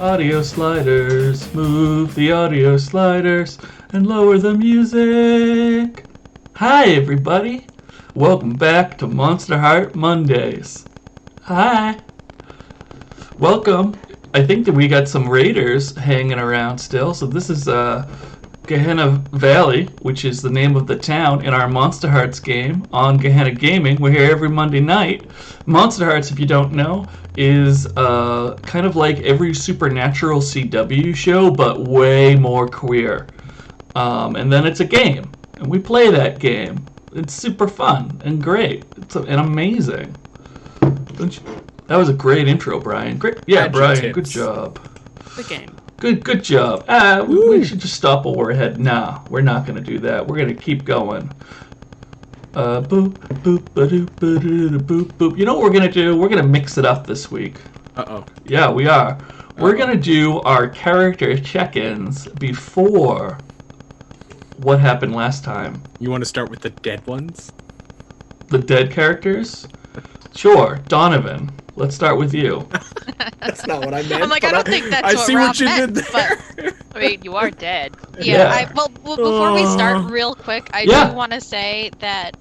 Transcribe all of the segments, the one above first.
Audio sliders, move the audio sliders and lower the music. Hi everybody, welcome back to Monsterhearts Mondays. Hi. Welcome. I think that we got some raiders hanging around still, so this is Gehenna Valley, which is the name of the town in our Monsterhearts game on Gehenna Gaming. We're here every Monday night. Monsterhearts, if you don't know, is kind of like every supernatural CW show, but way more queer. And then it's a game, and we play that game. It's super fun and great. And amazing. That was a great intro, Brian. Great, yeah, Brian. Good job. The game. Good job. We should just stop while we're ahead. Nah, we're not gonna do that. We're gonna keep going. Boop, boop, ba-doop, ba-doop, boop, boop. You know what we're gonna do? We're gonna mix it up this week. Uh-oh. Yeah, we are. We're gonna do our character check-ins before what happened last time. You want to start with the dead ones? The dead characters? Sure. Donovan, let's start with you. That's not what I meant. I'm like, I don't think that's what see Rob what you meant, did there. but I mean, you are dead. Yeah. well, before we start, real quick, I Yeah. do want to say that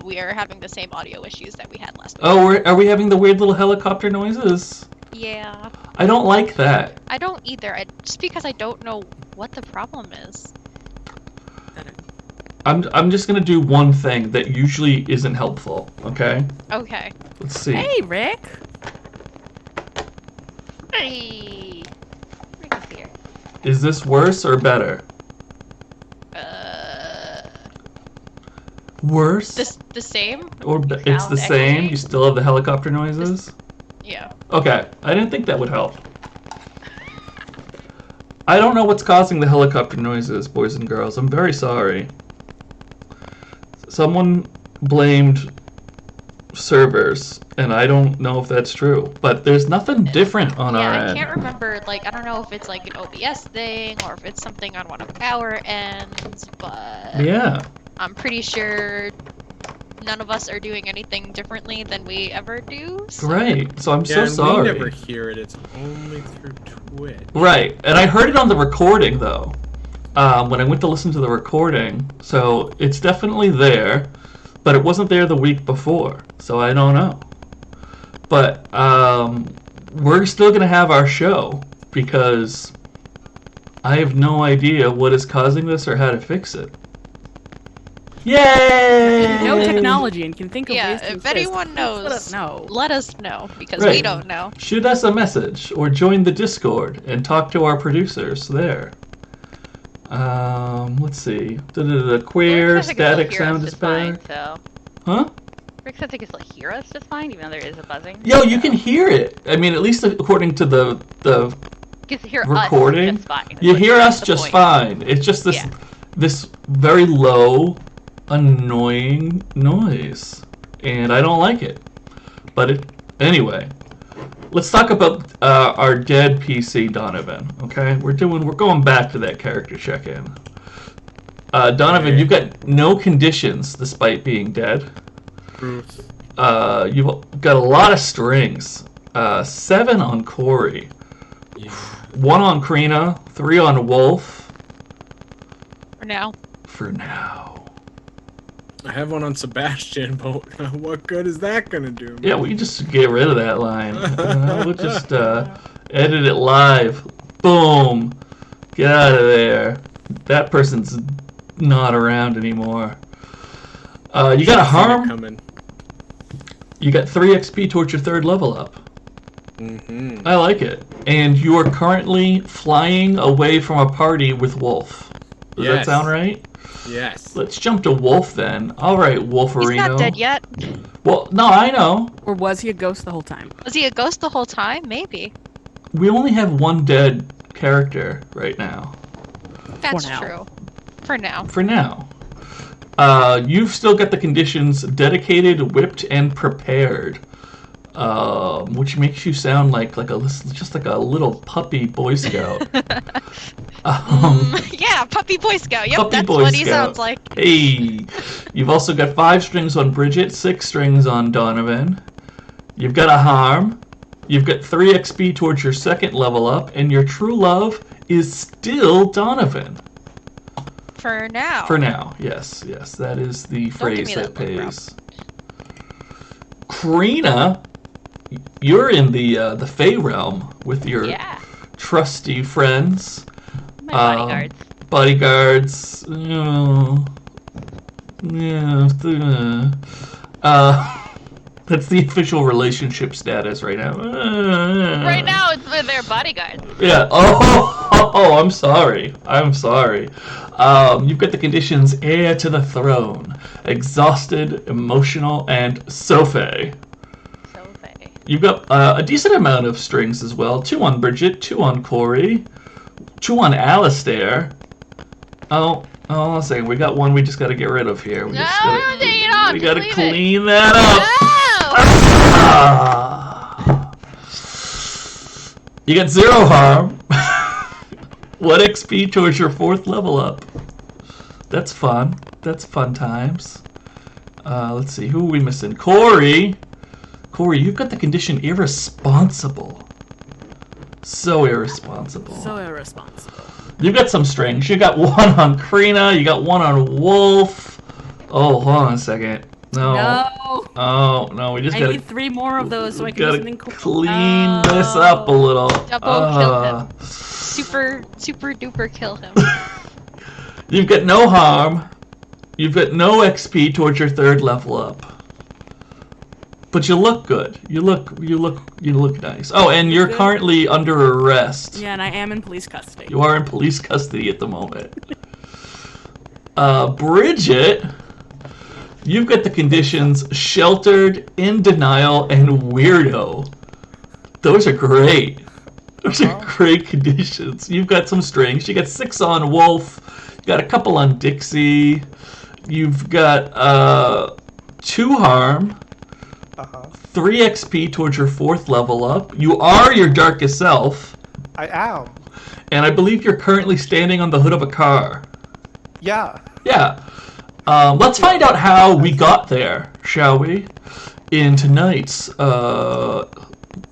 we are having the same audio issues that we had last week. Oh, are we having the weird little helicopter noises? Yeah. I don't like that. I don't either. Just because I don't know what the problem is. I'm just gonna do one thing that usually isn't helpful. Okay. Okay. Let's see. Hey, Rick. Hey. Rick is here. Is this worse or better? Worse? The same? Or it's the same? You still have the helicopter noises? Yeah. Okay, I didn't think that would help. I don't know what's causing the helicopter noises, boys and girls. I'm very sorry. Someone blamed servers, and I don't know if that's true. But there's nothing different on our end. Yeah, I can't remember, like, I don't know if it's like an OBS thing or if it's something on one of our ends, but... Yeah. I'm pretty sure none of us are doing anything differently than we ever do. So. Right, so I'm so and sorry. we never hear it, it's only through Twitch. Right, and I heard it on the recording, though, when I went to listen to the recording, so it's definitely there, but it wasn't there the week before, so I don't know. But we're still going to have our show, because I have no idea what is causing this or how to fix it. Yay! No technology and can think of ways to if assist. anyone knows, let us know. because Right. we don't know. Shoot us a message or join the Discord and talk to our producers there. Let's see. Queer, Rick said they static could still hear sound us is just fine, better. so. Huh? Rick said they could still hear us just fine, even though there is a buzzing. Yo, you can hear it. I mean, at least according to the You can hear recording, us just fine. you Like, hear that's us the just point. fine. It's just this this very low, annoying noise, and I don't like it. But anyway, let's talk about our dead PC, Donovan. Okay, we're going back to that character check-in. Donovan, you've got no conditions despite being dead. Truth. You've got a lot of strings. 7 on Kori. Yeah. 1 on Crina, 3 on Wolfe. For now. For now. I have one on Sebastian, but what good is that gonna do? Yeah, we can just get rid of that line. We'll just edit it live. Boom. Get out of there. That person's not around anymore. You got a harm. Coming. You got 3 XP towards your 3rd level up. Mm-hmm. I like it. And you are currently flying away from a party with Wolfe. Does that sound right? Yes. Let's jump to Wolfe then. All right, Wolferino. He's not dead yet. Well, no, I know. Or was he a ghost the whole time? Was he a ghost the whole time? Maybe. We only have 1 dead character right now. That's now. true. For now. For now. You've still got the conditions dedicated, whipped, and prepared. Which makes you sound like just like a little puppy Boy Scout. Yeah, puppy Boy Scout. Yep, Puppy that's Boy what he Scout. sounds like. Hey, you've also got 5 strings on Bridget, 6 strings on Donovan. You've got a harm. You've got 3 XP towards your second level up, and your true love is still Donovan. For now. For now, yes, that is the Don't give phrase me that that look, pays. Crina, you're in the Fey realm with your trusty friends. My bodyguards. Bodyguards. That's the official relationship status right now. Right now, it's with their bodyguards. Yeah. Oh, I'm sorry. You've got the conditions heir to the throne, exhausted, emotional, and Sophie. You've got a decent amount of strings as well. 2 on Bridget, 2 on Kori, 2 on Alistair. Oh, hold on a second. We got one we just got to get rid of here. We got to clean that up. No! You got 0 harm. 1 XP towards your 4th level up. That's fun. That's fun times. Let's see. Who are we missing? Kori, you've got the condition irresponsible. So irresponsible. You've got some strings. You got 1 on Crina. You got 1 on Wolfe. Oh, hold on a second. No. Oh, no. We just I gotta... need 3 more of those so I can do something cool. Clean this up a little. Double kill him. Super duper kill him. You've got no harm. You've got no XP towards your 3rd level up. But you look good. You look nice. Oh, and you're currently under arrest. Yeah, and I am in police custody. You are in police custody at the moment. Bridget, you've got the conditions sheltered, in denial, and weirdo. Those are great. Those are great conditions. You've got some strings. You got 6 on Wolfe. You got a couple on Dixie. You've got 2 harm. 3 XP towards your 4th level up. You are your darkest self. I am. And I believe you're currently standing on the hood of a car. Yeah. Yeah. Let's find out how we got there, shall we? In tonight's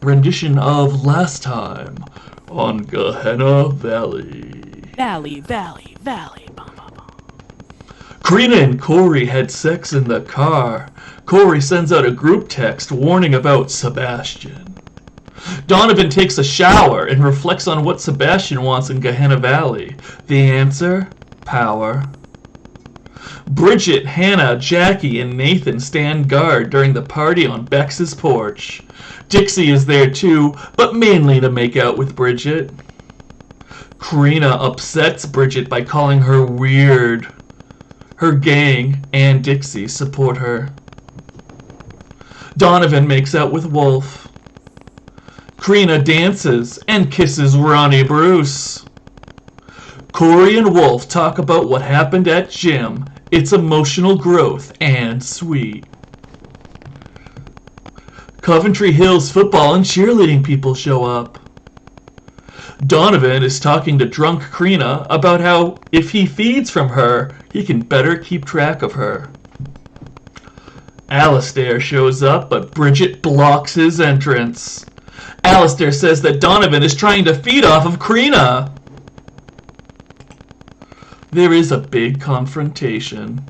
rendition of Last Time on Gehenna Valley. Valley. Crina and Kori had sex in the car. Kori sends out a group text warning about Sebastian. Donovan takes a shower and reflects on what Sebastian wants in Gehenna Valley. The answer? Power. Bridget, Hannah, Jackie, and Nathan stand guard during the party on Bex's porch. Dixie is there too, but mainly to make out with Bridget. Crina upsets Bridget by calling her weird. Her gang and Dixie support her. Donovan makes out with Wolfe. Crina dances and kisses Ronnie Bruce. Kori and Wolfe talk about what happened at gym. It's emotional growth and sweet. Coventry Hills football and cheerleading people show up. Donovan is talking to drunk Crina about how if he feeds from her, he can better keep track of her. Alistair shows up, but Bridget blocks his entrance. Alistair says that Donovan is trying to feed off of Crina. There is a big confrontation.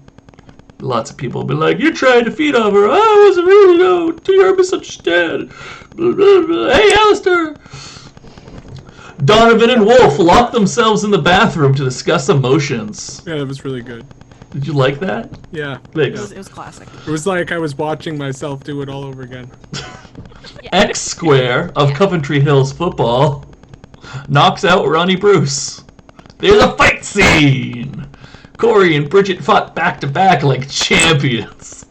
Lots of people will be like, "You're trying to feed off her. I wasn't really, no. You're misunderstood. Blah, blah, blah. Hey, Alistair." Donovan and Wolfe lock themselves in the bathroom to discuss emotions. Yeah, that was really good. Did you like that? Yeah. Thanks. It was classic. It was like I was watching myself do it all over again. X Square of Coventry Hills football knocks out Ronnie Bruce. There's a fight scene! Kori and Bridget fought back to back like champions.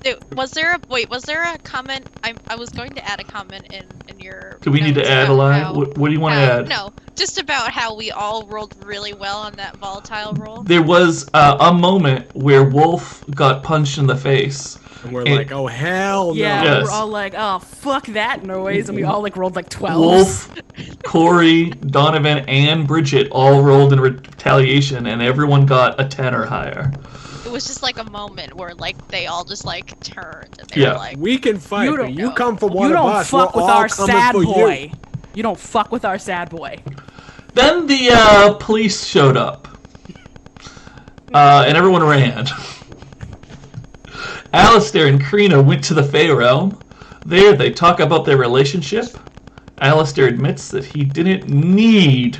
Dude, was there a comment? I was going to add a comment in your. Do we need to notes add a about line? how- What do you want to add? No, just about how we all rolled really well on that volatile roll. There was a moment where Wolfe got punched in the face. And we're like, oh hell no. Yeah, Yes. we're all like, oh, fuck that noise, and we all like rolled like 12. Wolfe, Kori, Donovan, and Bridget all rolled in retaliation, and everyone got a 10 or higher. It was just like a moment where like they all just like turned and they were like, We can fight, You but don't you know. come for You one of don't us. fuck we're with all our coming sad for boy. You. You don't fuck with our sad boy. Then the police showed up. And everyone ran. Alistair and Crina went to the Fey Realm. There, they talk about their relationship. Alistair admits that he didn't need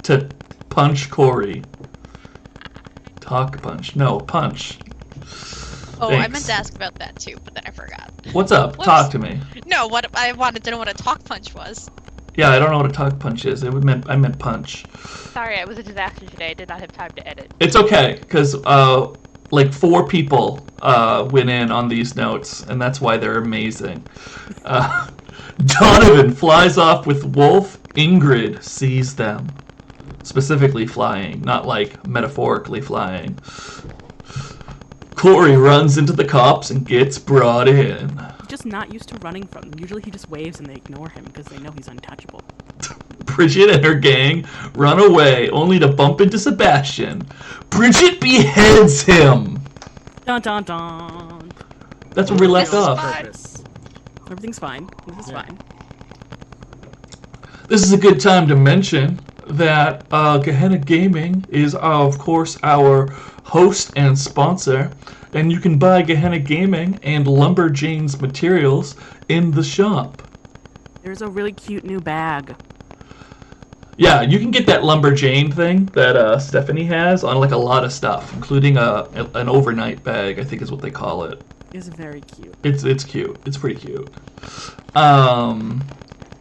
to punch Kori. Punch. oh, I Thanks. meant to ask about that too, but then I forgot. What's up? Whoops. Talk to me. No, what I wanted to know what a talk punch was. Yeah, I don't know what a talk punch is. I meant punch. Sorry, it was a disaster today. I did not have time to edit. It's okay, because like 4 people went in on these notes, and that's why they're amazing. Donovan flies off with Wolfe. Ingrid sees them. Specifically flying, not like metaphorically flying. Kori runs into the cops and gets brought in. He's just not used to running from them. Usually he just waves and they ignore him because they know he's untouchable. Bridget and her gang run away, only to bump into Sebastian. Bridget beheads him! Dun dun dun. That's where we left This is off. fine. Purpose. Everything's fine. This is fine. This is a good time to mention that Gehenna Gaming is, of course, our host and sponsor, and you can buy Gehenna Gaming and Lumberjane's materials in the shop. There's a really cute new bag. Yeah, you can get that Lumberjane thing that Stephanie has on like a lot of stuff, including an overnight bag, I think is what they call it. It's very cute. It's cute. It's pretty cute.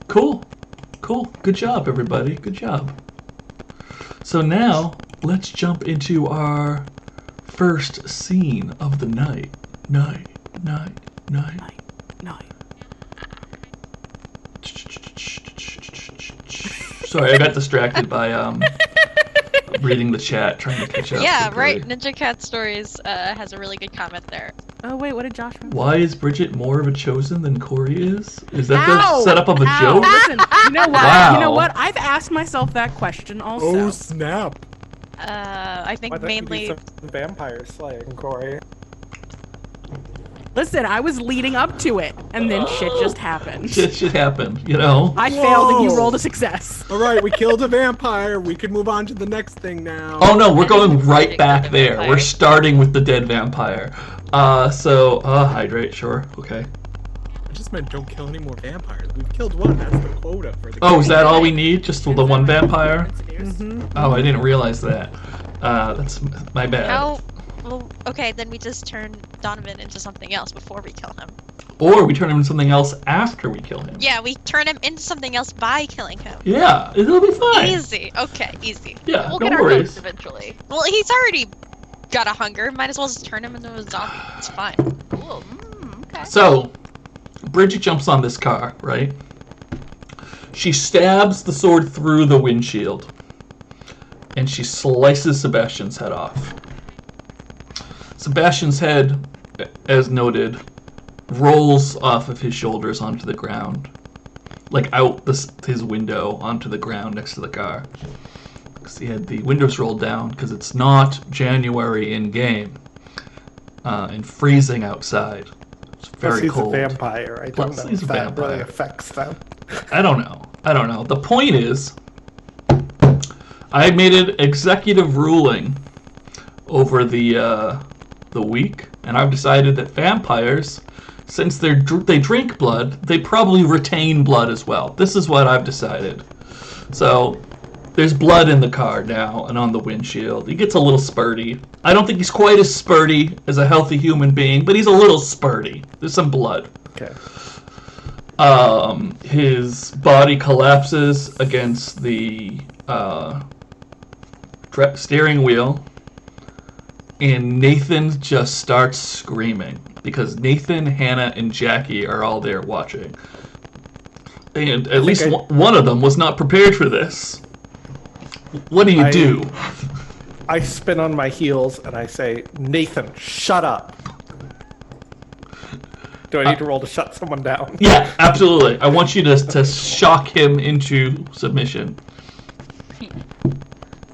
Cool. Good job, everybody. Good job. So now, let's jump into our first scene of the night. Night. Night. Sorry, I got distracted by reading the chat, trying to catch up. Yeah, with right. Kori. Ninja Cat Stories has a really good comment there. Oh wait, what did Josh remember? Why is Bridget more of a chosen than Kori is? Is that Ow! the setup of a Ow! joke? Listen, you know what? Wow. You know what? I've asked myself that question also. Oh snap! I think Why don't you do mainly. some vampire slaying, Kori? Listen, I was leading up to it, and then shit just happened. Shit should happen, you know? I failed and you Whoa. rolled a success. All right, we killed a vampire. We can move on to the next thing now. Oh no, we're going right Predicted back the there. vampire. We're starting with the dead vampire. Hydrate, sure, okay. I just meant don't kill any more vampires. We've killed one. That's the quota for the. Oh, is that all we need? Just the one vampire? Mm-hmm. Oh, I didn't realize that. That's my bad. How? Well, okay, then we just turn Donovan into something else before we kill him. Or we turn him into something else after we kill him. Yeah, we turn him into something else by killing him. Yeah, it'll be fine. Easy. Okay, easy. Yeah, We'll no get our worries. ghosts eventually. Well, he's already got a hunger. Might as well just turn him into a zombie. It's fine. Cool. Okay. So, Bridget jumps on this car, right? She stabs the sword through the windshield. And she slices Sebastian's head off. Sebastian's head, as noted, rolls off of his shoulders onto the ground. Like out his window onto the ground next to the car. Because he had the windows rolled down because it's not January in-game. And freezing outside. It's very Plus cold. he's a vampire. I don't Plus know he's if a that really vampire. affects them. I don't know. The point is, I made an executive ruling over the week, and I've decided that vampires, since they drink blood, they probably retain blood as well. This is what I've decided. So, there's blood in the car now and on the windshield. He gets a little spurty. I don't think he's quite as spurty as a healthy human being, but he's a little spurty. There's some blood. Okay. His body collapses against the steering wheel, and Nathan just starts screaming because Nathan, Hannah, and Jackie are all there watching. And at least one of them was not prepared for this. What do you do? I spin on my heels and I say, Nathan, shut up. Do I need to roll to shut someone down? Yeah, absolutely. I want you to shock him into submission.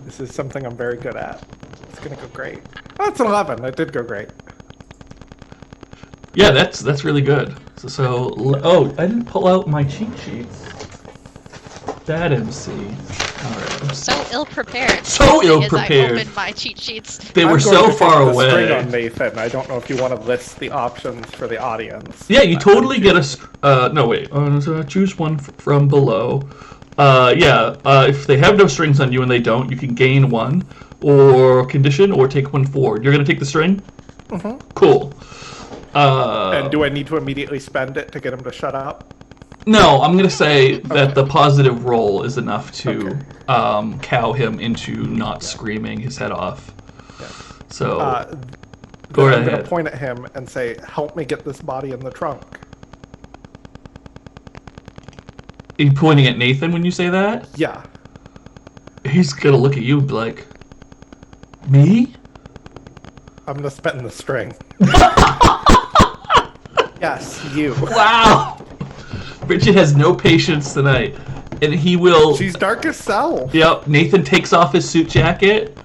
This is something I'm very good at. It's gonna go great. That's an 11. It did go great. Yeah, that's really good. Oh, I didn't pull out my cheat sheets. That MC. Alright. I'm so ill prepared. So ill-prepared. I opened my cheat sheets. They I'm were going so to far take the string away. on Nathan. I don't know if you want to list the options for the audience. Yeah, you totally get a. No, wait. So choose one from below. If they have no strings on you and they don't, you can gain one, or condition, or take one forward. You're gonna take the string? Mm-hmm. Cool. And do I need to immediately spend it to get him to shut up? No, I'm gonna say that the positive roll is enough to Okay. cow him into not screaming his head off. Yeah. So Go ahead. I'm going to point at him and say, help me get this body in the trunk. Are you pointing at Nathan when you say that? Yeah. He's gonna look at you and be like, me? I'm going to spend the string. Yes, you. Wow! Bridget has no patience tonight. And he will... She's dark as self. Yep, Nathan takes off his suit jacket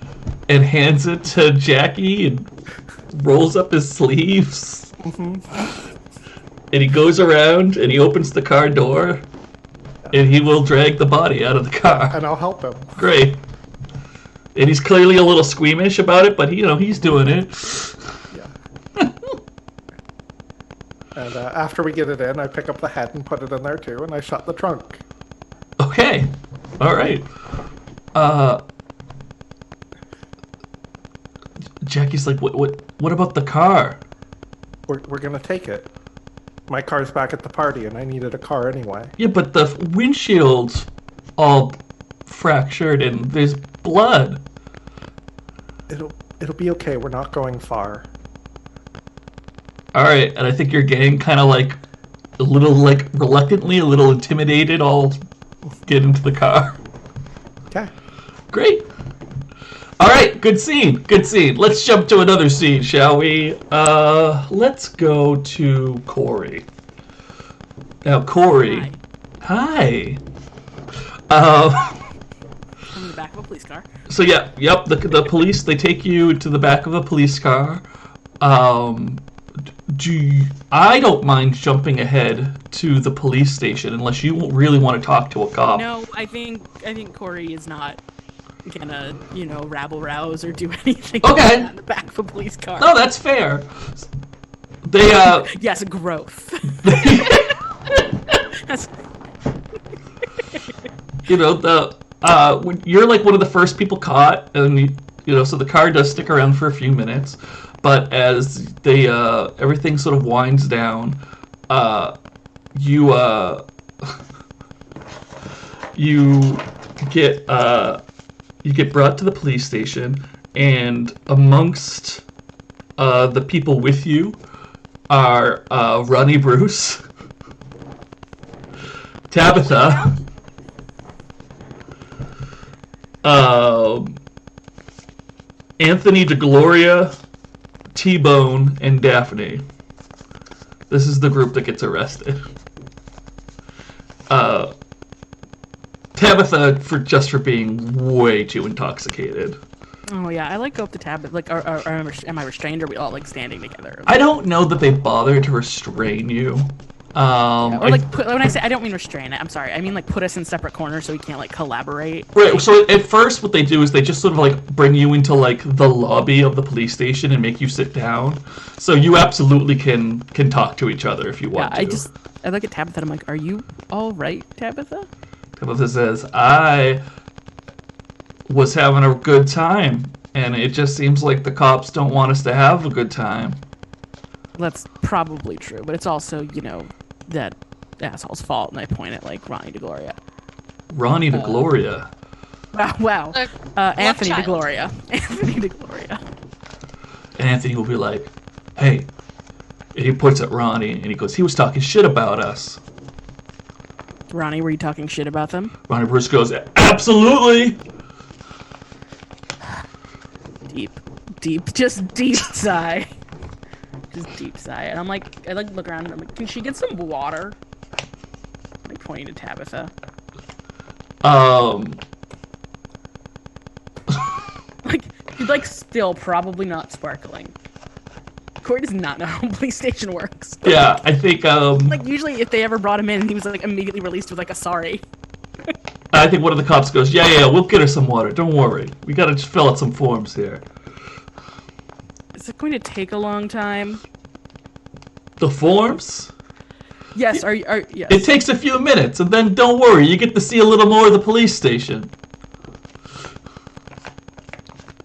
and hands it to Jackie and rolls up his sleeves. Mm-hmm. And he goes around and he opens the car door and he will drag the body out of the car. And I'll help him. Great. And he's clearly a little squeamish about it, but he's doing it. Yeah. And after we get it in, I pick up the head and put it in there too, and I shut the trunk. Okay. All right. Jackie's like, what about the car? We're gonna take it. My car's back at the party, and I needed a car anyway. Yeah, but the windshield's all fractured and there's blood. It'll be okay. We're not going far. All right, and I think you're getting kind of like a little like reluctantly, a little intimidated. All get into the car. Okay. Great. All right, good scene. Good scene. Let's jump to another scene, shall we? Let's go to Kori. Now, Kori. Hi. From the back of a police car. So yeah, yep. The police, they take you to the back of a police car. I don't mind jumping ahead to the police station unless you really want to talk to a cop. No, I think Kori is not gonna, rabble rouse or do anything Okay. in the back of a police car. No, that's fair. They Yes, growth. That's... when you're like one of the first people caught, and so the car does stick around for a few minutes, but as they everything sort of winds down, you get brought to the police station, and amongst the people with you are Ronnie Bruce, Tabitha, Anthony DeGloria, T-Bone, and Daphne. This is the group that gets arrested. Tabitha for being way too intoxicated. Oh yeah, I like go up to Tabitha. Like, am I restrained? Or are we all like standing together? I don't know that they bothered to restrain you. Or like when I say I don't mean restrain it. I'm sorry. I mean like put us in separate corners so we can't like collaborate. Right. So at first, what they do is they just sort of like bring you into like the lobby of the police station and make you sit down. So you absolutely can talk to each other if you want to. I look at Tabitha. I'm like, are you all right, Tabitha? Tabitha says, I was having a good time, and it just seems like the cops don't want us to have a good time. That's probably true, but it's also, that asshole's fault, and I point at, like, Ronnie DeGloria. Ronnie DeGloria? Wow. Anthony child. DeGloria. Anthony DeGloria. And Anthony will be like, hey. And he points at Ronnie, and he goes, he was talking shit about us. Ronnie, were you talking shit about them? Ronnie Bruce goes, absolutely! Just deep sigh. Just deep sigh. And I'm like, I look around and I'm like, can she get some water? I'm like pointing to Tabitha. Like, He's like still probably not sparkling. Kori does not know how a police station works. Yeah, I think Like usually if they ever brought him in, he was like immediately released with like a sorry. I think one of the cops goes, yeah, we'll get her some water. Don't worry. We gotta just fill out some forms here. Is it going to take a long time? The forms? Yes, yes. It takes a few minutes, and then don't worry, you get to see a little more of the police station.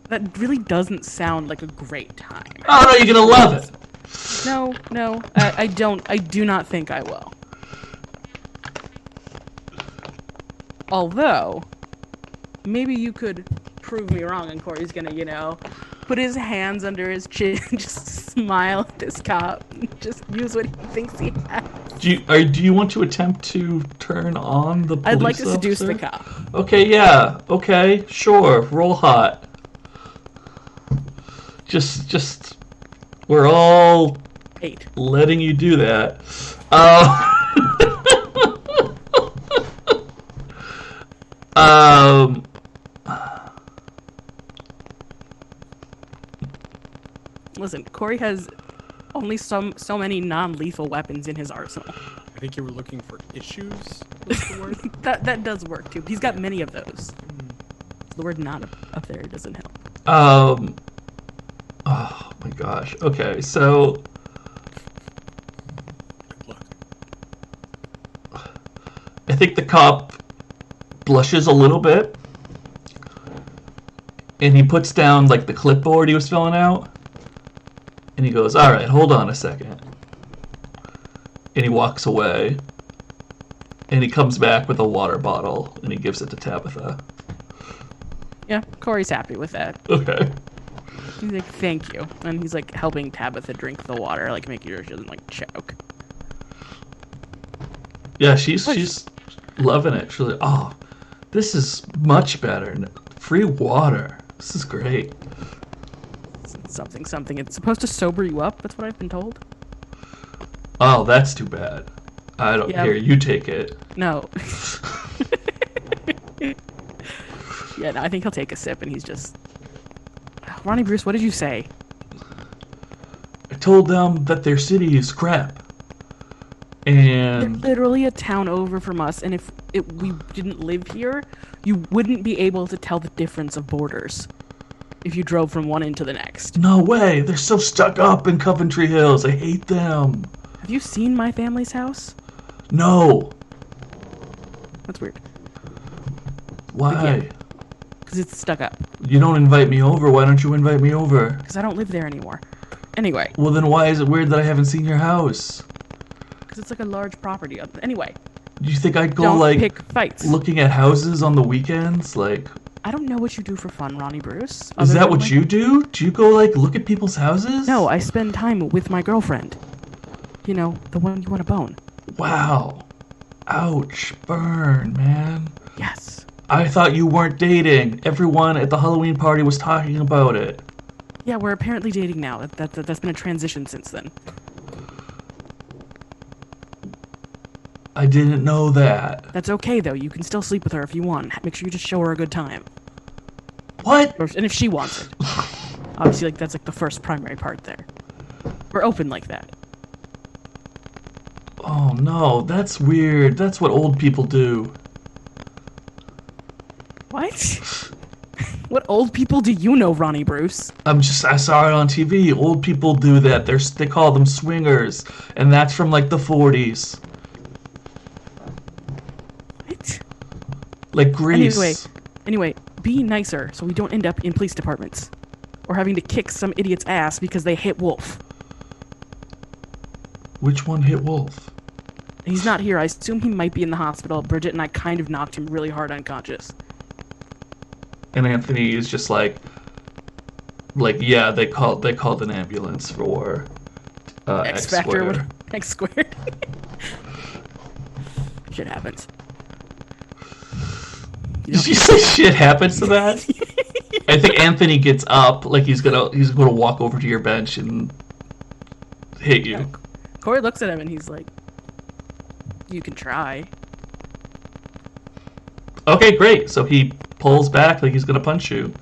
That really doesn't sound like a great time. Oh no, you're gonna love it. No, I do not think I will. Although, maybe you could prove me wrong and Kori's gonna, put his hands under his chin, just smile at this cop, and just use what he thinks he has. Do you want to attempt to turn on the police I'd like to seduce officer? the cop. Okay, yeah. Okay, sure. Roll hot. Just we're all 8. letting you do that. Listen, Kori has only so many non-lethal weapons in his arsenal. I think you were looking for issues. What's the word? That does work too. He's got many of those. The word "not" up there doesn't help. Oh my gosh. Okay, so Good luck. I think the cop blushes a little bit, and he puts down like the clipboard he was filling out, and he goes, "All right, hold on a second." And he walks away, and he comes back with a water bottle, and he gives it to Tabitha. Yeah, Kori's happy with that. Okay. He's like, "Thank you," and he's like helping Tabitha drink the water, like making sure she doesn't like choke. Yeah, she's loving it. She's like, "Oh, this is much better. Free water. This is great." Something. It's supposed to sober you up. That's what I've been told. Oh, that's too bad. I don't Yeah. care. You take it. No. Yeah, no, I think he'll take a sip, and he's just. Ronnie Bruce, what did you say? I told them that their city is crap. They're And literally a town over from us, and if we didn't live here, you wouldn't be able to tell the difference of borders if you drove from one end to the next. no way, they're so stuck up in Coventry Hills. I hate them. Have you seen my family's house? No. That's weird, Why? because it's stuck up. You don't invite me over. Why don't you invite me over? Because I don't live there anymore. Anyway, Well, then why is it weird that I haven't seen your house? because it's like a large property. Anyway, Do you think I'd go don't like pick fights. looking at houses on the weekends? Like, I don't know what you do for fun, Ronnie Bruce. is other that than, what like- you do? Do you go like look at people's houses? No, I spend time with my girlfriend. You know, the one you want to bone. Wow. Ouch. Burn, man. Yes. I thought you weren't dating. Everyone at the Halloween party was talking about it. Yeah, we're apparently dating now. That's been a transition since then. I didn't know that. That's okay, though. You can still sleep with her if you want. Make sure you just show her a good time. What? And if she wants it. Obviously, like, that's like the first primary part there. We're open like that. Oh no, that's weird. That's what old people do. What? What old people do you know, Ronnie Bruce? I saw it on TV. Old people do that. They call them swingers. And that's from like the 40s. What? Like Greece. Anyway, be nicer so we don't end up in police departments. Or having to kick some idiot's ass because they hit Wolfe. Which one hit Wolfe? He's not here. I assume he might be in the hospital. Bridget and I kind of knocked him really hard unconscious. And Anthony is just like yeah, they called an ambulance for X X-Factor. squared. X squared. Shit happens. Did you say shit happens to that? I think Anthony gets up, like he's gonna walk over to your bench and hit you. Kori looks at him and he's like, "You can try." Okay, great. So he pulls back like he's gonna punch you.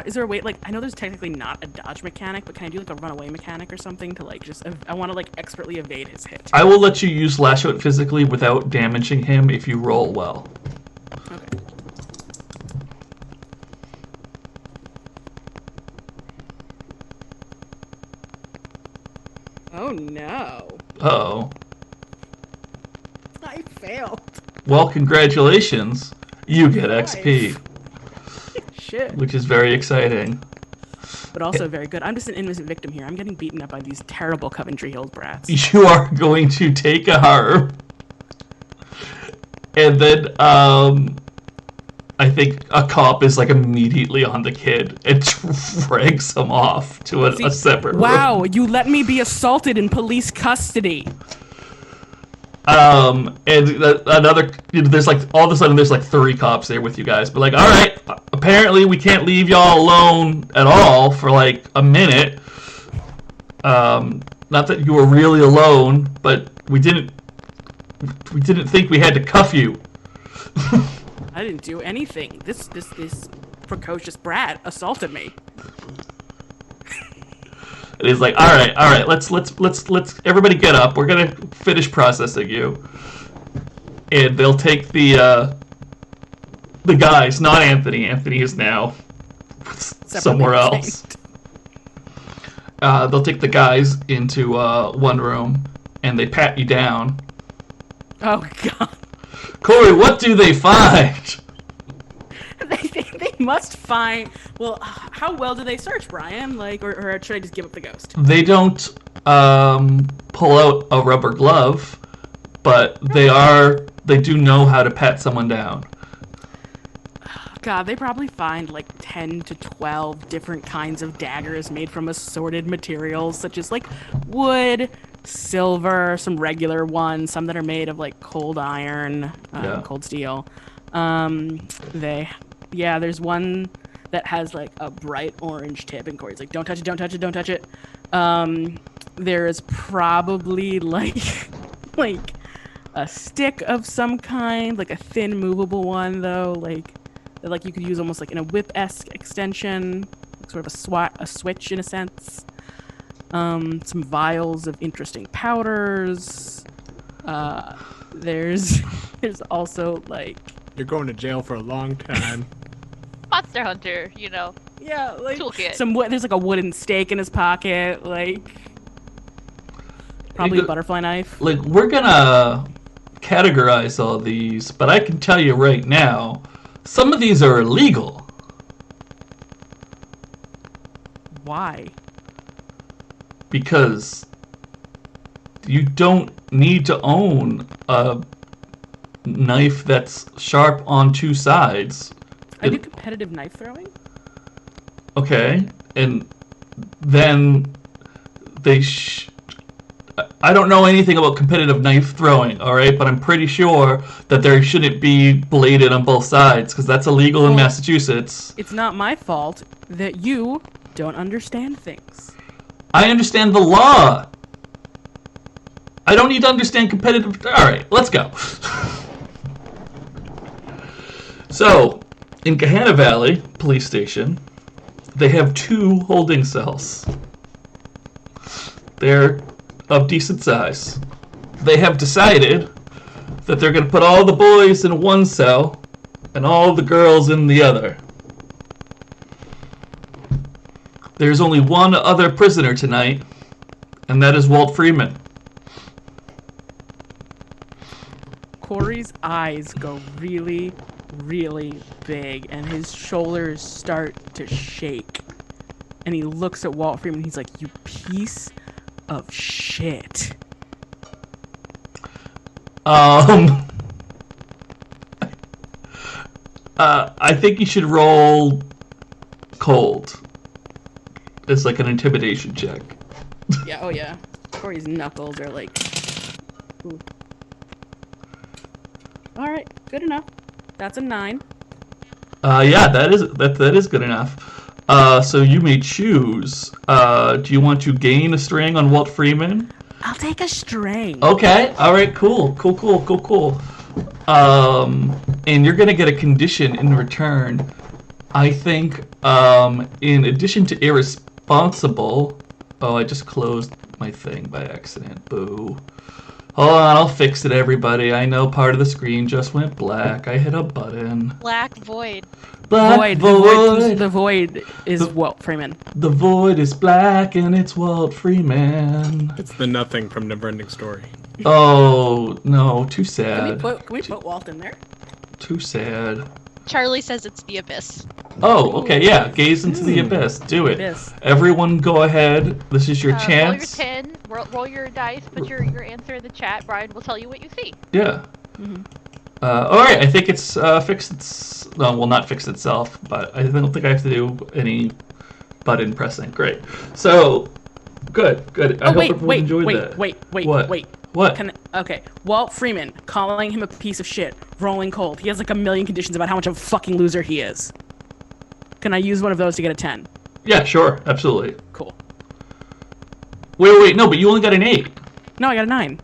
Is there a way, like, I know there's technically not a dodge mechanic, but can I do like a runaway mechanic or something to like I want to like expertly evade his hit? I will let you use lash out physically without damaging him if you roll well. Okay. Oh no. Uh-oh. I failed. Well, congratulations. You get XP, Shit. which is very exciting. But also very good. I'm just an innocent victim here. I'm getting beaten up by these terrible Coventry Hills brats. You are going to take a harm. And then, I think a cop is like immediately on the kid and drags him off to a separate room. Wow, you let me be assaulted in police custody. And another, there's like, all of a sudden there's like 3 cops there with you guys. But like, all right, apparently we can't leave y'all alone at all for like a minute. Not that you were really alone, but we didn't think we had to cuff you. I didn't do anything. This precocious brat assaulted me. And he's like, all right, let's everybody get up. We're gonna finish processing you. And they'll take the guys, not Anthony. Anthony is now somewhere else. They'll take the guys into one room, and they pat you down. Oh god. Kori, what do they find? They must find. Well, how well do they search, Brian? Like, or should I just give up the ghost? They don't pull out a rubber glove, but they do know how to pat someone down. God, they probably find like 10 to 12 different kinds of daggers made from assorted materials, such as like wood, silver, some regular ones, some that are made of like cold iron, cold steel. There's one that has like a bright orange tip, and Kori's like, don't touch it, don't touch it, don't touch it. There is probably like a stick of some kind, like a thin movable one though, like that like you could use almost like in a whip-esque extension, like sort of a switch in a sense. Some vials of interesting powders. There's also like, You're going to jail for a long time. Monster Hunter, you know. yeah, like Toolkit. some wood. There's like a wooden stake in his pocket, like probably a butterfly knife. Like, we're gonna categorize all these, but I can tell you right now, some of these are illegal. Why? Because you don't need to own a knife that's sharp on 2 sides. I do competitive knife throwing. Okay, and then I don't know anything about competitive knife throwing, alright? But I'm pretty sure that there shouldn't be bladed on both sides, because that's illegal in Massachusetts. It's not my fault that you don't understand things. I understand the law. I don't need to understand competitive... Alright, let's go. So, in Gehenna Valley Police Station, they have 2 holding cells. They're of decent size. They have decided that they're going to put all the boys in one cell and all the girls in the other. There's only one other prisoner tonight, and that is Walt Freeman. Kori's eyes go really, really big, and his shoulders start to shake. And he looks at Walt Freeman, and he's like, "You piece of shit." I think you should roll cold. It's like an intimidation check. Yeah, oh yeah. Kori's knuckles are like... Ooh. Alright, good enough. That's a 9. Yeah, that is good enough. So you may choose. Do you want to gain a string on Walt Freeman? I'll take a string. Okay. All right. Cool. And you're gonna get a condition in return. I think, in addition to irresponsible... Oh, I just closed my thing by accident. Boo. Hold on, I'll fix it, everybody. I know part of the screen just went black. I hit a button. Black void. Black Void. The void is Walt Freeman. The void is black and it's Walt Freeman. It's the nothing from Neverending Story. Oh, no, too sad. Can we put Walt in there? Too sad. Charlie says it's the abyss. Oh, okay, yeah. Gaze into the abyss. Do it. Abyss. Everyone go ahead. This is your chance. Roll your 10, roll your dice, put your answer in the chat. Brian will tell you what you see. Yeah. Mm-hmm. Alright, I think it's fixed not fixed itself, but I don't think I have to do any button pressing. Great. So, good. I hope everyone enjoyed that. Wait. What? Okay, Walt Freeman, calling him a piece of shit, rolling cold. He has like a million conditions about how much of a fucking loser he is. Can I use one of those to get a 10? Yeah, sure, absolutely. Cool. Wait, no, but you only got an 8. No, I got a 9.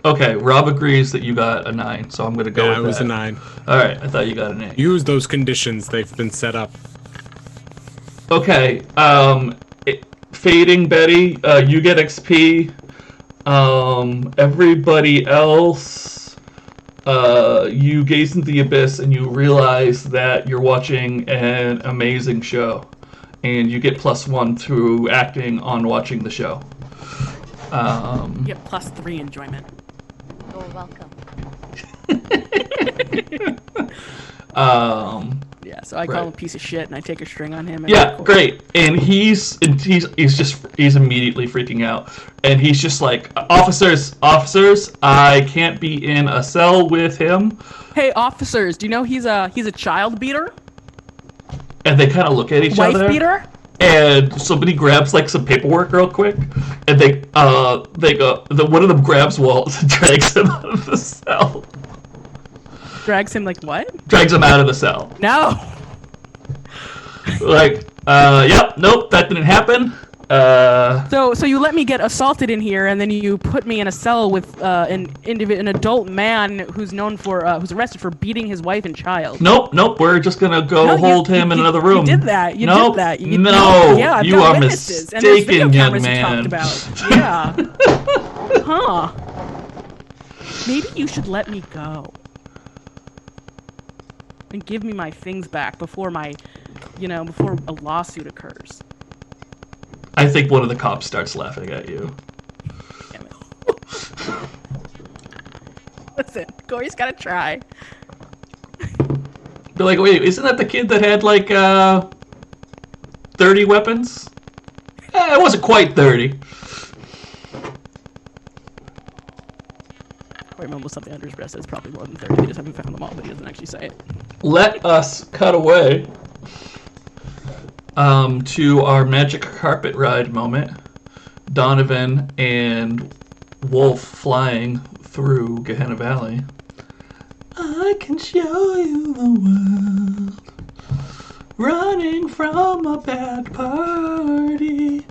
Okay, Rob agrees that you got a 9, so I'm gonna go with that. Yeah, it was a 9. Alright, I thought you got an 8. Use those conditions, they've been set up. Okay, fading Betty, you get XP. Everybody else, you gaze into the abyss and you realize that you're watching an amazing show. And you get +1 through acting on watching the show. You get +3 enjoyment. You're welcome. Yeah, so I call him a piece of shit and I take a string on him. And Yeah, great. And he's immediately freaking out. And he's just like, officers, I can't be in a cell with him. Hey, officers, do you know he's a child beater? And they kind of look at each Wife other. beater? And somebody grabs like some paperwork real quick, and they go. One of them grabs Walt and drags him out of the cell. Drags him like what? Drags him out of the cell. No. Like, yep, nope, that didn't happen. So you let me get assaulted in here, and then you put me in a cell with an adult man who's known for who's arrested for beating his wife and child. Nope, we're just gonna go No, hold him in another room. You did that. You nope, did that. No, yeah, I've you got are witnesses, and there's video mistaken, young cameras you man. talked about. Yeah. Huh. Maybe you should let me go. And give me my things back before before a lawsuit occurs. I think one of the cops starts laughing at you. Damn it. Listen, Kori's gotta try. Be like, wait, isn't that the kid that had like 30 weapons? It wasn't quite 30. Kori mumbles something under his breath. It's probably more than 30. He just haven't found them all, but he doesn't actually say it. Let us cut away to our magic carpet ride moment. Donovan and Wolfe flying through Gehenna Valley. I can show you the world, running from a bad party.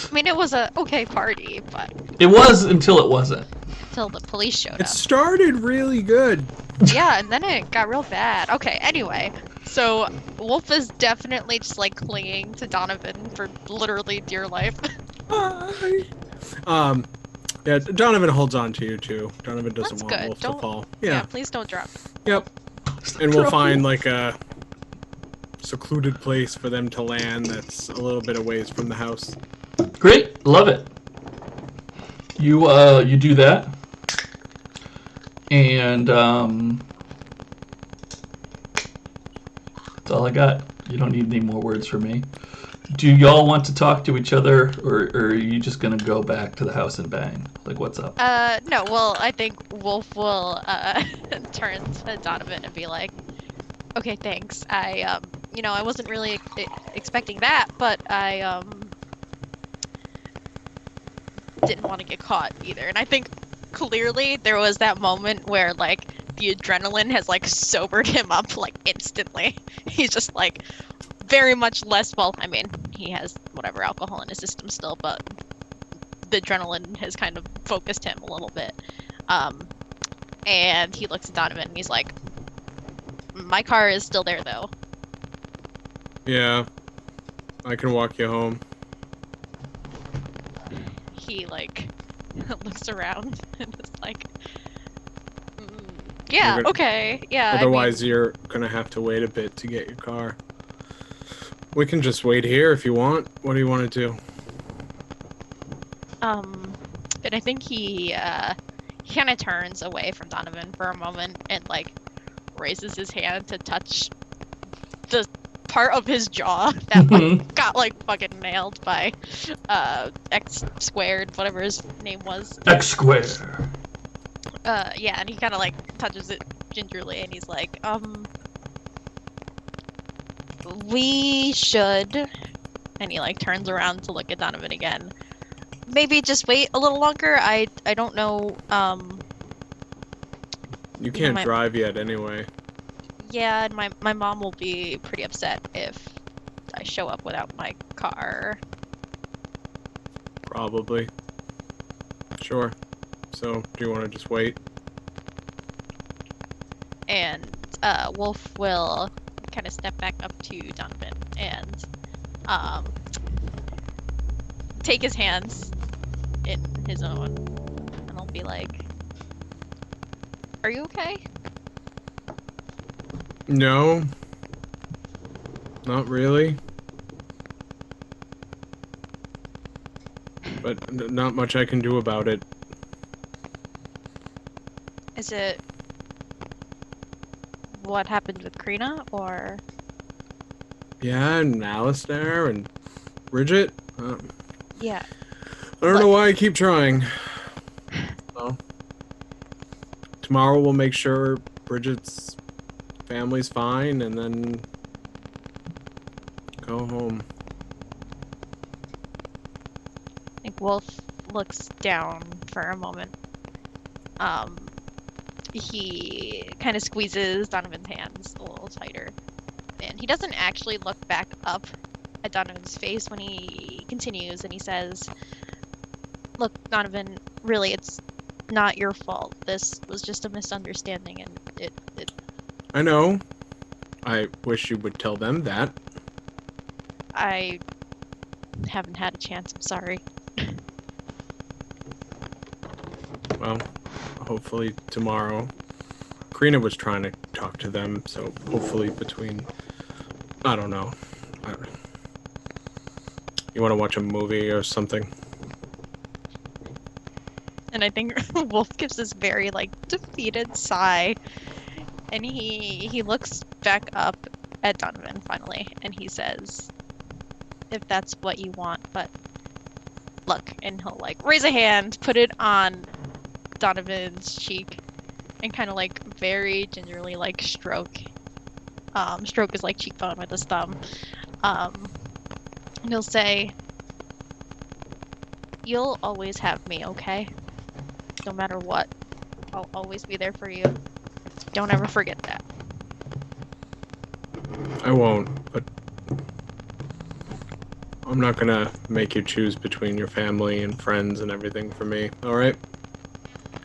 I mean, it was a okay party, but It was until it wasn't. until the police showed It up. started really good. Yeah, and then it got real bad. Okay, anyway. So, Wolfe is definitely just, like, clinging to Donovan for literally dear life. Hi. Yeah, Donovan holds on to you too. Donovan doesn't That's want good. Wolfe Don't- to fall. Yeah, Yeah. please don't drop. Yep. And we'll find like a secluded place for them to land that's a little bit away from the house. Great, love it. You do that, and that's all I got. You don't need any more words from me. Do y'all want to talk to each other, or are you just gonna go back to the house and bang? Like, what's up? No, well, I think Wolfe will, turn to Donovan and be like, okay, thanks. I wasn't really expecting that, but I, didn't want to get caught either. And I think clearly there was that moment where, like, the adrenaline has, like, sobered him up, like, instantly. He's just, like, very much less, well, I mean, he has whatever alcohol in his system still, but the adrenaline has kind of focused him a little bit. And he looks at Donovan and he's like, my car is still there though. Yeah. I can walk you home. He like looks around and is like, yeah, okay, yeah. Otherwise, you're gonna have to wait a bit to get your car. We can just wait here if you want. What do you want to do? And I think he kind of turns away from Donovan for a moment and like raises his hand to touch the part of his jaw that like got like fucking nailed by X squared, whatever his name was. X squared. Yeah, and he kind of like touches it gingerly and he's like, we should, and he like turns around to look at Donovan again. Maybe just wait a little longer. I don't know. You can't drive yet anyway. Yeah, and my mom will be pretty upset if I show up without my car. Probably. Sure. So, do you want to just wait? And Wolfe will kind of step back up to Donovan and take his hands in his own, and I'll be like, "Are you okay?" No. Not really. But not much I can do about it. Is it what happened with Crina, or? Yeah, and Alistair and Bridget. Yeah. I don't know why I keep trying. Well, tomorrow we'll make sure Bridget's family's fine and then go home. I think Wolfe looks down for a moment. He kind of squeezes Donovan's hands a little tighter. And he doesn't actually look back up at Donovan's face when he continues, and he says, "Look, Donovan, really, it's not your fault. This was just a misunderstanding, and it I know. I wish you would tell them that. I haven't had a chance. I'm sorry." Well, hopefully tomorrow. Crina was trying to talk to them, so hopefully between... I don't know. You want to watch a movie or something? And I think Wolfe gives this very, like, defeated sigh. And he looks back up at Donovan, finally, and he says, "If that's what you want, but look," and he'll, like, raise a hand, put it on Donovan's cheek, and kind of, like, very gingerly, like, stroke his, like, cheekbone with his thumb. And he'll say, "You'll always have me, okay? No matter what, I'll always be there for you. Don't ever forget that." I won't, but... I'm not gonna make you choose between your family and friends and everything for me, alright?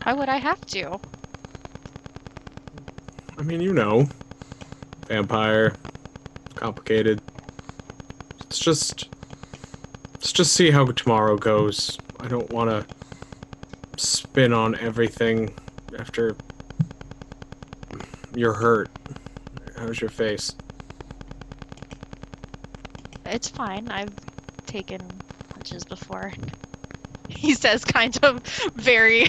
Why would I have to? I mean, you know. Vampire. Complicated. Let's just see how tomorrow goes. I don't want to spin on everything after you're hurt. How's your face? It's fine. I've taken punches before. He says, kind of very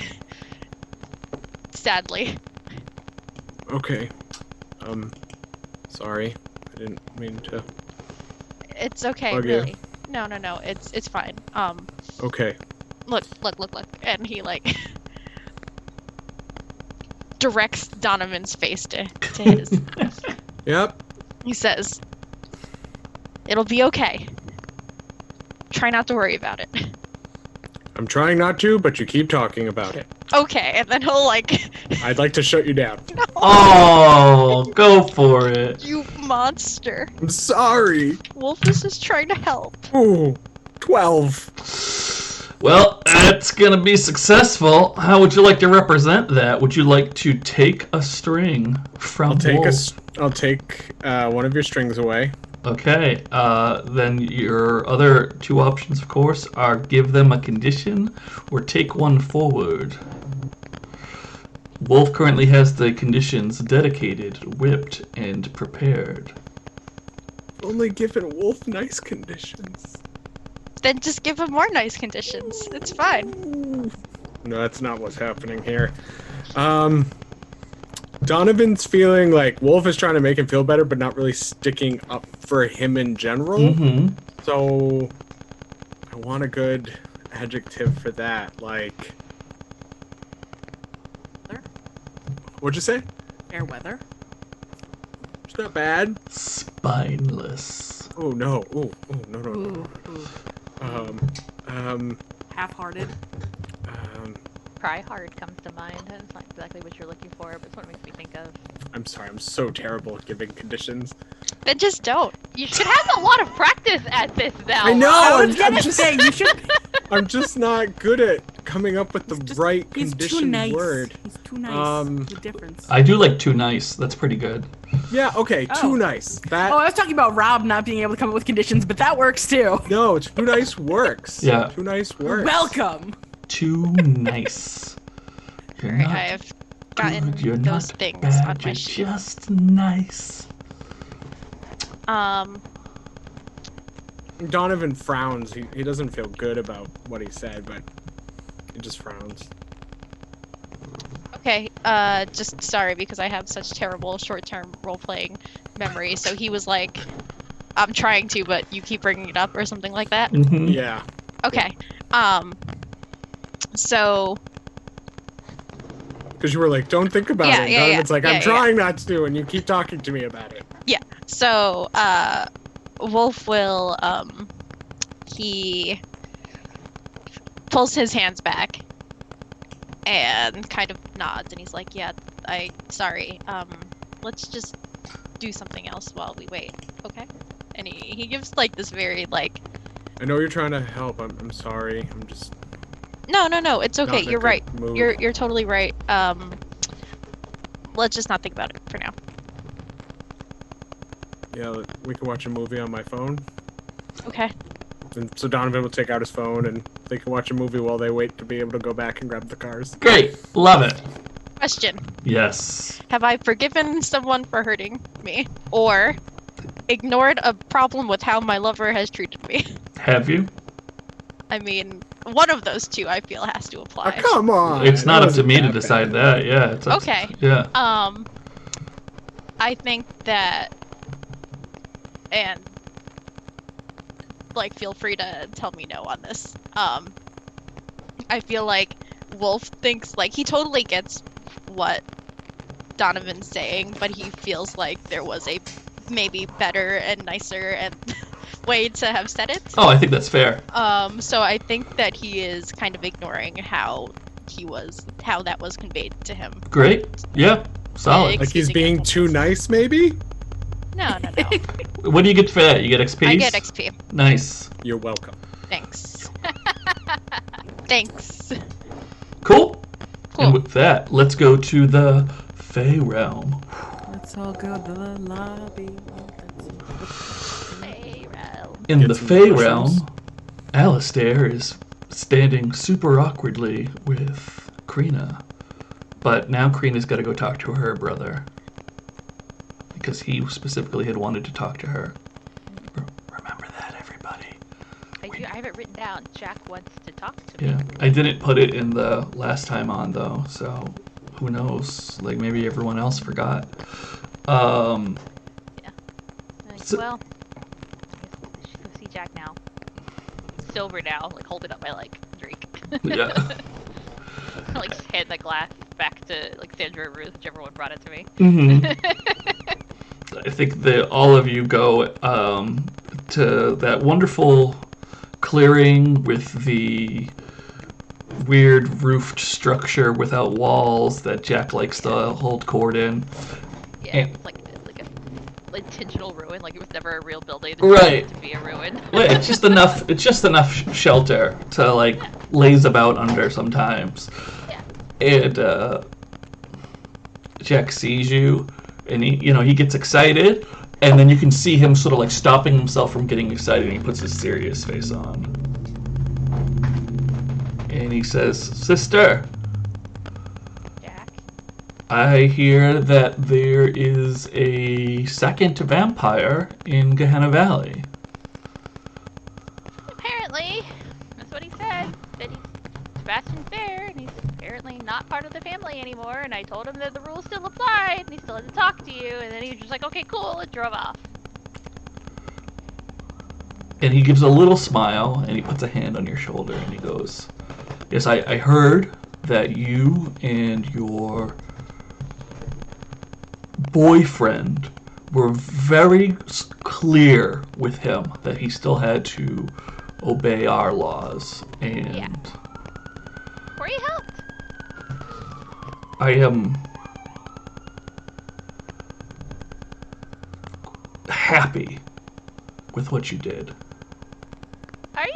sadly. Okay. Sorry. I didn't mean to. It's okay, bug you. really. No. It's fine. Okay. Look. And he, like, directs Donovan's face to his. Yep. He says, "It'll be okay. Try not to worry about it." I'm trying not to, but you keep talking about it. Okay, and then he'll, like... I'd like to shut you down. Oh, go for it. You monster. I'm sorry. Wolfe is just trying to help. Ooh, 12. Well, that's going to be successful. How would you like to represent that? Would you like to take a string from Wolfe? I'll take one of your strings away. Okay, then your other two options, of course, are give them a condition or take one forward. Wolfe currently has the conditions dedicated, whipped, and prepared. Only given Wolfe nice conditions. Then just give him more nice conditions. It's fine. No, that's not what's happening here. Donovan's feeling like Wolfe is trying to make him feel better, but not really sticking up for him in general. Mm-hmm. So, I want a good adjective for that. Like, what'd you say? Fair weather. It's not bad. Spineless. Oh no! Oh no! Ooh. Half-hearted. Cry hard comes to mind. That's not exactly what you're looking for, but it's what it makes me think of. I'm sorry. I'm so terrible at giving conditions. Then just don't. You should have a lot of practice at this now. I know. I was gonna say you should. I'm just not good at coming up with the right He's too conditioned nice. word. He's too nice. The difference. I do like too nice. That's pretty good. Yeah. Okay. Oh. Too nice. That. Oh, I was talking about Rob not being able to come up with conditions, but that works too. No, too nice works. Yeah. Too nice works. Welcome. Too nice. You're Alright, not I have gotten good, you're those not things bad, on my you're sheet. just nice. Donovan frowns. He doesn't feel good about what he said, but he just frowns. Okay, just sorry because I have such terrible short-term role-playing memory. So he was like, I'm trying to, but you keep bringing it up or something like that. Mm-hmm. Yeah. Okay, so Because you were like, don't think about Yeah, it. yeah, Donovan's yeah, like, yeah, I'm yeah. trying not to, and you keep talking to me about it. So, Wolfe will, he pulls his hands back and kind of nods, and he's like, yeah, sorry, let's just do something else while we wait, okay? And he gives, like, this very, like, I know you're trying to help. I'm sorry. I'm just no, it's not okay, in a you're good right. mood. You're totally right. Let's just not think about it for now. Yeah, we can watch a movie on my phone. Okay. And so Donovan will take out his phone, and they can watch a movie while they wait to be able to go back and grab the cars. Great. Love it. Question. Yes. Have I forgiven someone for hurting me? Or ignored a problem with how my lover has treated me? Have you? I mean, one of those two I feel has to Oh, apply. come on! It's not That up to wasn't me to that decide bad. that. Yeah. It's up Okay. yeah. I think that, and like, feel free to tell me no on this. I feel like Wolfe thinks, like, he totally gets what Donovan's saying, but he feels like there was a maybe better and nicer and way to have said it. Oh, I think that's fair. So I think that he is kind of ignoring how that was conveyed to him. Great. Yeah. Solid. Like he's Excusing being impulses. too nice, maybe? No. What do you get for that? You get XP? I get XP. Nice. You're welcome. Thanks. Thanks. Cool. Cool. And with that, let's go to the Fey realm. Let's all go to the lobby. In Get the some Fey mushrooms. realm, Alistair is standing super awkwardly with Crina. But now Crina's got to go talk to her brother. Because he specifically had wanted to talk to her. Remember that, everybody. I have it written down. Jack wants to talk to me. Yeah. I didn't put it in the last time on, though, so who knows? Like, maybe everyone else forgot. Like, So- well, I should go see Jack now. Sober now, like holding up my like drink. Yeah. Like hand the glass back to like Sandra or Ruth, whichever one brought it to me. I think that all of you go to that wonderful clearing with the weird roofed structure without walls that Jack likes to hold court in. Yeah, And- it's like a intentional ruin, like it was never a real building. It's Right. to be a ruin. Well, it's just enough. It's just enough shelter to like laze about under sometimes. Yeah. And Jack sees you, and he gets excited, and then you can see him sort of like stopping himself from getting excited, and he puts his serious face on, and he says, "Sister, Jack. I hear that there is a second vampire in Gehenna Valley." Apparently, that's what he said. That he's Sebastian's there, and he's apparently not part of the family anymore. And I told him that the rules still applied, and he still had to talk to you. And then he was just like, "Okay, cool," and drove off. And he gives a little smile, and he puts a hand on your shoulder, and he goes, "Yes, I heard that you and your boyfriend were very clear with him that he still had to obey our laws, and Yeah. Kori helped. I am happy with what you did. Are you?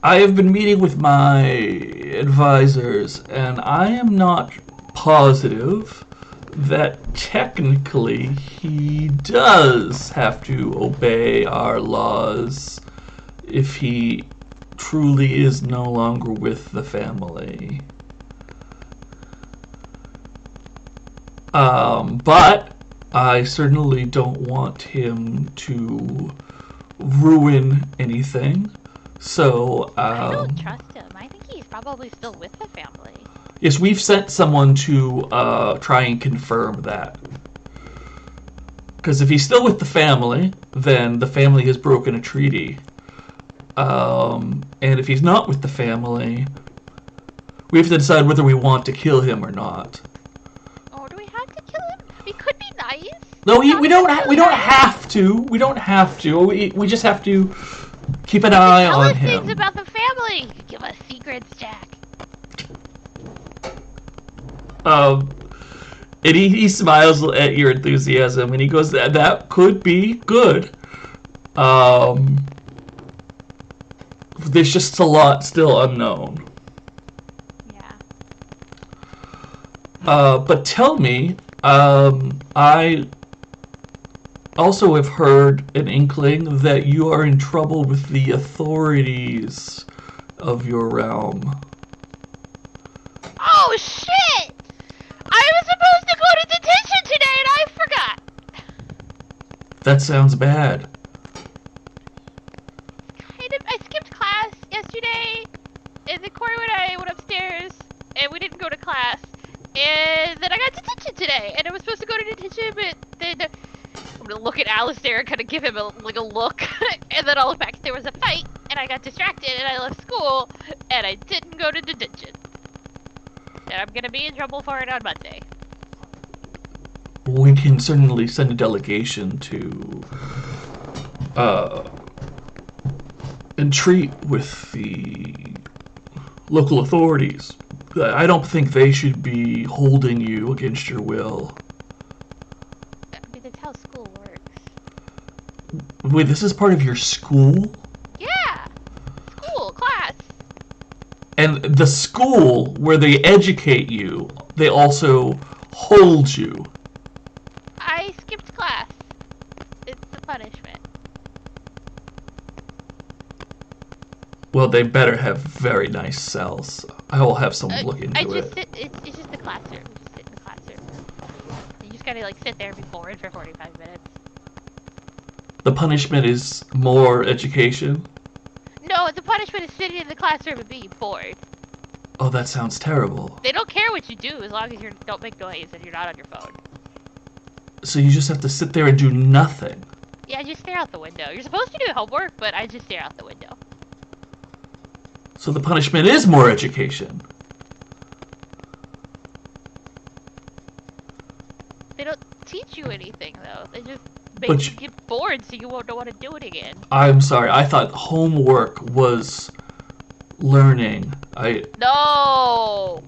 I have been meeting with my advisors, and I am not positive that technically he does have to obey our laws if he truly is no longer with the family. But I certainly don't want him to ruin anything. So, I don't trust him. I think he's probably still with the family. yes, we've sent someone to try and confirm that. Because if he's still with the family, then the family has broken a treaty. And if he's not with the family, we have to decide whether we want to kill him or not. Oh, do we have to kill him? We could be nice. No, we don't have to. We don't have to. We just have to keep an eye Tell on us him. things about the family. Give us secrets, Jack. And he smiles at your enthusiasm, and he goes, that could be good. There's just a lot still unknown. Yeah. But tell me, I also have heard an inkling that you are in trouble with the authorities of your realm. Oh shit! I was supposed to go to detention today and I forgot. That sounds bad. I skipped class yesterday, and then Kori and I went upstairs, and we didn't go to class. And then I got detention today, and I was supposed to go to detention, but then I'm gonna look at Alistair and kind of give him a look, and then I'll look back. There was a fight, and I got distracted, and I left school, and I didn't go to detention. And I'm gonna be in trouble for it on Monday. We can certainly send a delegation to entreat with the local authorities. I don't think they should be holding you against your will. I mean, that's how school works. Wait, this is part of your school? Yeah! School, class. And the school where they educate you, they also hold you. I skipped class. It's a punishment. Well, they better have very nice cells. I will have someone look into it. It's just the classroom. You just sit in the classroom. You just gotta sit there and be bored for 45 minutes. The punishment is more education. No, the punishment is sitting in the classroom and being bored. Oh, that sounds terrible. They don't care what you do as long as you don't make noise and you're not on your phone. So you just have to sit there and do nothing. Yeah, just stare out the window. You're supposed to do homework, but I just stare out the window. So the punishment is more education. They don't teach you anything, though. They just But make you get bored so you won't want to do it again. I'm sorry, I thought homework was learning. No!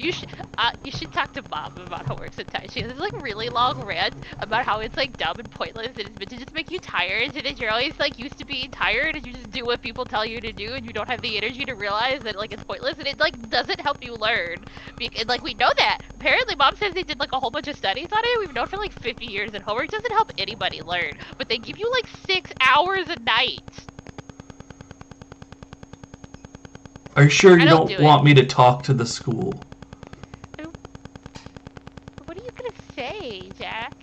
You should talk to Mom about homework sometimes. She has this like really long rant about how it's like dumb and pointless and it's meant to just make you tired, and then you're always like used to being tired and you just do what people tell you to do and you don't have the energy to realize that like it's pointless and it like doesn't help you learn. And like we know that. Apparently Mom says they did like a whole bunch of studies on it. We've known for like 50 years that homework doesn't help anybody learn, but they give you like 6 hours a night. Are you sure you don't do want me to talk to the school? What are you gonna say, Jack?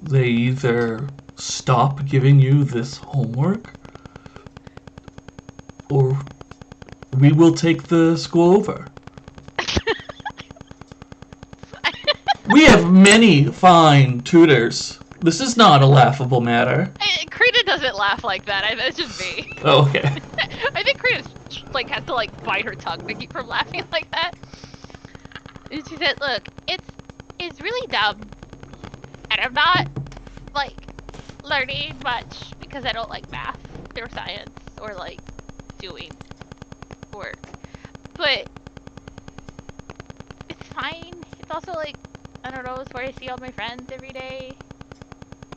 They either stop giving you this homework, or we will take the school over. We have many fine tutors. This is not a laughable matter. Crina doesn't laugh like that. It's just me. Oh, okay. I think Crina like has to like bite her tongue to keep from laughing like that. And she said, "Look, it's really dumb, and I'm not like learning much because I don't like math or science or like doing work. But it's fine. It's also like I don't know. It's where I see all my friends every day.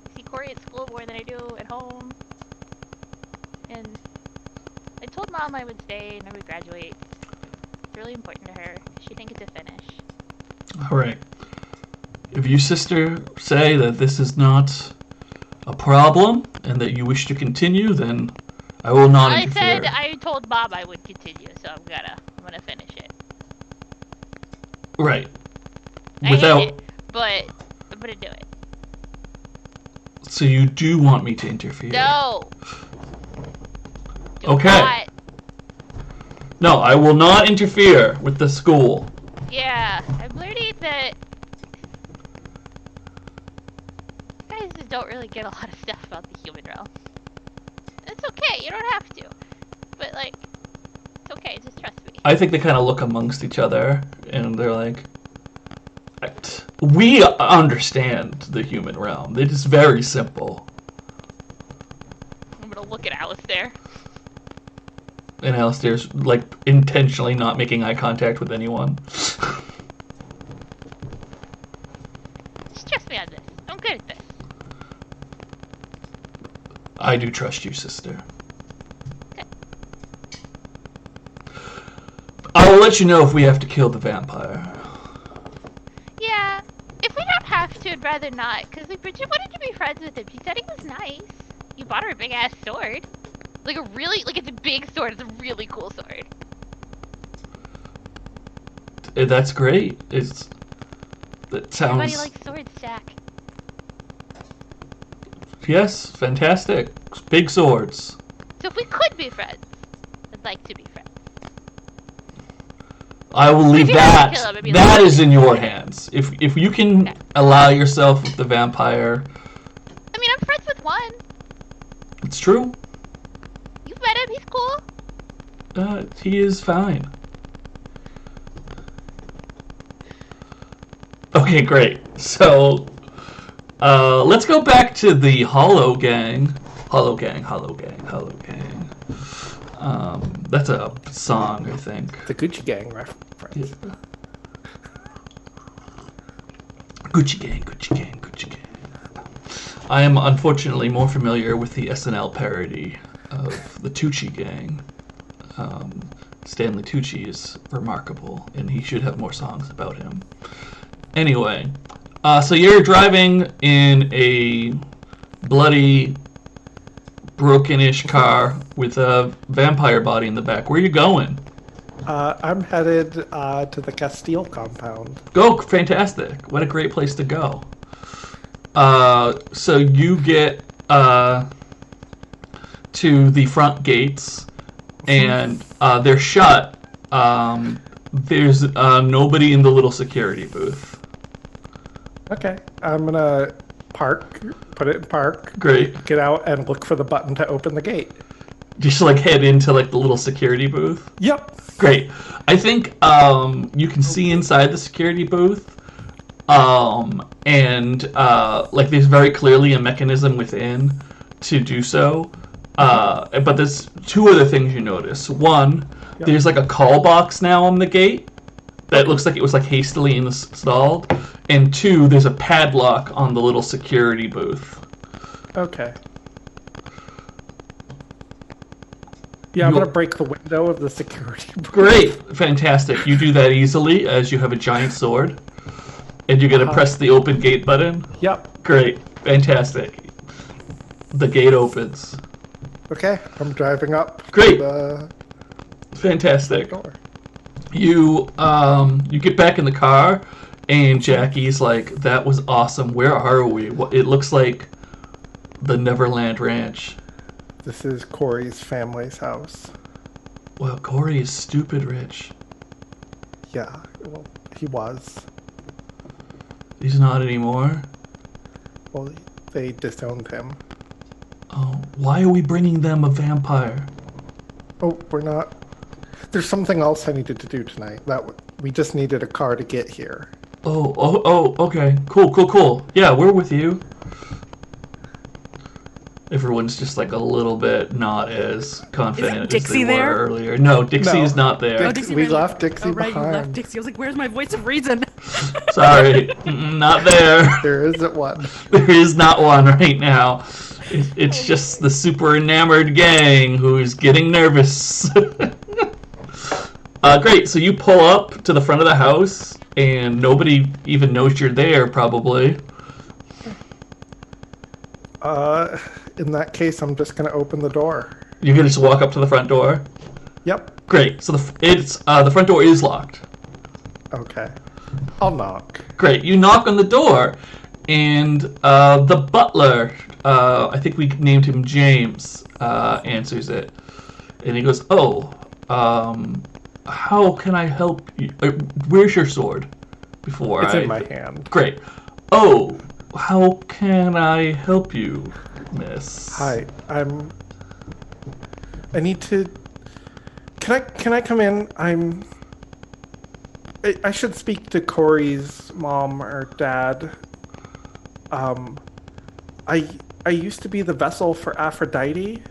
I see Kori at school more than I do at home, and." I told Mom I would stay and I would graduate. It's really important to her. She didn't get to finish. Alright. If you sister say that this is not a problem and that you wish to continue, then I will not interfere. I said I told Mom I would continue, so I'm gonna finish it. Right. I hate it, but I'm gonna do it. So you do want me to interfere? No! Do Okay. not. No, I will not interfere with the school. Yeah, I'm learning that you guys just don't really get a lot of stuff about the human realm. It's okay, you don't have to. But like, it's okay, just trust me. I think they kind of look amongst each other and they're like, we understand the human realm. It is very simple. I'm gonna look at Alistair. And Alistair's like intentionally not making eye contact with anyone. Just trust me on this. I'm good at this. I do trust you, sister. Okay. I will let you know if we have to kill the vampire. Yeah, if we don't have to, I'd rather not. Cause like Bridget wanted to be friends with him. She said he was nice. You bought her a big ass sword. Like a really, like it's a big sword. It's a really cool sword. That's great. That sounds. Everybody likes swords, Jack. Yes, fantastic. Big swords. So if we could be friends, I'd like to be friends. I will leave If you have to that. kill him, it'd be That like- is in your hands. If you can Okay. allow yourself with the vampire, I mean, I'm friends with one. it's true. You've met him. He's cool. He is fine. Okay, great. So, let's go back to the Hollow Gang. Hollow Gang. That's a song, I think. The Gucci Gang reference. Yeah. Gucci Gang. I am unfortunately more familiar with the SNL parody of the Tucci Gang. Stanley Tucci is remarkable, and he should have more songs about him. Anyway, so you're driving in a bloody, broken-ish car with a vampire body in the back. Where are you going? I'm headed to the Castile compound. Go, fantastic. What a great place to go. So you get to the front gates, and they're shut. There's nobody in the little security booth. Okay, I'm gonna park, put it in park, Great. get out and look for the button to open the gate. Just like head into like the little security booth. Yep. Great. I think you can see inside the security booth, and like there's very clearly a mechanism within to do so. But there's two other things you notice. One, there's like a call box now on the gate that looks like it was like hastily installed, and 2, there's a padlock on the little security booth. Okay. Yeah, I'm You'll- gonna break the window of the security booth. Great, fantastic. You do that easily as you have a giant sword, and you're gonna press the open gate button. Yep. Great, fantastic. The gate opens. Okay, I'm driving up. Great. To Fantastic. the door. You get back in the car, and Jackie's like, "That was awesome. Where are we? It looks like the Neverland Ranch." This is Kori's family's house. Well, Kori is stupid rich. Yeah, well, he was. He's not anymore. Well, they disowned him. Oh, why are we bringing them a vampire? Oh, we're not. There's something else I needed to do tonight. We just needed a car to get here. Oh, okay. Cool. Yeah, we're with you. Everyone's just like a little bit not as confident as Dixie they there? were earlier. No, Dixie is not there. Oh, Dixie we ran- left Dixie Oh, right, behind. you left Dixie. I was like, where's my voice of reason? Sorry, not there. There isn't one. There is not one right now. It's just the super enamored gang who's getting nervous. Great, so you pull up to the front of the house, and nobody even knows you're there, probably. In that case, I'm just gonna open the door. You're gonna just walk up to the front door? Yep. Great, so the front door is locked. Okay. I'll knock. Great, you knock on the door, and the butler, I think we named him James, answers it. And he goes, how can I help you? Where's your sword? It's in my hand. Great. Oh, how can I help you, miss? Hi, I need to. Can I come in? I should speak to Kori's mom or dad. I used to be the vessel for Aphrodite,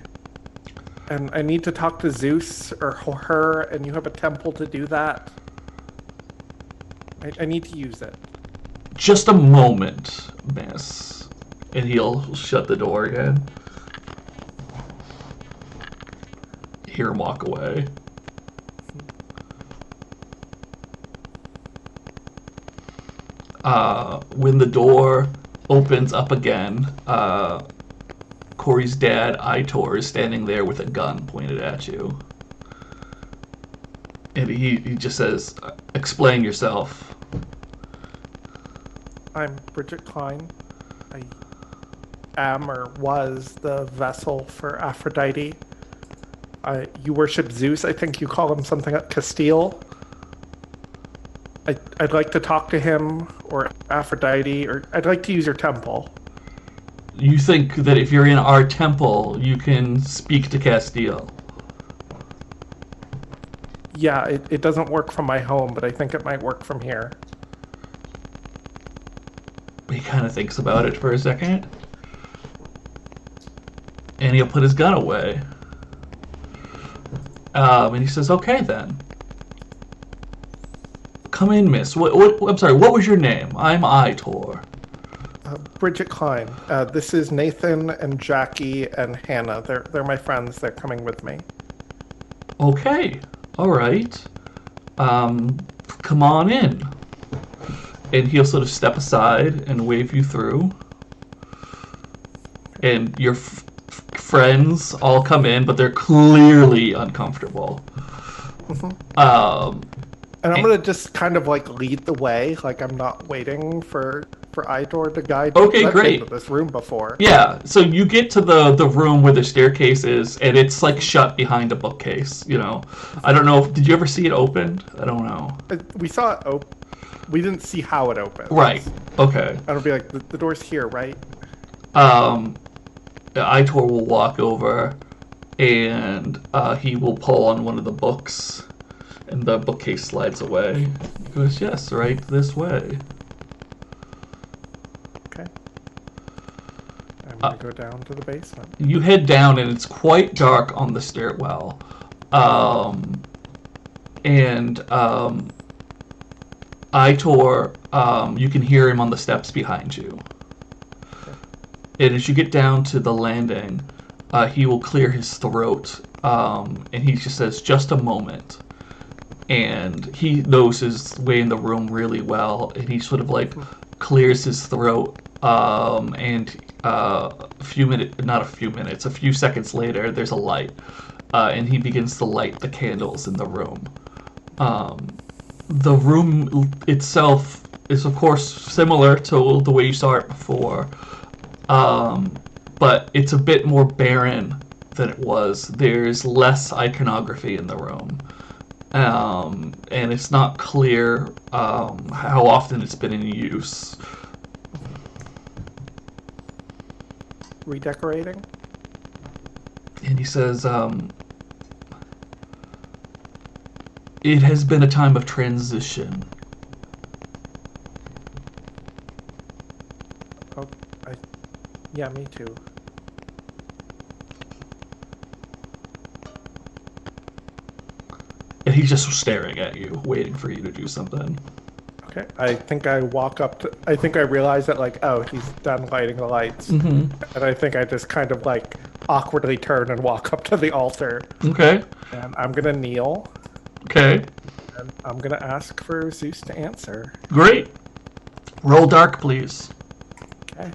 and I need to talk to Zeus or her, and you have a temple to do that. I need to use it. Just a moment, miss. And he'll shut the door again. Hear him walk away. When the door opens up again, Kori's dad, Aitor, is standing there with a gun pointed at you. And he just says, explain yourself. I'm Bridget Klein. I am or was the vessel for Aphrodite. You worship Zeus. I think you call him something at Castile. I'd like to talk to him or Aphrodite, or I'd like to use your temple. You think that if you're in our temple, you can speak to Castile? Yeah, it doesn't work from my home, but I think it might work from here. He kind of thinks about it for a second. And he'll put his gun away. And he says, okay then. Come in, miss. I'm sorry, what was your name? I'm Aitor. Bridget Klein. This is Nathan and Jackie and Hannah. They're my friends. They're coming with me. Okay, all right. Come on in. And he'll sort of step aside and wave you through. And your friends all come in, but they're clearly uncomfortable. And I'm gonna just kind of like lead the way, like I'm not waiting for Aitor to guide me. Okay, I've great. been to this room before. Yeah, so you get to the room where the staircase is, and it's like shut behind a bookcase, you know. I don't know, did you ever see it opened? I don't know. We saw it open. We didn't see how it opened. Right, okay. And I'll be like, the door's here, right? Aitor will walk over, and he will pull on one of the books, and the bookcase slides away. He goes, yes, right this way. Okay. I'm gonna go down to the basement. You head down, and it's quite dark on the stairwell. Itor, you can hear him on the steps behind you. And as you get down to the landing, he will clear his throat, and he just says, "Just a moment." And he knows his way in the room really well, and he sort of like clears his throat, and a few seconds later, there's a light, and he begins to light the candles in the room. The room itself is, of course, similar to the way you saw it before, but it's a bit more barren than it was. There's less iconography in the room, and it's not clear how often it's been in use. Redecorating? And he says, it has been a time of transition. Oh, yeah, me too. And he's just staring at you, waiting for you to do something. Okay, I think I walk up to, I think I realize that, like, oh, he's done lighting the lights. Mm-hmm. And I think I just kind of, like, awkwardly turn and walk up to the altar. Okay. And I'm gonna kneel. Okay. And I'm gonna ask for Zeus to answer. Great. Roll dark, please. Okay.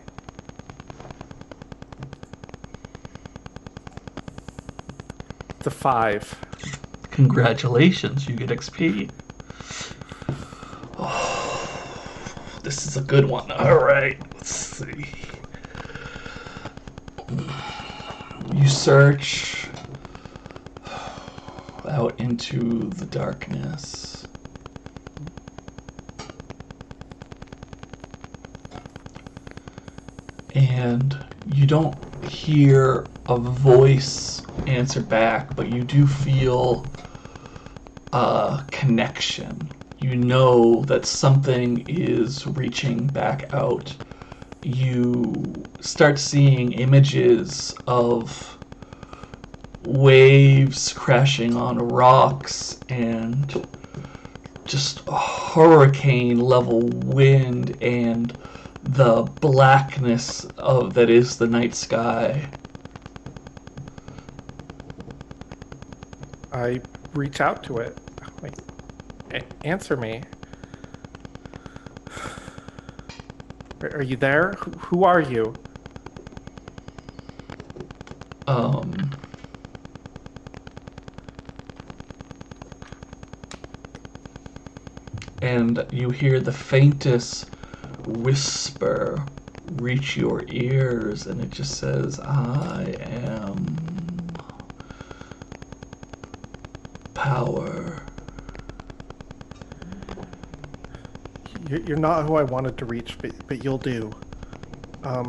It's a 5. Congratulations, you get XP. Oh, this is a good one. All right, let's see. You search out into the darkness. And you don't hear a voice answer back, but you do feel a connection. You know that something is reaching back out. You start seeing images of waves crashing on rocks and just a hurricane level wind and the blackness of that is the night sky. I reach out to it. Like, answer me. Are you there? Who are you? And you hear the faintest whisper reach your ears, and it just says, "I am power." You're not who I wanted to reach, but you'll do. I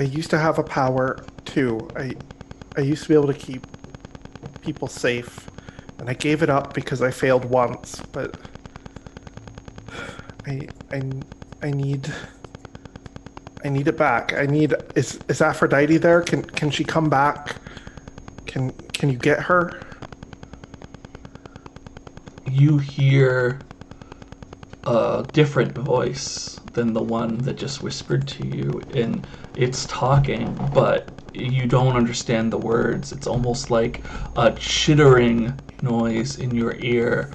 used to have a power too. I used to be able to keep people safe, and I gave it up because I failed once. But I need it back. Is Aphrodite there? Can she come back? Can you get her? You hear a different voice than the one that just whispered to you, and it's talking, but you don't understand the words. It's almost like a chittering noise in your ear,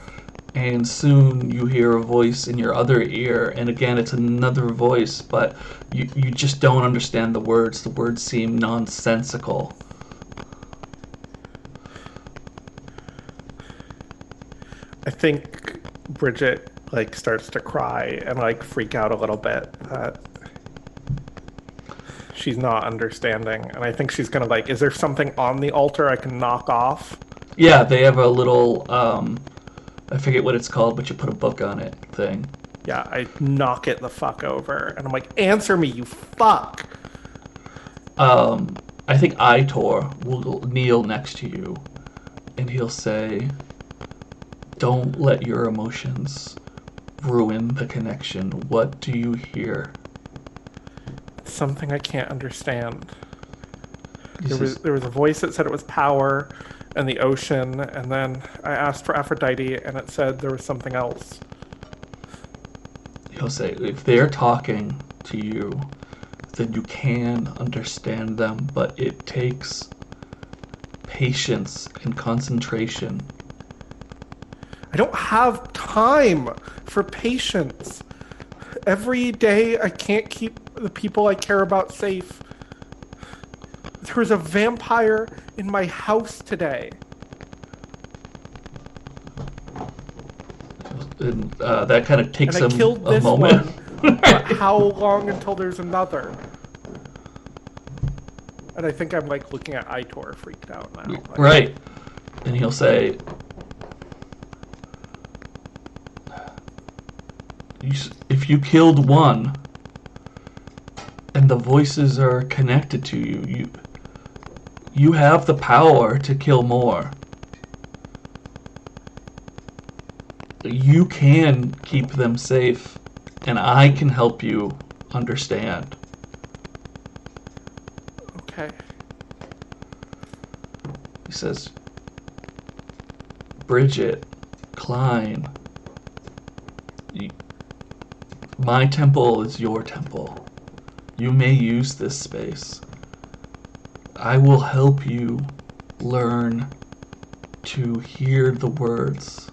and soon you hear a voice in your other ear, and again it's another voice, but you just don't understand the words. The words seem nonsensical. I think Bridget like starts to cry and like freak out a little bit that she's not understanding, and I think she's gonna like, is there something on the altar I can knock off? Yeah, they have a little I forget what it's called, but you put a book on it thing. Yeah, I knock it the fuck over, and I'm like, answer me, you fuck! I think Itor will kneel next to you, and he'll say, "Don't let your emotions ruin the connection. What do you hear?" Something I can't understand. He There says, was a voice that said it was power, and the ocean, and then I asked for Aphrodite, and it said there was something else. He'll say, if they're talking to you, then you can understand them, but it takes patience and concentration. I don't have time for patience. Every day I can't keep the people I care about safe. There was a vampire in my house today. And that kind of takes And I him killed a this moment. one. But how long until there's another? And I think I'm like looking at Aitor freaked out now. Like, Right. And he'll say, if you killed one, and the voices are connected to you, you have the power to kill more. You can keep them safe, and I can help you understand. Okay. He says, Bridget, Klein, my temple is your temple. You may use this space. I will help you learn to hear the words.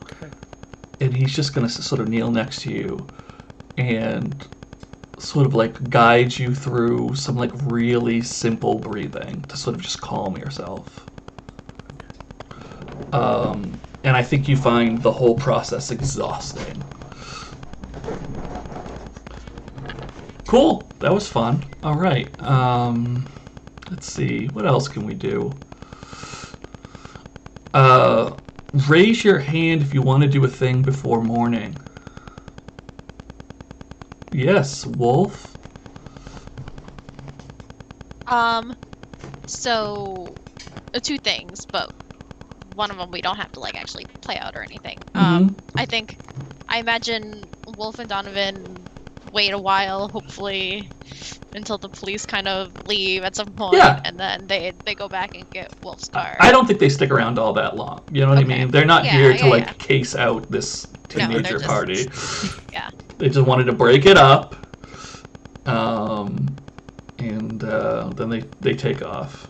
Okay. And he's just going to sort of kneel next to you and sort of like guide you through some like really simple breathing to sort of just calm yourself. And I think you find the whole process exhausting. Cool. That was fun. All right. Let's see. What else can we do? Raise your hand if you want to do a thing before morning. Yes, Wolfe. So, two things, but one of them we don't have to like actually play out or anything. I imagine Wolfe and Donovan wait a while, hopefully until the police kind of leave at some point, Yeah. and then they go back and get Wolfe's car. I don't think they stick around all that long. You know what I mean? They're not here to case out this teenager just- party. Yeah. They just wanted to break it up. And then they take off.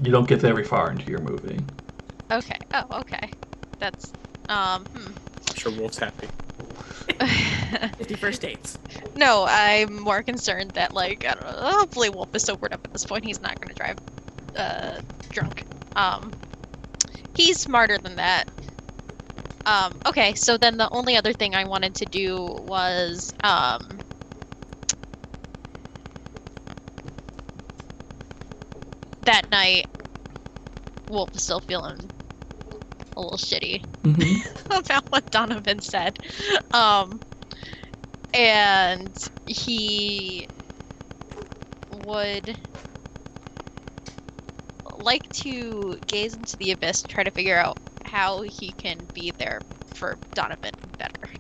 You don't get very far into your movie. Okay. Oh, okay. That's I'm sure Wolf's happy. 51st dates. No, I'm more concerned that like I don't know, hopefully Wolfe is sobered up at this point. He's not going to drive drunk. He's smarter than that. Okay, so then the only other thing I wanted to do was that night Wolfe was still feeling a little shitty about what Donovan said. And he would like to gaze into the abyss to try to figure out how he can be there for Donovan better.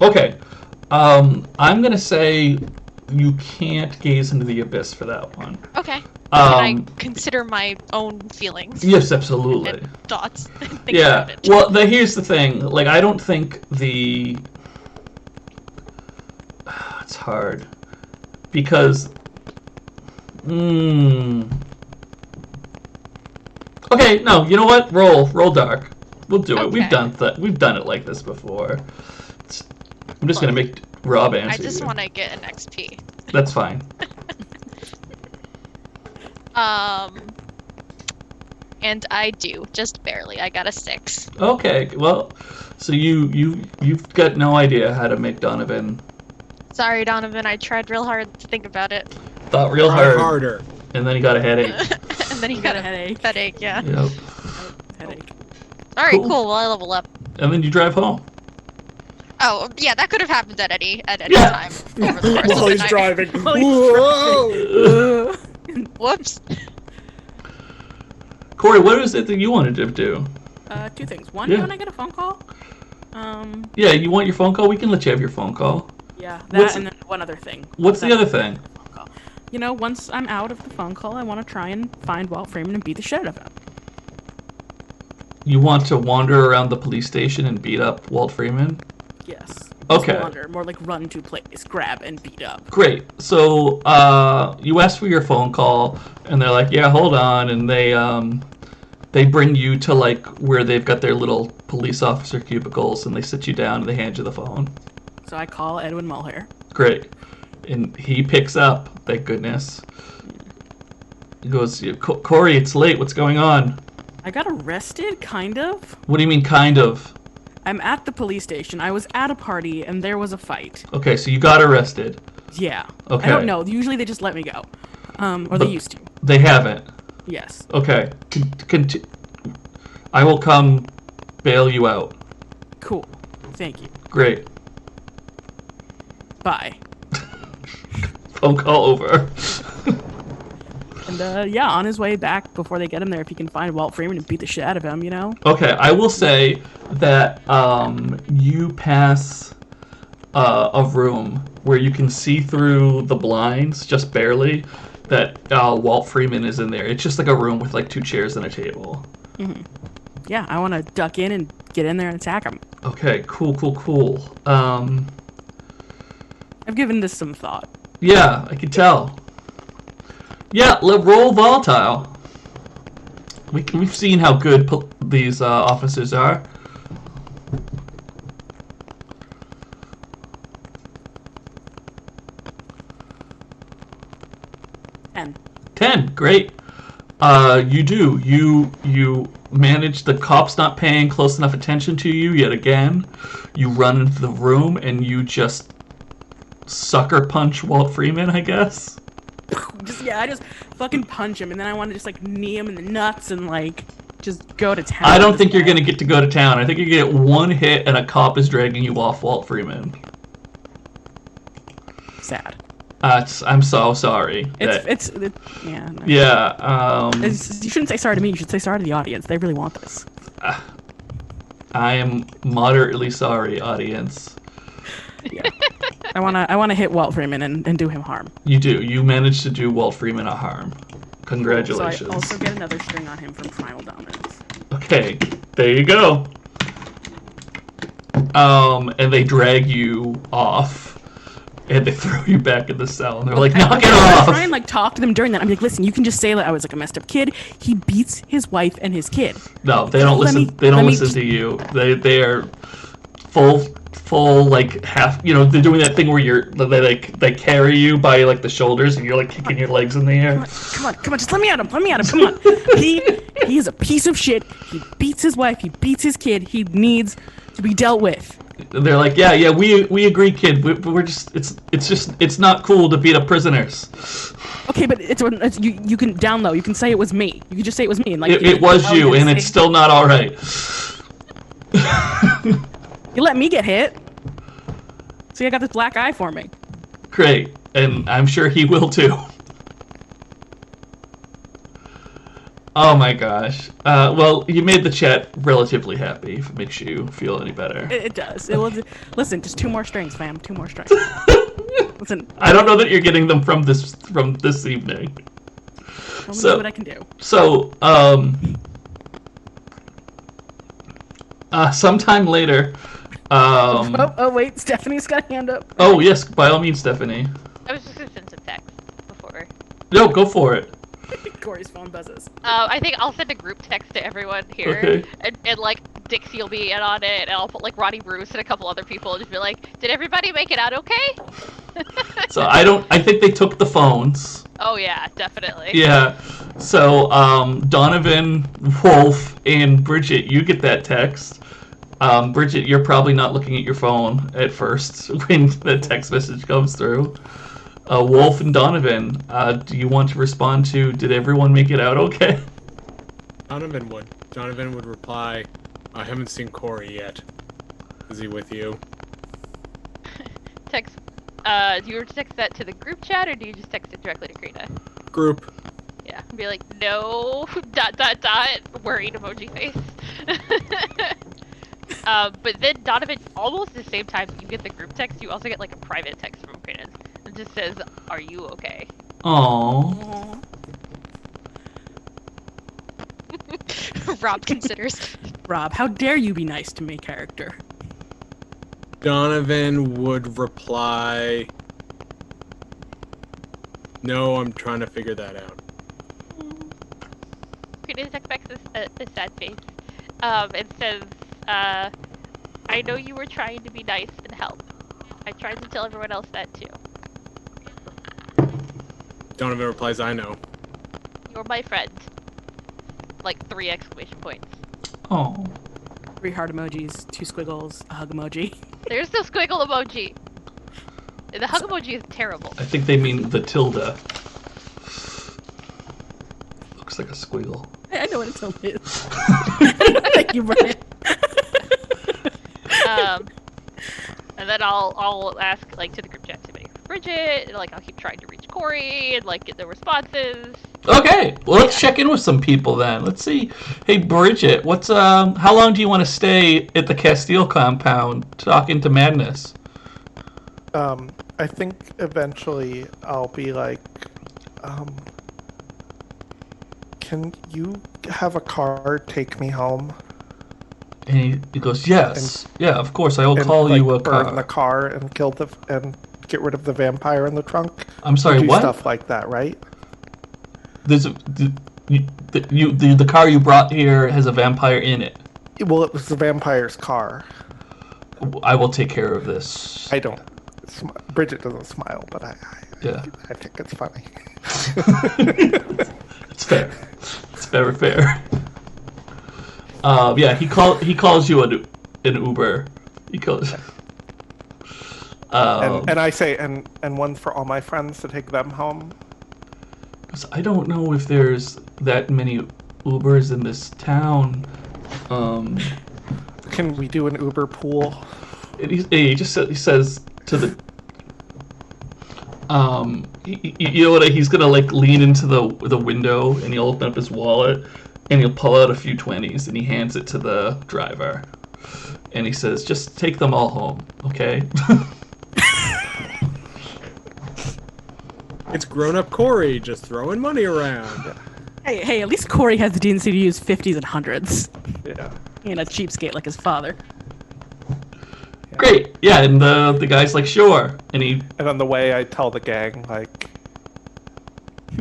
Okay. I'm going to say you can't gaze into the abyss for that one. Okay. Can I consider my own feelings? Yes, absolutely. And thoughts? And think Yeah. about it? Well, here's the thing. Like, I don't think the... It's hard. Because... Okay, no, you know what? Roll dark. We'll do it. We've Okay. We've done it like this before. I'm just gonna make Rob answer I just you. want to get an XP. That's fine. And I do, just barely. I got a 6. Okay, well, so you've got no idea how to make Donovan. Sorry, Donovan. I tried real hard to think about it. Thought real Try hard, harder. and then he got a headache. And then he got a headache, yeah. Yep. Headache. Alright, Cool. cool. Well, I level up. And then you drive home. Oh, yeah, that could have happened at any Yeah. time over the course While of the he's night. driving. While he's Whoa! Whoops. Corey, what is it that you wanted to do? Two things. One, Yeah. when I get a phone call. Yeah, you want your phone call? We can let you have your phone call. Yeah, What's- that and then one other thing. What's the other thing? Phone call. once I'm out of the phone call, I want to try and find Walt Freeman and beat the shit out of him. You want to wander around the police station and beat up Walt Freeman? Yes. Okay. Just wander, more like run to place, grab and beat up. Great. So you ask for your phone call, and they're like, "Yeah, hold on," and they bring you to like where they've got their little police officer cubicles, and they sit you down and they hand you the phone. So I call Edwin Mulhare. Great. And he picks up. Thank goodness. He goes, "Kori, it's late. What's going on?" I got arrested, kind of. What do you mean, kind of? I'm at the police station. I was at a party, and there was a fight. Okay, so you got arrested. Yeah. Okay. I don't know. Usually they just let me go. Or they used to. They haven't. Yes. Okay. I will come bail you out. Cool. Thank you. Great. Bye. Phone call over. And on his way back before they get him there, if he can find Walt Freeman and beat the shit out of him, Okay, I will say that you pass a room where you can see through the blinds, just barely, that Walt Freeman is in there. It's just like a room with like 2 chairs and a table. Mm-hmm. Yeah, I want to duck in and get in there and attack him. Okay, cool. I've given this some thought. Yeah, I can tell. Yeah, roll volatile. We've seen how good these officers are. And 10, great. You do. You manage. The cop's not paying close enough attention to you yet again. You run into the room and you just sucker punch Walt Freeman, I guess. I just fucking punch him, and then I want to just like knee him in the nuts and like just go to town. I don't think you're gonna get to go to town. I think you get 1 hit and a cop is dragging you off Walt Freeman. Sad. I'm so sorry. Yeah. No. Yeah. You shouldn't say sorry to me. You should say sorry to the audience. They really want this. I am moderately sorry, audience. Yeah. I wanna hit Walt Freeman and do him harm. You do. You managed to do Walt Freeman a harm. Congratulations. So I also get another string on him from Primal Dominance. Okay, there you go. And they drag you off, and they throw you back in the cell, and they're like, "Knock it off!" I try and like talk to them during that. I'm like, "Listen, you can just say that I was like a messed up kid. He beats his wife and his kid." No, they don't listen. They don't listen to you. They are full like half. They're doing that thing where they carry you by like the shoulders, and you're like kicking your legs in the air. Come on, just let me at him. Come on. He is a piece of shit. He beats his wife. He beats his kid. He needs to be dealt with. They're like, yeah, we agree, kid. We're just it's not cool to beat up prisoners. Okay, but you can down low. You can say it was me. You can just say it was me, and like it was you, and it's still not all right. You let me get hit. See, I got this black eye for me. Great, and I'm sure he will too. Oh my gosh. Well, you made the chat relatively happy, if it makes you feel any better. It does. Listen, just 2 more strings, fam. 2 more strings. Listen. I don't know that you're getting them from this evening. Let me do what I can do. So, sometime later. Oh wait, Stephanie's got a hand up. Oh yes, by all means, Stephanie. I was just gonna send some text before. No, go for it. Kori's phone buzzes. I think I'll send a group text to everyone here, Okay. and like Dixie will be in on it, and I'll put like Ronnie Bruce and a couple other people, and just be like, "Did everybody make it out okay?" So I think they took the phones. Oh yeah, definitely. Yeah. So Donovan, Wolfe, and Bridget, you get that text. Bridget, you're probably not looking at your phone at first when the text message comes through. Wolfe and Donovan, do you want to respond to, did everyone make it out okay? Donovan would reply, I haven't seen Kori yet. Is he with you? Text. Do you text that to the group chat, or do you just text it directly to Crina? Group. Yeah. Be like, no. ... Worried emoji face. But then Donovan, almost the same time you get the group text, you also get like a private text from Crina. It just says, "Are you okay?" Aww. Rob considers. Rob, how dare you be nice to me, character? Donovan would reply, "No, I'm trying to figure that out." Crina expects a sad face. And says, "I know you were trying to be nice and help. I tried to tell everyone else that too. Donovan replies, "I know." You're my friend." Like 3 exclamation points. Oh. 3 heart emojis, 2 squiggles, a hug emoji. There's no squiggle emoji. The hug emoji is terrible. I think they mean the tilde. Looks like a squiggle. I know what a tilde is. Thank you, Brian. And then I'll ask like to the group chat to make Bridget, and like I'll keep trying to reach Kori and like get the responses. Okay, well let's check in with some people then. Let's see. Hey Bridget, what's how long do you want to stay at the Castile compound talking to Madness? I think eventually I'll be like, can you have a car take me home? And he goes, yes, yeah, of course, I will And, call like, you a burn car. the car and kill and get rid of the vampire in the trunk. I'm sorry, Do what? stuff like that, right? There's the car you brought here has a vampire in it. Well, it was the vampire's car. I will take care of this. I don't. Bridget doesn't smile, but I think it's funny. It's fair. It's very fair. Yeah, he calls you an Uber. He calls. And I say, and one for all my friends to take them home. I don't know if there's that many Ubers in this town. Can we do an Uber pool? And he says to the you know what, he's gonna like lean into the window and he'll open up his wallet and he'll pull out a few 20s and he hands it to the driver and he says, just take them all home, okay? It's grown-up Kori just throwing money around. Hey, at least Kori has the decency to use 50s and 100s. Yeah. He ain't a cheapskate like his father. Great, yeah, and the guy's like, sure, and he. And on the way, I tell the gang, like,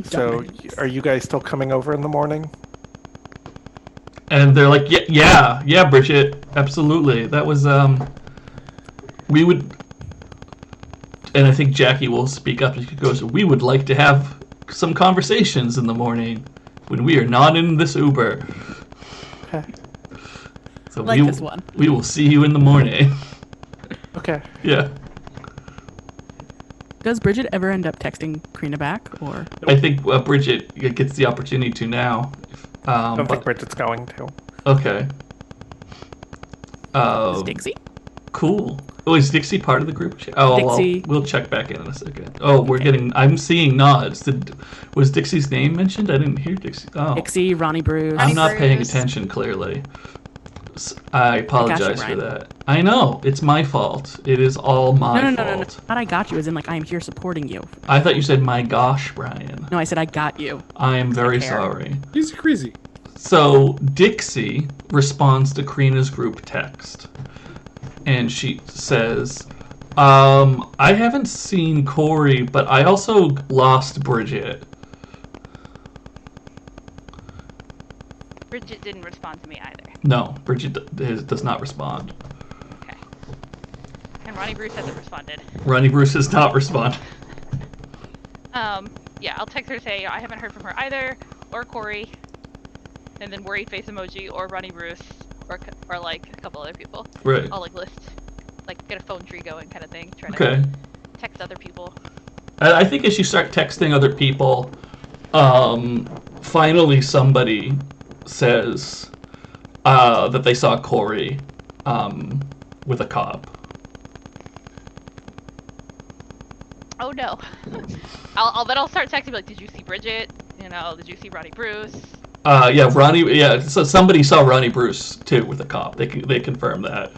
so are you guys still coming over in the morning? And they're like, yeah, Bridget, absolutely. That was, we would, and I think Jackie will speak up. She goes, we would like to have some conversations in the morning when we are not in this Uber. Okay. So Like this one. We will see you in the morning. Okay. Yeah. Does Bridget ever end up texting Crina back, or? I think Bridget gets the opportunity to now. I don't think Bridget's going to. Okay. Is Dixie? Cool. Oh, is Dixie part of the group chat? Oh, Dixie. We'll check back in a second. Oh, we're getting. I'm seeing nods. Was Dixie's name mentioned? I didn't hear Dixie. Oh, Dixie, Ronnie Bruce. I'm not paying Bruce. attention clearly. I apologize for Ryan. that. I know it's my fault. It is all my No. fault. Not I got you, as in like I am here supporting you. I thought you said my gosh, Brian. No, I said I got you. I am very care. sorry. He's crazy. So Dixie responds to Crina's group text, and she says, I haven't seen Kori, but I also lost Bridget. Bridget didn't respond to me either. No, Bridget does not respond. Okay. And Ronnie Bruce hasn't responded. Ronnie Bruce does not respond. Yeah, I'll text her to say I haven't heard from her either, or Kori, and then worried face emoji, or Ronnie Bruce, or like a couple other people. Right. I'll like list, like get a phone tree going kind of thing. Try Okay. to text other people. I think as you start texting other people, finally somebody says that they saw Kori with a cop. Oh no. I'll start texting like, did you see Bridget? You know, did you see Ronnie Bruce? Yeah, Ronnie. Yeah, so somebody saw Ronnie Bruce too with a cop. They confirm that.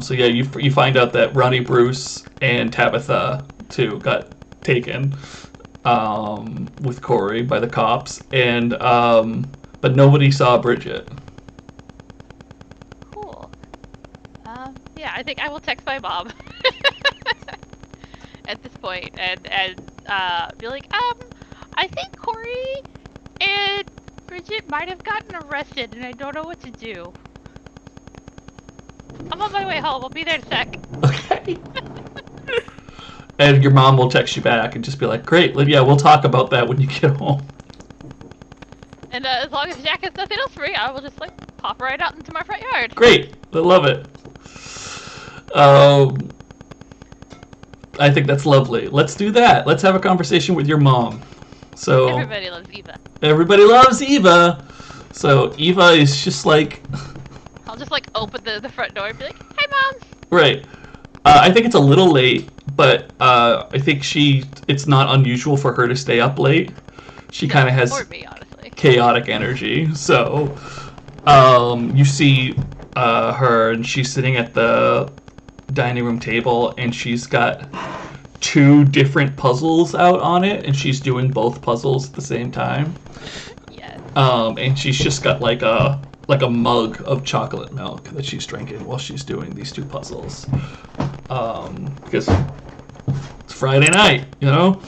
So yeah, you find out that Ronnie Bruce and Tabitha too got taken. with Kori by the cops, and but nobody saw Bridget. Cool. Yeah, I think I will text my mom at this point and be like, I think Kori and Bridget might have gotten arrested, and I don't know what to do. I'm on my way home. I'll be there in a sec. Okay. And your mom will text you back and just be like, great, Lydia, we'll talk about that when you get home. And as long as Jack has nothing else for me, I will just like pop right out into my front yard. Great. I love it. I think that's lovely. Let's do that. Let's have a conversation with your mom. So Everybody loves Eva. Everybody loves Eva. So Eva is just like... I'll just like open the front door and be like, "Hi, Mom." Right. I think it's a little late, but I think it's not unusual for her to stay up late. She kind of has Or me, honestly. chaotic energy. So you see her, and she's sitting at the dining room table, and she's got 2 different puzzles out on it, and she's doing both puzzles at the same time. Yes. And she's just got like a mug of chocolate milk that she's drinking while she's doing these 2 puzzles. Because it's Friday night, you know?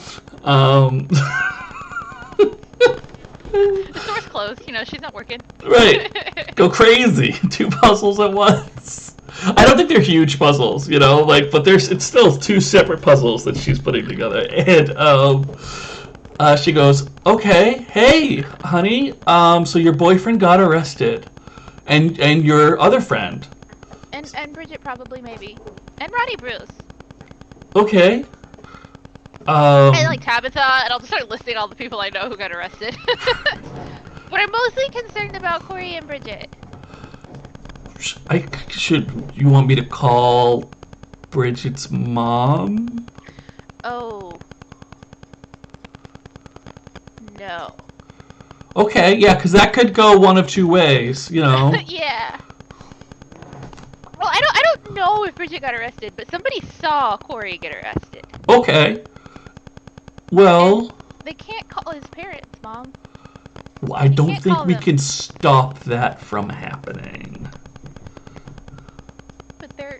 The store's closed. You know, she's not working. Right. Go crazy. 2 puzzles at once. I don't think they're huge puzzles, you know, like, but it's still 2 separate puzzles that she's putting together. And she goes, "Okay, hey, honey, so your boyfriend got arrested, and your other friend." And Bridget probably, maybe. And Roddy Bruce. Okay. And like Tabitha, and I'll just start listing all the people I know who got arrested. But I'm mostly concerned about Kori and Bridget. You want me to call Bridget's mom? Oh. No. Okay, yeah, because that could go one of 2 ways, you know. Yeah. Well, I don't know if Bridget got arrested, but somebody saw Kori get arrested. Okay. Well, And they can't call his parents, Mom. I don't can't think call we them. can stop that from happening. But they're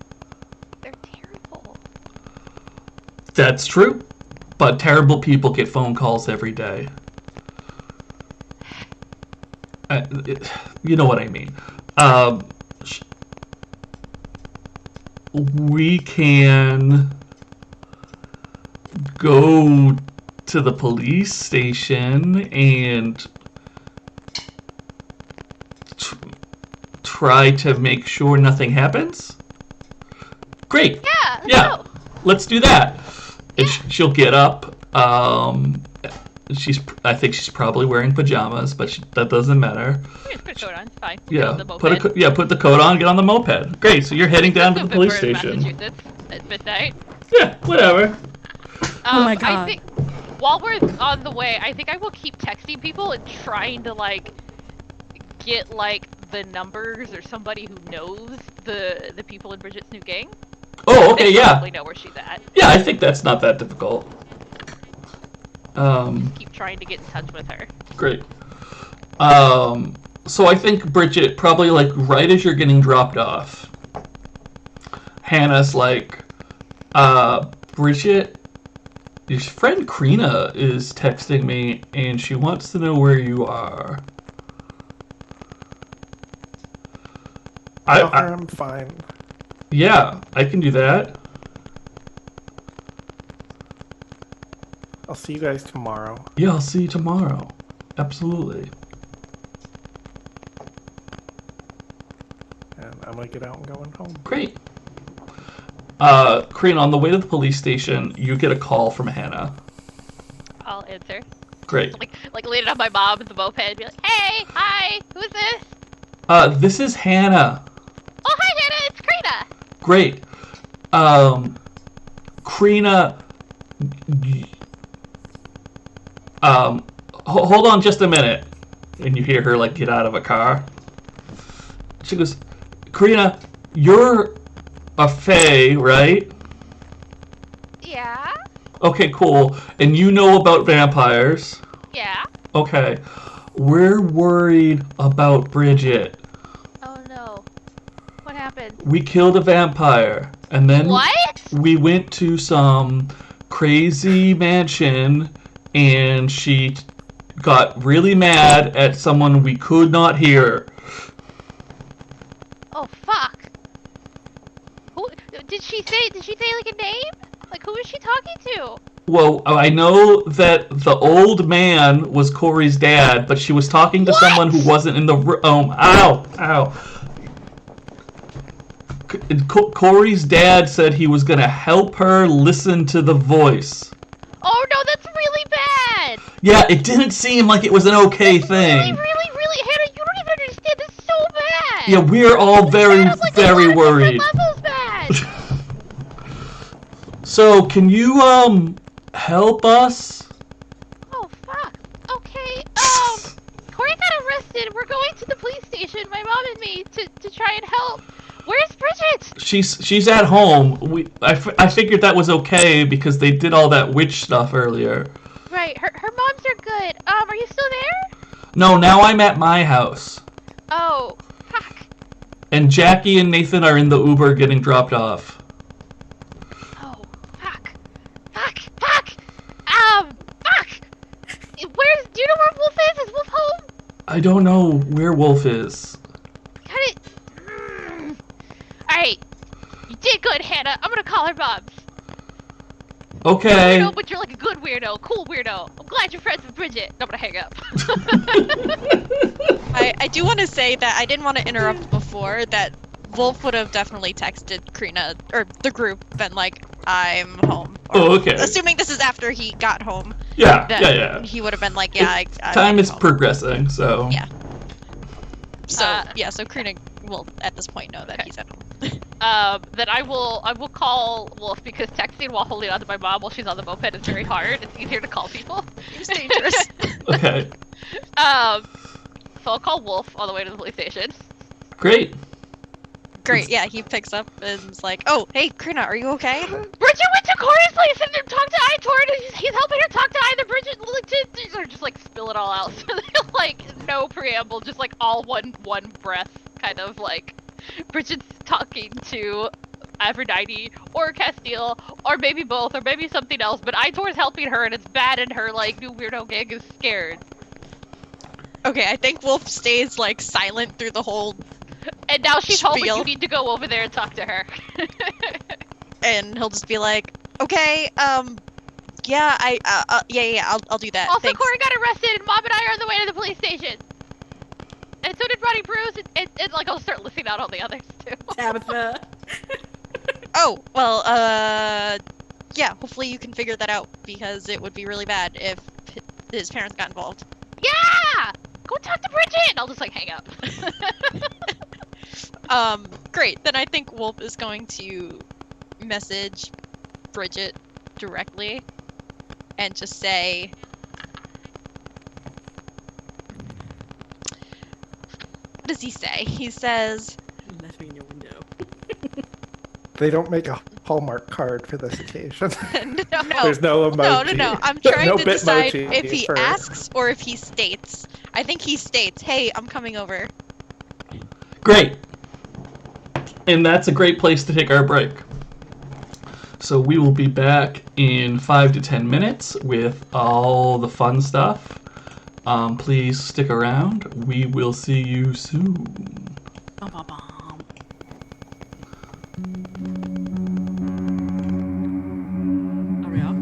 terrible. That's true. But terrible people get phone calls every day. You know what I mean. We can go to the police station and try to make sure nothing happens. Great. Yeah. Yeah. No. Let's do that. And she'll get up. I think she's probably wearing pajamas, but that doesn't matter. Just put a coat on. It's fine. Yeah, The moped. put the coat on, get on the moped. Great, so you're heading down to the police We're in station. Massachusetts at midnight. Yeah, whatever. Oh my I God. think while we're on the way, I think I will keep texting people and trying to like get like the numbers or somebody who knows the people in Bridget's new gang. Oh, okay, They yeah. probably know where she's at. Yeah, I think that's not that difficult. Keep trying to get in touch with her. Great. So I think Bridget, probably like right as you're getting dropped off, Hannah's like, Bridget, your friend Crina is texting me and she wants to know where you are. Tell her I'm fine. Yeah, I can do that. I'll see you guys tomorrow. Yeah, I'll see you tomorrow. Absolutely. And I'm gonna get out and going home. Great. Crane, on the way to the police station, you get a call from Hannah. I'll answer. Great. Like lean it on my mom with the moped and be like, "Hey, hi, who's this?" This is Hannah. Oh, hi, Hannah, it's Crina. Great. Crina. Hold on just a minute. And you hear her like get out of a car. She goes, Crina, you're a fae, right? Yeah. Okay, cool. And you know about vampires. Yeah. Okay. We're worried about Bridget. Oh no. What happened? We killed a vampire. And then What? we went to some crazy mansion and she got really mad at someone we could not hear. Oh fuck. Who did she say? Did she say like a name? Like who was she talking to? Well, I know that the old man was Kori's dad, but she was talking to someone who wasn't in the room. Ow! Ow! Kori's dad said he was gonna help her listen to the voice. Oh no, that's really bad. Yeah, it didn't seem like it was an okay thing. Really, Hannah, you don't even understand. This is so bad. Yeah, we're all very, Bad on, like, very a lot of worried. different levels bad. So, can you help us? Oh fuck. Okay. Kori got arrested. We're going to the police station, my mom and me, to try and help. Where's Bridget? She's at home. I figured that was okay because they did all that witch stuff earlier. Right. Her moms are good. Are you still there? No, now I'm at my house. Oh, fuck. And Jackie and Nathan are in the Uber getting dropped off. Oh, fuck. Fuck. Do you know where Wolfe is? Is Wolfe home? I don't know where Wolfe is. Got it. Alright. You did good, Hannah. I'm gonna call her moms. Okay. Weirdo, but you're like a good weirdo. Cool weirdo. I'm glad you're friends with Bridget. I'm gonna hang up. I do want to say that I didn't want to interrupt before, that Wolfe would have definitely texted Crina, or the group, been like, I'm home. Or, Oh, okay. assuming this is after he got home. Yeah, Then yeah. he would have been like, yeah, I'm Time is home. progressing, so. Yeah. So, so Crina will, at this point, know that he's at home. Then I will call Wolfe because texting while holding on to my mom while she's on the moped is very hard. It's easier to call people. It's dangerous. Okay. So I'll call Wolfe on the way to the police station. Great. Great, yeah, he picks up and is like, oh, hey, Crina, are you okay? Bridget went to Kori's place and talked to Aitor, and he's helping her talk to either Bridget or just like spill it all out. So like no preamble, just like all one breath, kind of like Bridget's talking to Aphrodite or Castile or maybe both or maybe something else, but Aitor's helping her and it's bad, and her like new weirdo gang is scared. Okay, I think Wolfe stays like silent through the whole. And now she's home, but Spiel. you need to go over there and talk to her. And he'll just be like, okay, yeah, I'll do that. Also, Thanks. Kori got arrested, and Mom and I are on the way to the police station. And so did Ronnie Bruce, and like I'll start listing out all the others too. Tabitha. Oh, well, yeah, hopefully you can figure that out, because it would be really bad if his parents got involved. Yeah! Go talk to Bridget! And I'll just like hang up. Great. Then I think Wolfe is going to message Bridget directly and just say, what does he say? He says, Left me in your window. They don't make a Hallmark card for this occasion. no, There's no emoji. no. I'm trying No to decide Bitmoji if he for- asks or if he states. I think he states, hey, I'm coming over. Great. And that's a great place to take our break. So we will be back in 5 to 10 minutes with all the fun stuff. Please stick around. We will see you soon. Bum, bum, bum. Are we off?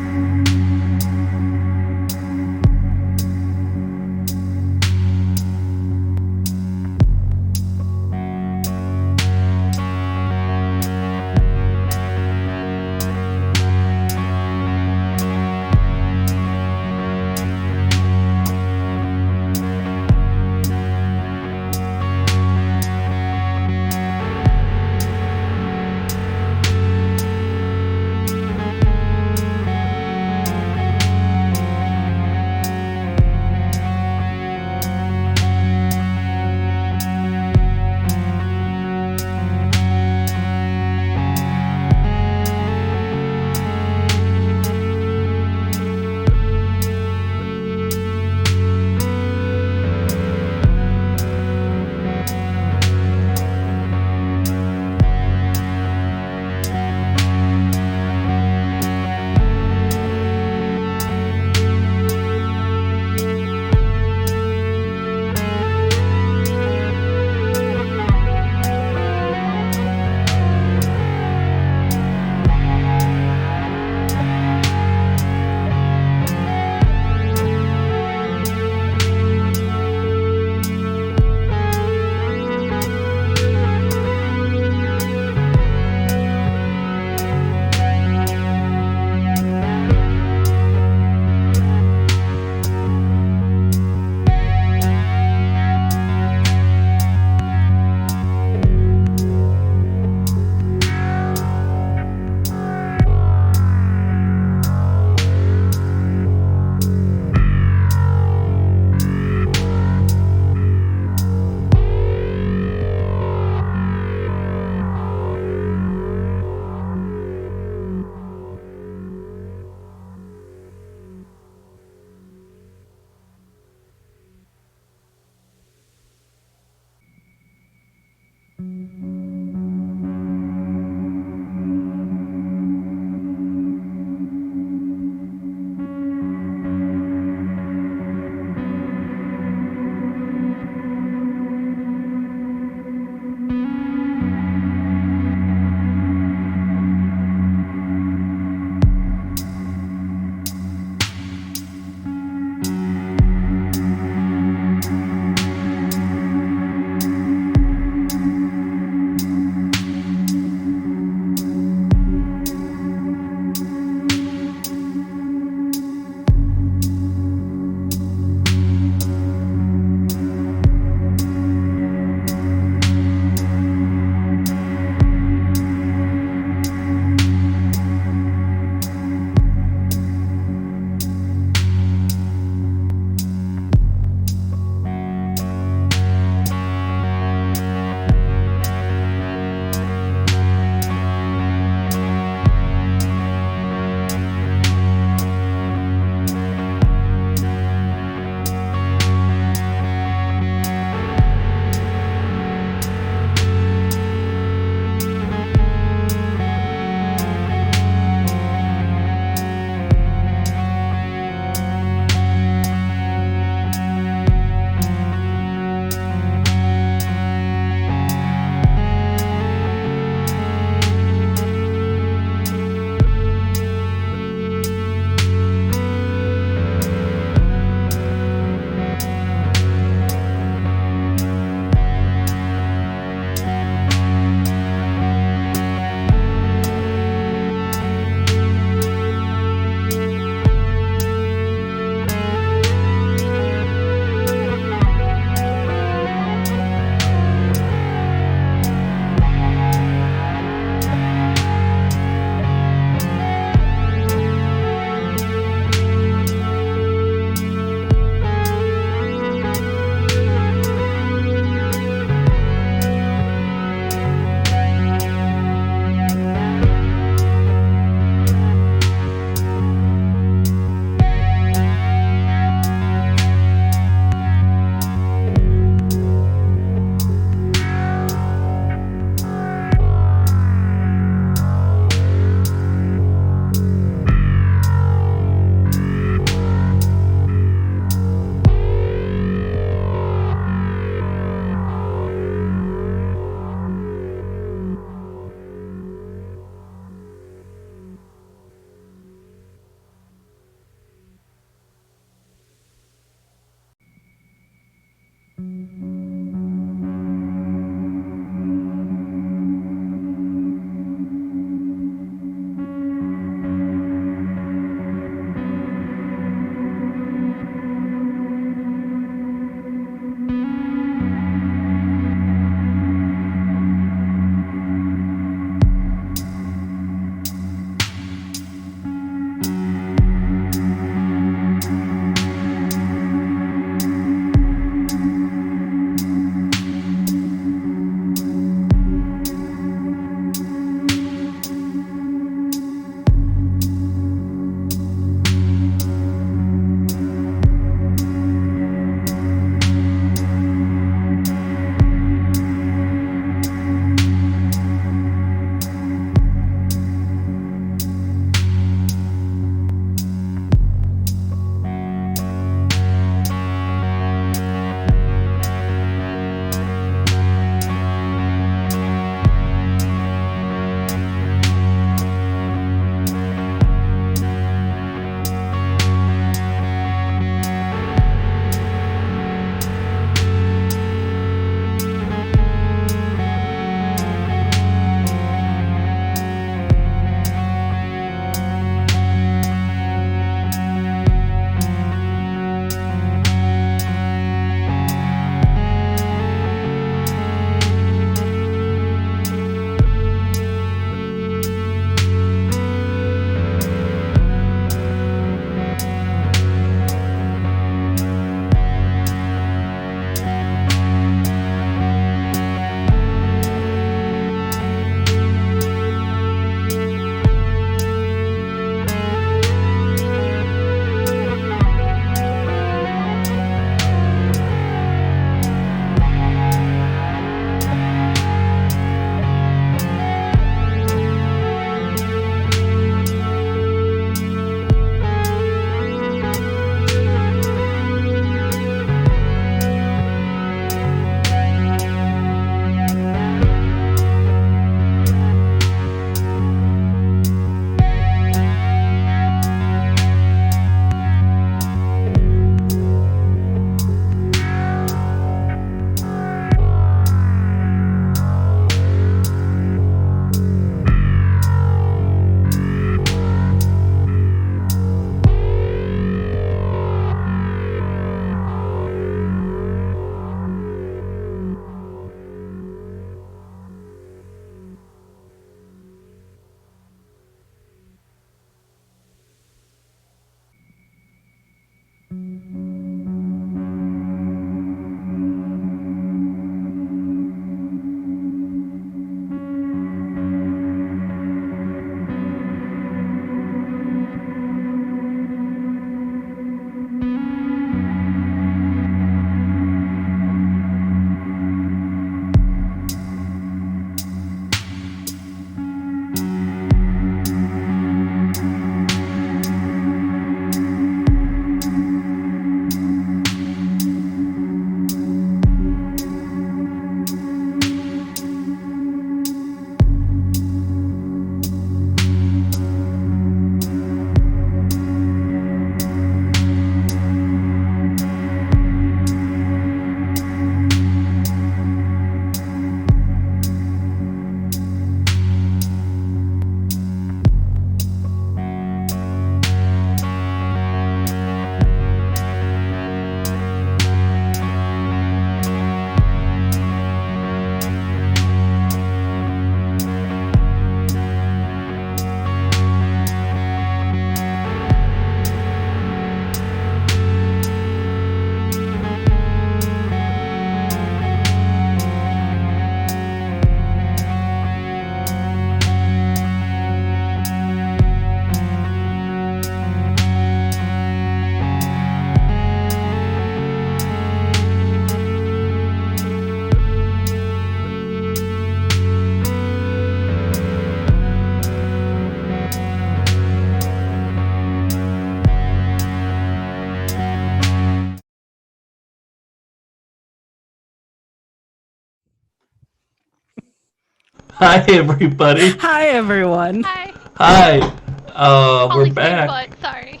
Hi, everybody. Hi, everyone. Hi. Hi. We're Calling same back. butt, sorry.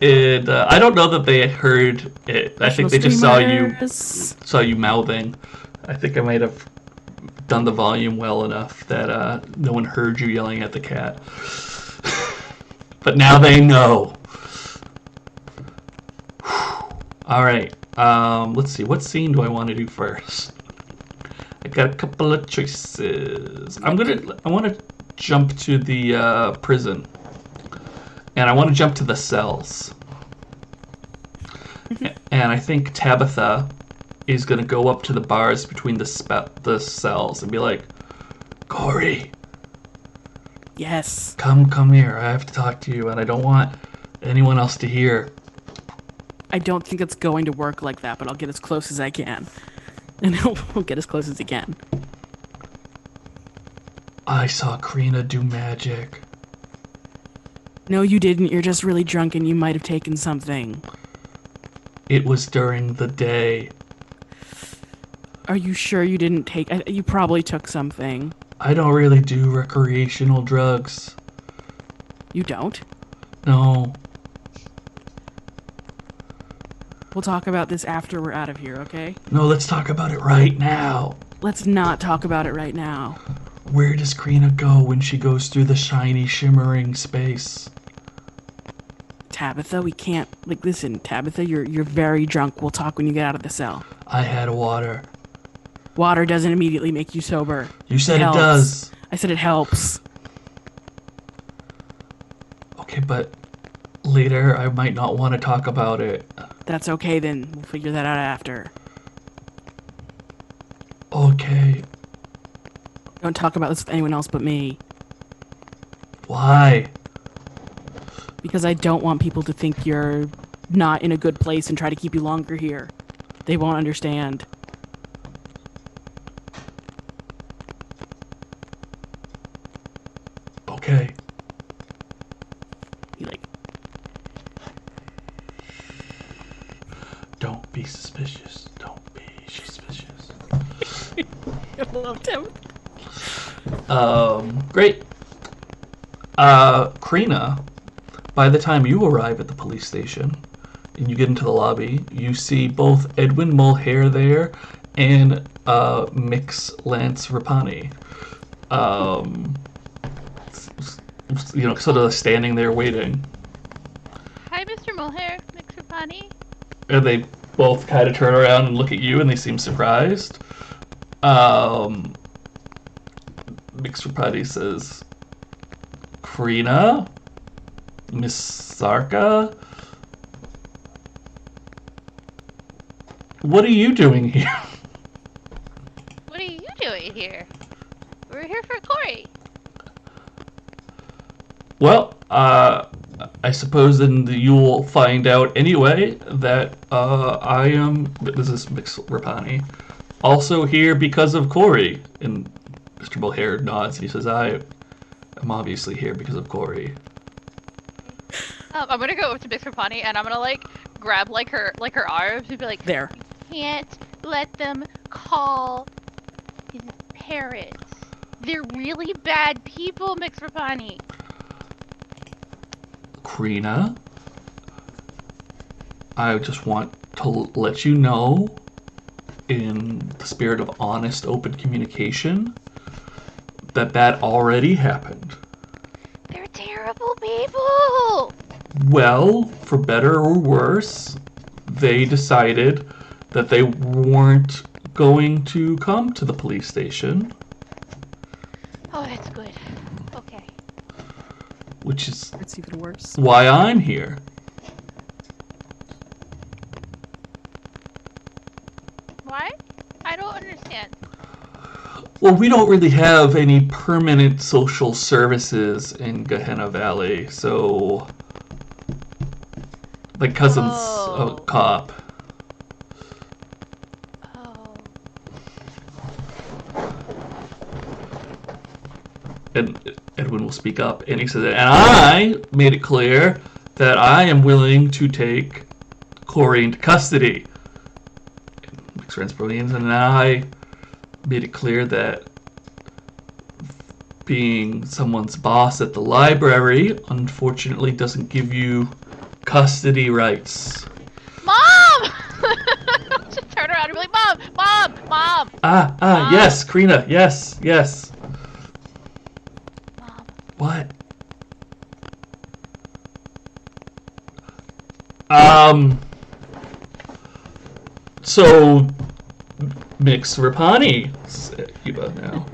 And I don't know that they heard it. I think they just saw you mouthing. I think I might have done the volume well enough that no one heard you yelling at the cat. But now they know. All right. Let's see. What scene do I want to do first? I got a couple of choices. I want to jump to the prison, and I want to jump to the cells. And I think Tabitha is gonna go up to the bars between the cells and be like, Kori. Yes. Come here. I have to talk to you, and I don't want anyone else to hear. I don't think it's going to work like that, but I'll get as close as I can. And we'll get as close as he can. I saw Crina do magic. No, you didn't. You're just really drunk and you might have taken something. It was during the day. Are you sure you didn't take... You probably took something. I don't really do recreational drugs. You don't? No. We'll talk about this after we're out of here, okay? No, let's talk about it right now. Let's not talk about it right now. Where does Crina go when she goes through the shiny, shimmering space? Tabitha, we can't... Like, listen, Tabitha, you're very drunk. We'll talk when you get out of the cell. I had water. Water doesn't immediately make you sober. You said it helps. does. I said it helps. Okay, but later I might not want to talk about it. That's okay then. We'll figure that out after. Okay. Don't talk about this with anyone else but me. Why? Because I don't want people to think you're not in a good place and try to keep you longer here. They won't understand. Okay. You like... Don't be suspicious. Don't be suspicious. I loved him. Great. Crina, by the time you arrive at the police station and you get into the lobby, you see both Edwin Mulhair there and Mix Lance Rapani. Sort of standing there waiting. Hi, Mr. Mulhair, Mr. Bunny. And they both kind of turn around and look at you and they seem surprised. Mix Rapani says, Crina? Miss Sarka? What are you doing here? What are you doing here? We're here for Kori. Well, I suppose then you will find out anyway that I am, this is Mix Rapani, also here because of Kori. And Mr. Mulhair nods and he says, I am obviously here because of Kori. I'm gonna go up to Mix Rapani and I'm gonna grab her arms and be like, There. You can't let them call his parents. They're really bad people, Mix Rapani. Crina, I just want to let you know, in the spirit of honest, open communication, that already happened. They're terrible people! Well, for better or worse, they decided that they weren't going to come to the police station. Oh, that's good. Okay. Which is It's even worse. why I'm here. Why? I don't understand. Well, we don't really have any permanent social services in Gehenna Valley, so... My cousin's a cop. Oh. And Edwin will speak up, and he says, and I made it clear that I am willing to take Kori into custody. Mixed Transprovians, and I made it clear that being someone's boss at the library unfortunately doesn't give you custody rights. Mom! Just turn around and be like, Mom! Mom. Yes, Crina, yes. Mom. What? So, Mix Rapani, said Eva now.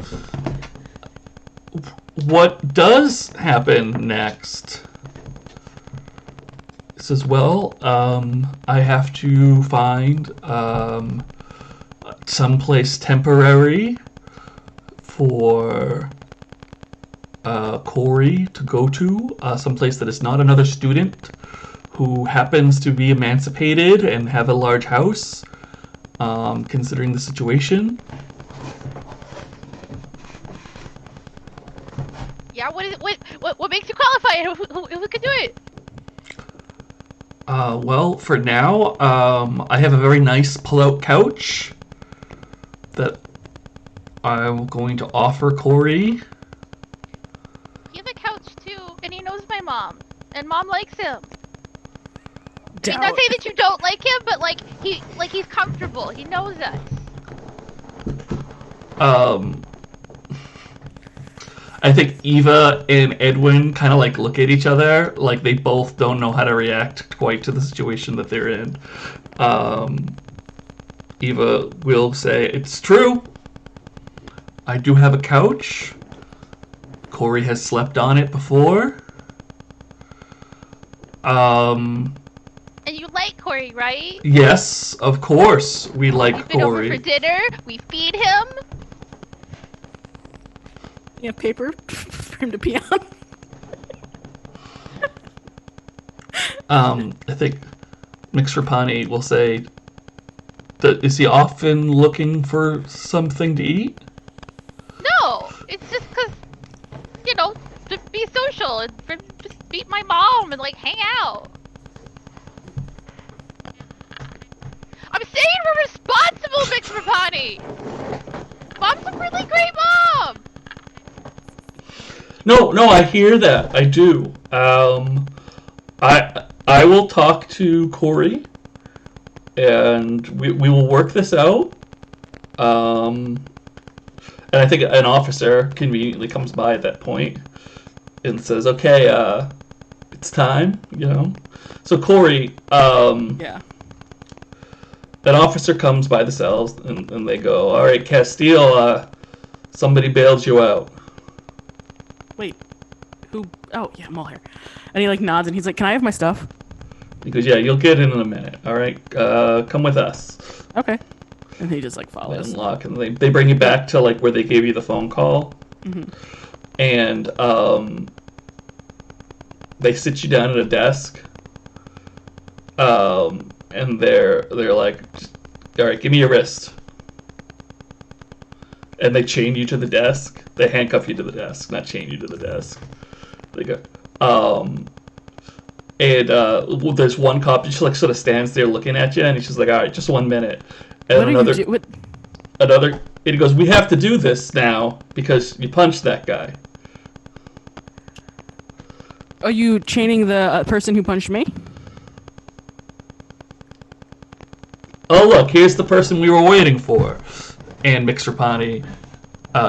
What does happen next? He says, well, I have to find someplace temporary for Kori to go to, someplace that is not another student who happens to be emancipated and have a large house, considering the situation. Yeah, what makes you qualify? Who could do it? Well, for now, I have a very nice pull-out couch that I'm going to offer Kori. He has a couch too, and he knows my mom, and Mom likes him. I mean, not saying that you don't like him, but he's comfortable. He knows us. I think Eva and Edwin kind of like look at each other, like they both don't know how to react quite to the situation that they're in. Eva will say, "It's true. I do have a couch. Kori has slept on it before. And you like Kori, right? Yes, of course, we like We've been over Kori. for dinner. We feed him. You have paper for him to pee on. I think Mix Rapani will say, is he often looking for something to eat? No, it's just because, to be social and just meet my mom and hang out. I'm saying we're responsible, Mix Rapani. Mom's a really great mom. No, I hear that. I do. I will talk to Kori, and we will work this out. And I think an officer conveniently comes by at that point and says, "Okay, it's time." So Kori, Yeah. an officer comes by the cells and they go, "All right, Castile, somebody bailed you out." Wait. Who? Oh, yeah, Mulhair. And he nods and he's like, "Can I have my stuff?" He goes, "Yeah, you'll get in a minute. All right, come with us." Okay. And he just They follows. unlock and they bring you back to where they gave you the phone call, and they sit you down at a desk, and they're like, "All right, give me your wrist," and they chain you to the desk. They handcuff you to the desk, not chain you to the desk. They go, and there's one cop that just sort of stands there looking at you, and he's just like, "All right, just 1 minute." And What another, are you doing? and he goes, "We have to do this now because you punched that guy." Are you chaining the person who punched me? Oh, look, here's the person we were waiting for. And Mix Rapani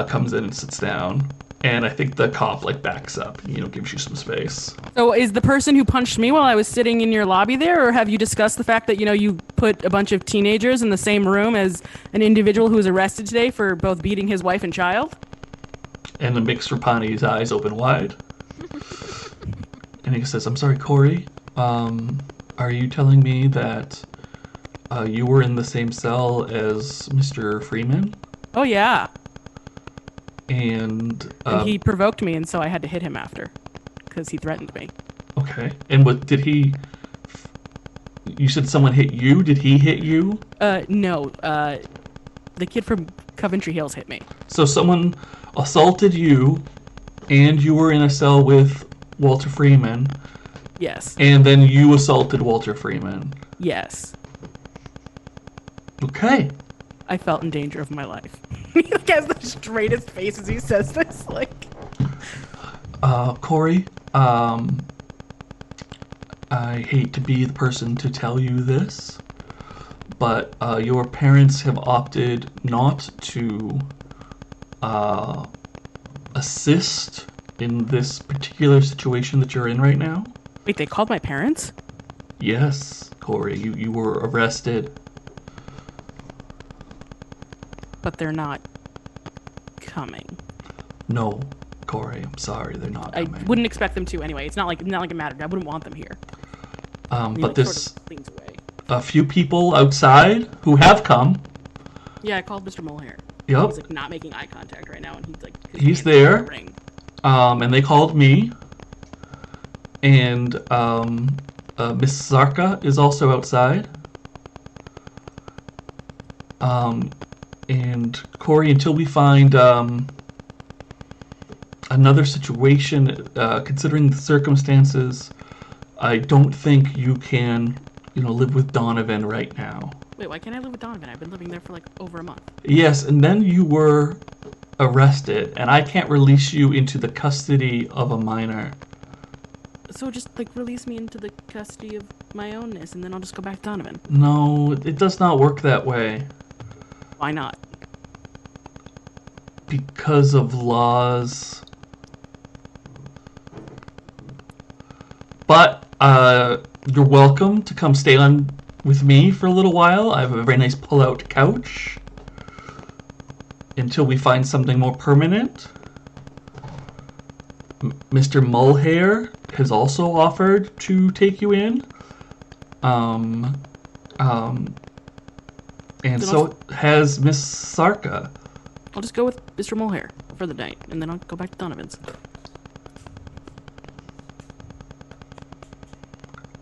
comes in and sits down. And I think the cop backs up, gives you some space. So is the person who punched me while I was sitting in your lobby there, or have you discussed the fact that, you put a bunch of teenagers in the same room as an individual who was arrested today for both beating his wife and child? And the Mix Rapani's eyes open wide. And he says, "I'm sorry, Kori. Are you telling me that you were in the same cell as Mr. Freeman?" Oh, yeah. And And he provoked me, and so I had to hit him after, because he threatened me. okay. And what did he? You said someone hit you. Did he hit you? No. The kid from Coventry Hills hit me. So someone assaulted you, and you were in a cell with Walter Freeman, Yes. and then you assaulted Walter Freeman. Yes. Okay. I felt in danger of my life. He has the straightest face as he says this. Kori, I hate to be the person to tell you this, but your parents have opted not to assist in this particular situation that you're in right now. Wait, they called my parents? Yes, Kori, you were arrested. But they're not coming. No, Kori, I'm sorry, they're not I coming. wouldn't expect them to anyway. It's not like it mattered. I wouldn't want them here. But like, there's sort of leans away. a few people outside who have come. Yeah, I called Mr. Molehair. Yep. He's like not making eye contact right now, and he's like his He's hand's there. on the ring. And they called me. And Miss Zarka is also outside. And Kori, until we find another situation, considering the circumstances, I don't think you can, live with Donovan right now. Wait, why can't I live with Donovan? I've been living there for like over a month. Yes, and then you were arrested, and I can't release you into the custody of a minor. So just like release me into the custody of my ownness, and then I'll just go back to Donovan. No, it does not work that way. Why not? Because of laws. But you're welcome to come stay on with me for a little while. I have a very nice pull-out couch until we find something more permanent. Mr. Mulhair has also offered to take you in. And so has Miss Sarka. I'll just go with Mr. Molehair for the night, and then I'll go back to Donovan's.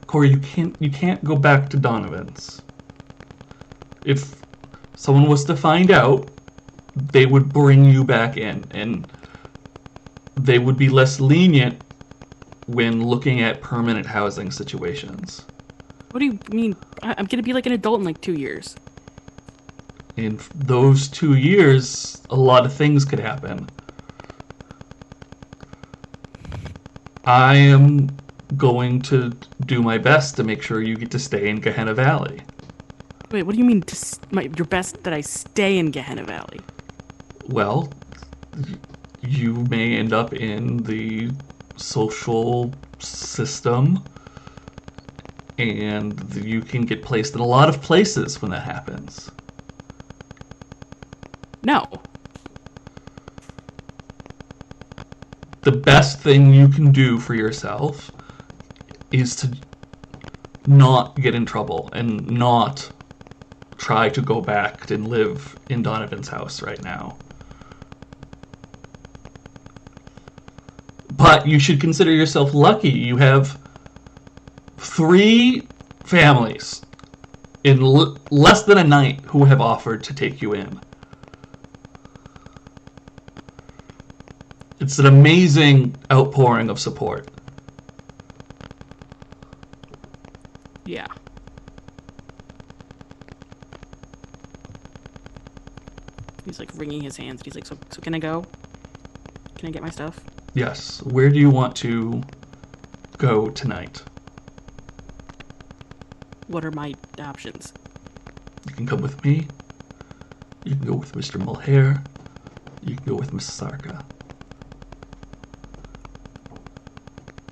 Kori, you can't go back to Donovan's. If someone was to find out, they would bring you back in, and they would be less lenient when looking at permanent housing situations. What do you mean? I'm gonna be like an adult in like 2 years. In those 2 years, a lot of things could happen. I am going to do my best to make sure you get to stay in Gehenna Valley. Wait, what do you mean your best that I stay in Gehenna Valley? Well, you may end up in the social system, and you can get placed in a lot of places when that happens. No. The best thing you can do for yourself is to not get in trouble and not try to go back and live in Donovan's house right now. But you should consider yourself lucky. You have 3 families in less than a night who have offered to take you in. It's an amazing outpouring of support. Yeah. He's like wringing his hands. He's like, so can I go? Can I get my stuff? Yes. Where do you want to go tonight? What are my options? You can come with me. You can go with Mr. Mulhair. You can go with Miss Sarka.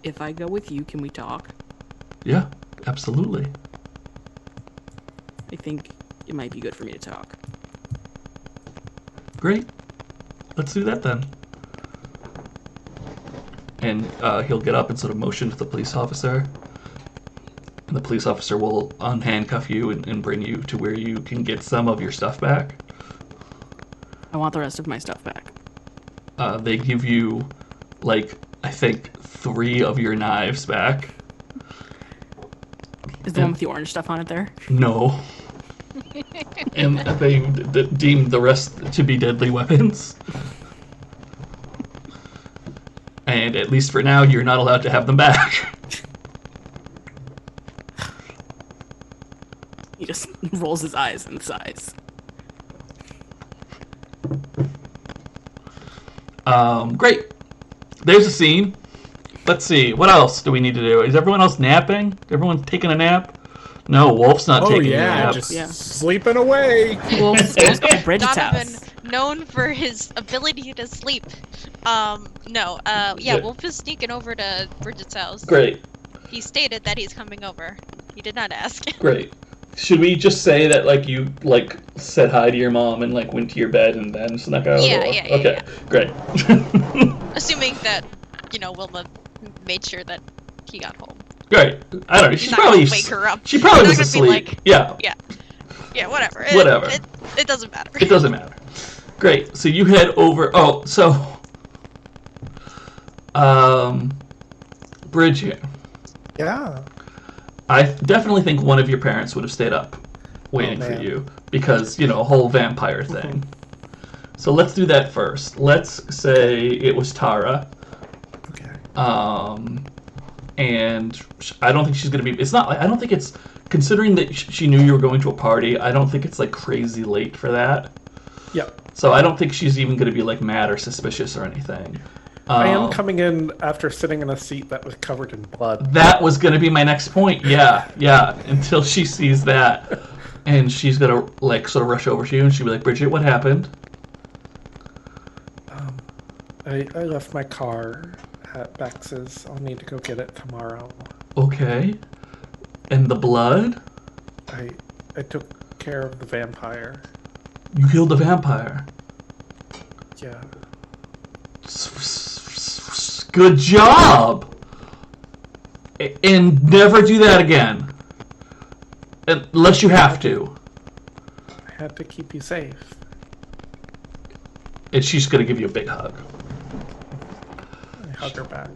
If I go with you, can we talk? Yeah, absolutely. I think it might be good for me to talk. Great. Let's do that then. And he'll get up and sort of motion to the police officer. And the police officer will unhandcuff you and bring you to where you can get some of your stuff back. I want the rest of my stuff back. They give you, I think 3 of your knives back. Is the one with the orange stuff on it there? No. And they deem the rest to be deadly weapons. And at least for now, you're not allowed to have them back. He just rolls his eyes and sighs. Great. There's a scene. let's see. What else do we need to do? Is everyone else napping? Everyone taking a nap? No, Wolf's not Oh taking a yeah, nap. just Yeah. sleeping away. Wolf's go to Bridget's Donovan, house. known for his ability to sleep. Yeah. Wolfe is sneaking over to Bridget's house. Great, He stated that he's coming over. He did not ask. great. Should we just say that like you like said hi to your mom and like went to your bed and then snuck out? Yeah, or... yeah, yeah, Okay, great. Assuming that, Wilma made sure that he got home. Great. I don't know. He's She's not probably gonna wake her up. She probably He's was not gonna be asleep. like- Yeah, Yeah, whatever. Whatever. It doesn't matter. it doesn't matter. Great. So you head over. Oh, so Bridget, Yeah. I definitely think one of your parents would have stayed up waiting for man. you because, a whole vampire thing. So let's do that first. Let's say it was Tara. Okay. And I don't think she's going to be... It's not... I don't think it's... Considering that she knew you were going to a party, I don't think it's, like, crazy late for that. Yep. So I don't think she's even going to be, like, mad or suspicious or anything. I am coming in after sitting in a seat that was covered in blood. That was going to be my next point. Yeah. Until she sees that. And she's going to, like, sort of rush over to you, and she'll be like, Bridget, what happened? I left my car at Bex's. I'll need to go get it tomorrow. Okay. And the blood? I took care of the vampire. You killed the vampire. Yeah. Good job! And never do that again. Unless you have to. I had to keep you safe. And she's gonna give you a big hug. I hug her back.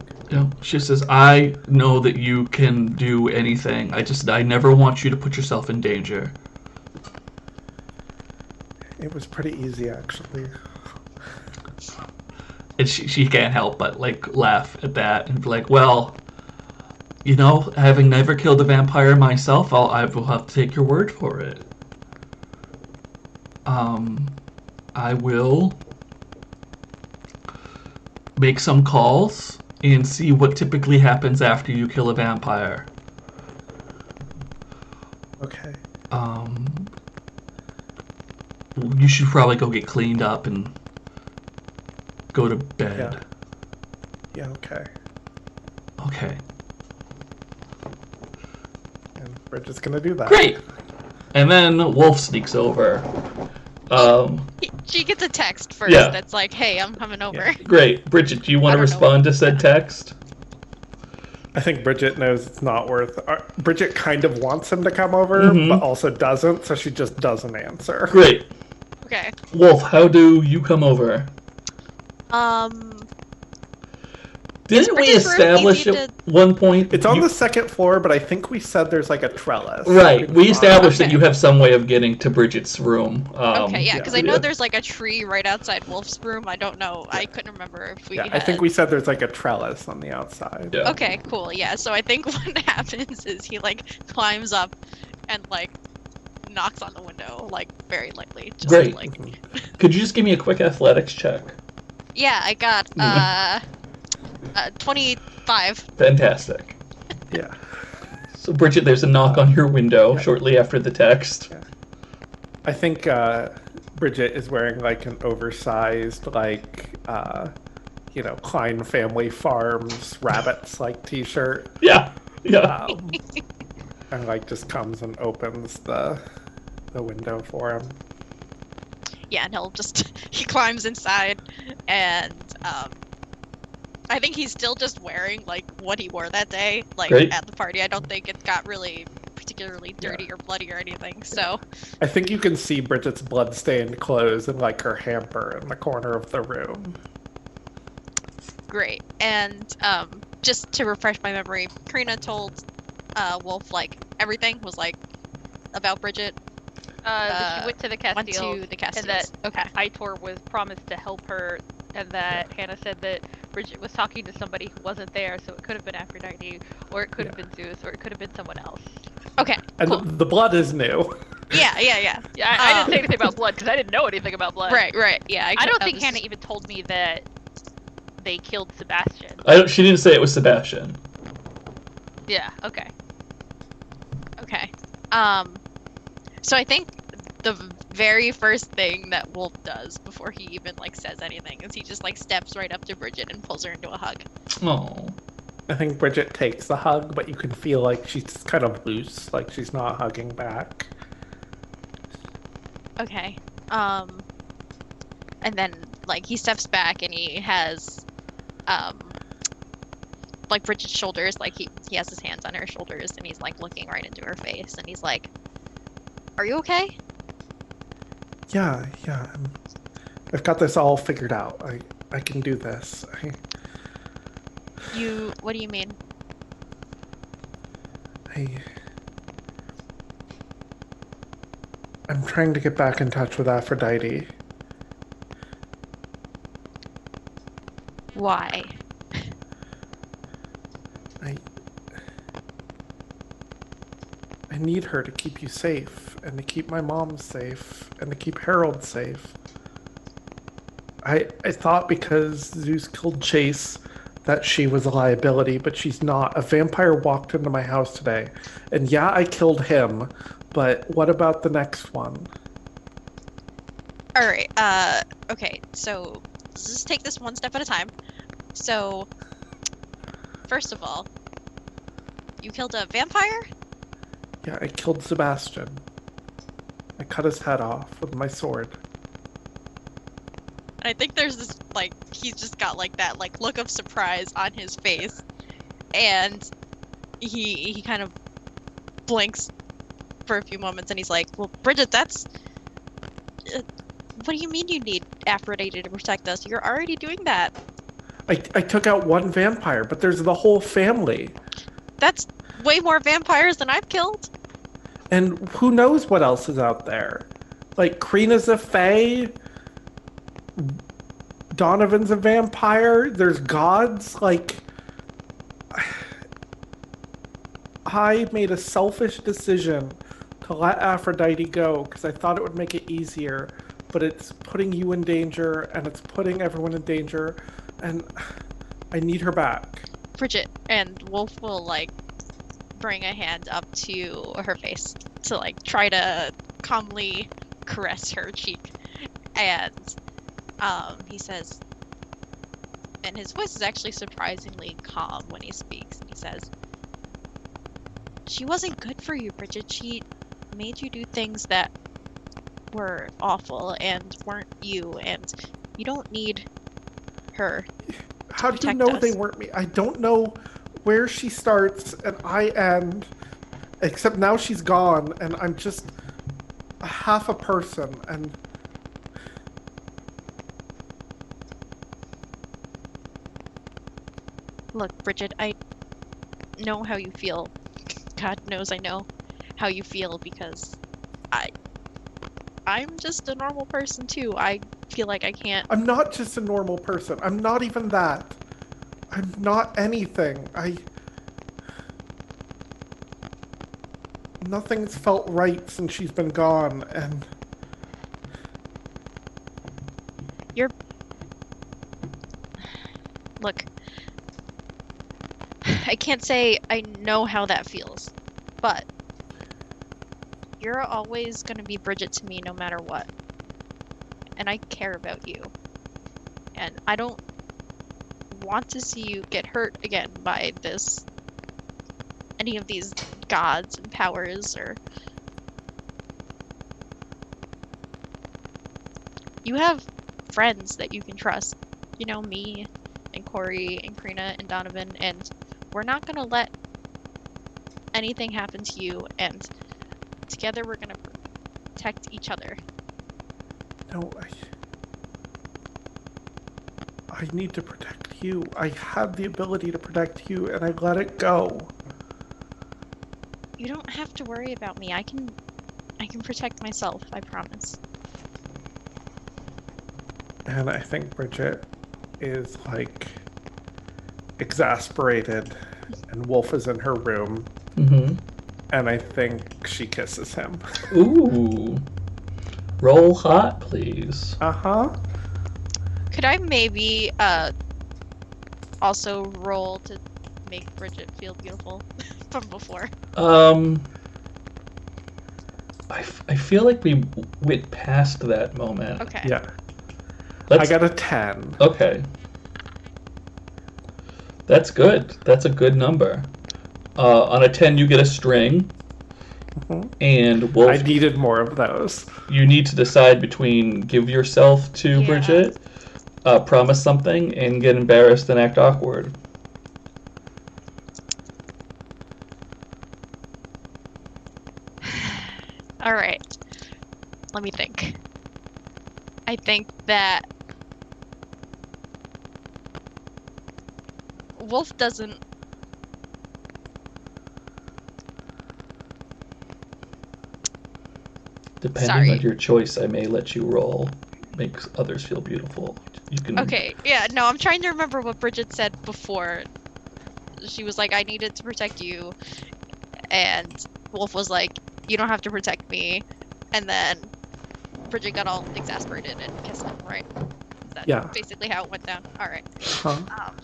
She says, I know that you can do anything. I never want you to put yourself in danger. It was pretty easy, actually. And she can't help but, like, laugh at that and be like, well, having never killed a vampire myself, I will have to take your word for it. I will make some calls and see what typically happens after you kill a vampire. Okay. You should probably go get cleaned up and go to bed. Yeah, okay. Okay. And Bridget's gonna do that. Great! And then Wolfe sneaks over. She gets a text first Yeah. that's like, hey, I'm coming over. Great. Bridget, do you want to I don't know. respond to said text? I think Bridget knows it's not worth... Bridget kind of wants him to come over, Mhm. but also doesn't, so she just doesn't answer. Great. Okay. Wolfe, how do you come over? Didn't we Bridget's room establish easy at one point... It's on you- the second floor, but I think we said there's like a trellis. Right. We established that Okay. you have some way of getting to Bridget's room. Okay, yeah, because I know yeah. there's like a tree right outside Wolf's room. I don't know. I couldn't remember if we Yeah, had... I think we said there's like a trellis on the outside. Yeah. Okay, cool. Yeah, so I think what happens is he like climbs up and like knocks on the window like very lightly. Just Great. like Could you just give me a quick athletics check? yeah, I got 25. Fantastic. Yeah. So, Bridget, there's a knock on your window shortly after the text. I think Bridget is wearing like an oversized, like, Klein Family Farms rabbits like t-shirt. Yeah. And like just comes and opens the window for him. Yeah, and he climbs inside and I think he's still just wearing like what he wore that day, like Great. at the party. I don't think it got really particularly dirty or bloody or anything. So I think you can see Bridget's blood-stained clothes in like her hamper in the corner of the room. great. And just to refresh my memory, Crina told Wolfe like everything was like about Bridget. That she went to the Went Castile, to the Castiles. and that Okay. Aitor was promised to help her, and that Hannah said that Bridget was talking to somebody who wasn't there, so it could have been Aphrodite, or it could have been Zeus, or it could have been someone else. Okay. And Cool. the blood is new. Yeah. Yeah, I didn't say anything about blood because I didn't know anything about blood. Right. Yeah. I don't think Hannah even told me that they killed Sebastian. She didn't say it was Sebastian. Yeah, okay. Okay. So I think the very first thing that Wolfe does before he even like says anything is he just like steps right up to Bridget and pulls her into a hug. Oh. I think Bridget takes the hug, but you can feel like she's kind of loose, like she's not hugging back. Okay. And then like he steps back and he has like Bridget's shoulders, like he has his hands on her shoulders and he's like looking right into her face and he's like, "Are you okay?" Yeah. I've got this all figured out. I can do this. What do you mean? I'm trying to get back in touch with Aphrodite. Why? I need her to keep you safe, and to keep my mom safe, and to keep Harold safe. I thought because Zeus killed Chase that she was a liability, but she's not. A vampire walked into my house today, and yeah, I killed him, but what about the next one? Alright, okay, so let's just take this one step at a time. So, first of all, you killed a vampire? Yeah, I killed Sebastian. I cut his head off with my sword. And I think there's this, like, he's just got, like, that, like, look of surprise on his face. And he kind of blinks for a few moments and he's like, "Well, Bridget, that's... what do you mean you need Aphrodite to protect us? You're already doing that." I took out one vampire, but there's the whole family. That's way more vampires than I've killed. And who knows what else is out there? Like, Crina's a fae. Donovan's a vampire. There's gods. Like, I made a selfish decision to let Aphrodite go because I thought it would make it easier. But it's putting you in danger, and it's putting everyone in danger. And I need her back. Bridget, and Wolfe will, like, bring a hand up to her face to, like, try to calmly caress her cheek. And he says, and his voice is actually surprisingly calm when he speaks, and he says, "She wasn't good for you, Bridget. She made you do things that were awful and weren't you, and you don't need her." How do you know they weren't me? I don't know where she starts and I end, except now she's gone and I'm just a half a person. And look, Bridget, I know how you feel. God knows I know how you feel because I'm just a normal person too. I feel like I can't. I'm not just a normal person. I'm not even that. I'm not anything. Nothing's felt right since she's been gone, and Look, I can't say I know how that feels, but you're always gonna be Bridget to me no matter what. And I care about you. And I don't want to see you get hurt again by any of these gods and powers, or... You have friends that you can trust. You know, me and Kori and Crina and Donovan, and we're not gonna let anything happen to you, and together we're gonna protect each other. no, I need to protect you. I had the ability to protect you, and I let it go. You don't have to worry about me. I can protect myself, I promise. And I think Bridget is, like, exasperated, and Wolfe is in her room, and I think she kisses him. Ooh. Roll hot, please. Uh-huh. Could I maybe also roll to make Bridget feel beautiful from before? I feel like we went past that moment. Okay. Yeah. Let's, I got a 10. Okay. That's good. That's a good number. On a 10, you get a string. Mhm. And Wolfe, I needed more of those. you need to decide between give yourself to Yeah. Bridget, promise something, and get embarrassed and act awkward. All right. Let me think. I think that Wolfe doesn't. Depending Sorry. on your choice, I may let you roll. Makes others feel beautiful. You can. Okay, yeah, no, I'm trying to remember what Bridget said before. She was like, I needed to protect you. And Wolfe was like, you don't have to protect me. And then Bridget got all exasperated and kissed him, right? Is that Yeah. basically how it went down? Alright. Huh? Um,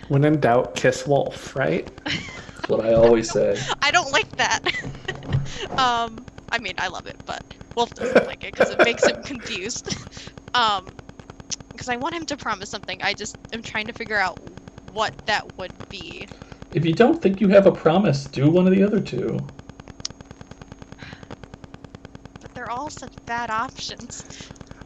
When in doubt, kiss Wolf, right? That's what I always say. I don't like that. I mean, I love it, but Wolfe doesn't like it because it makes him confused. Because I want him to promise something. I just am trying to figure out what that would be. If you don't think you have a promise, do one of the other two. But they're all such bad options.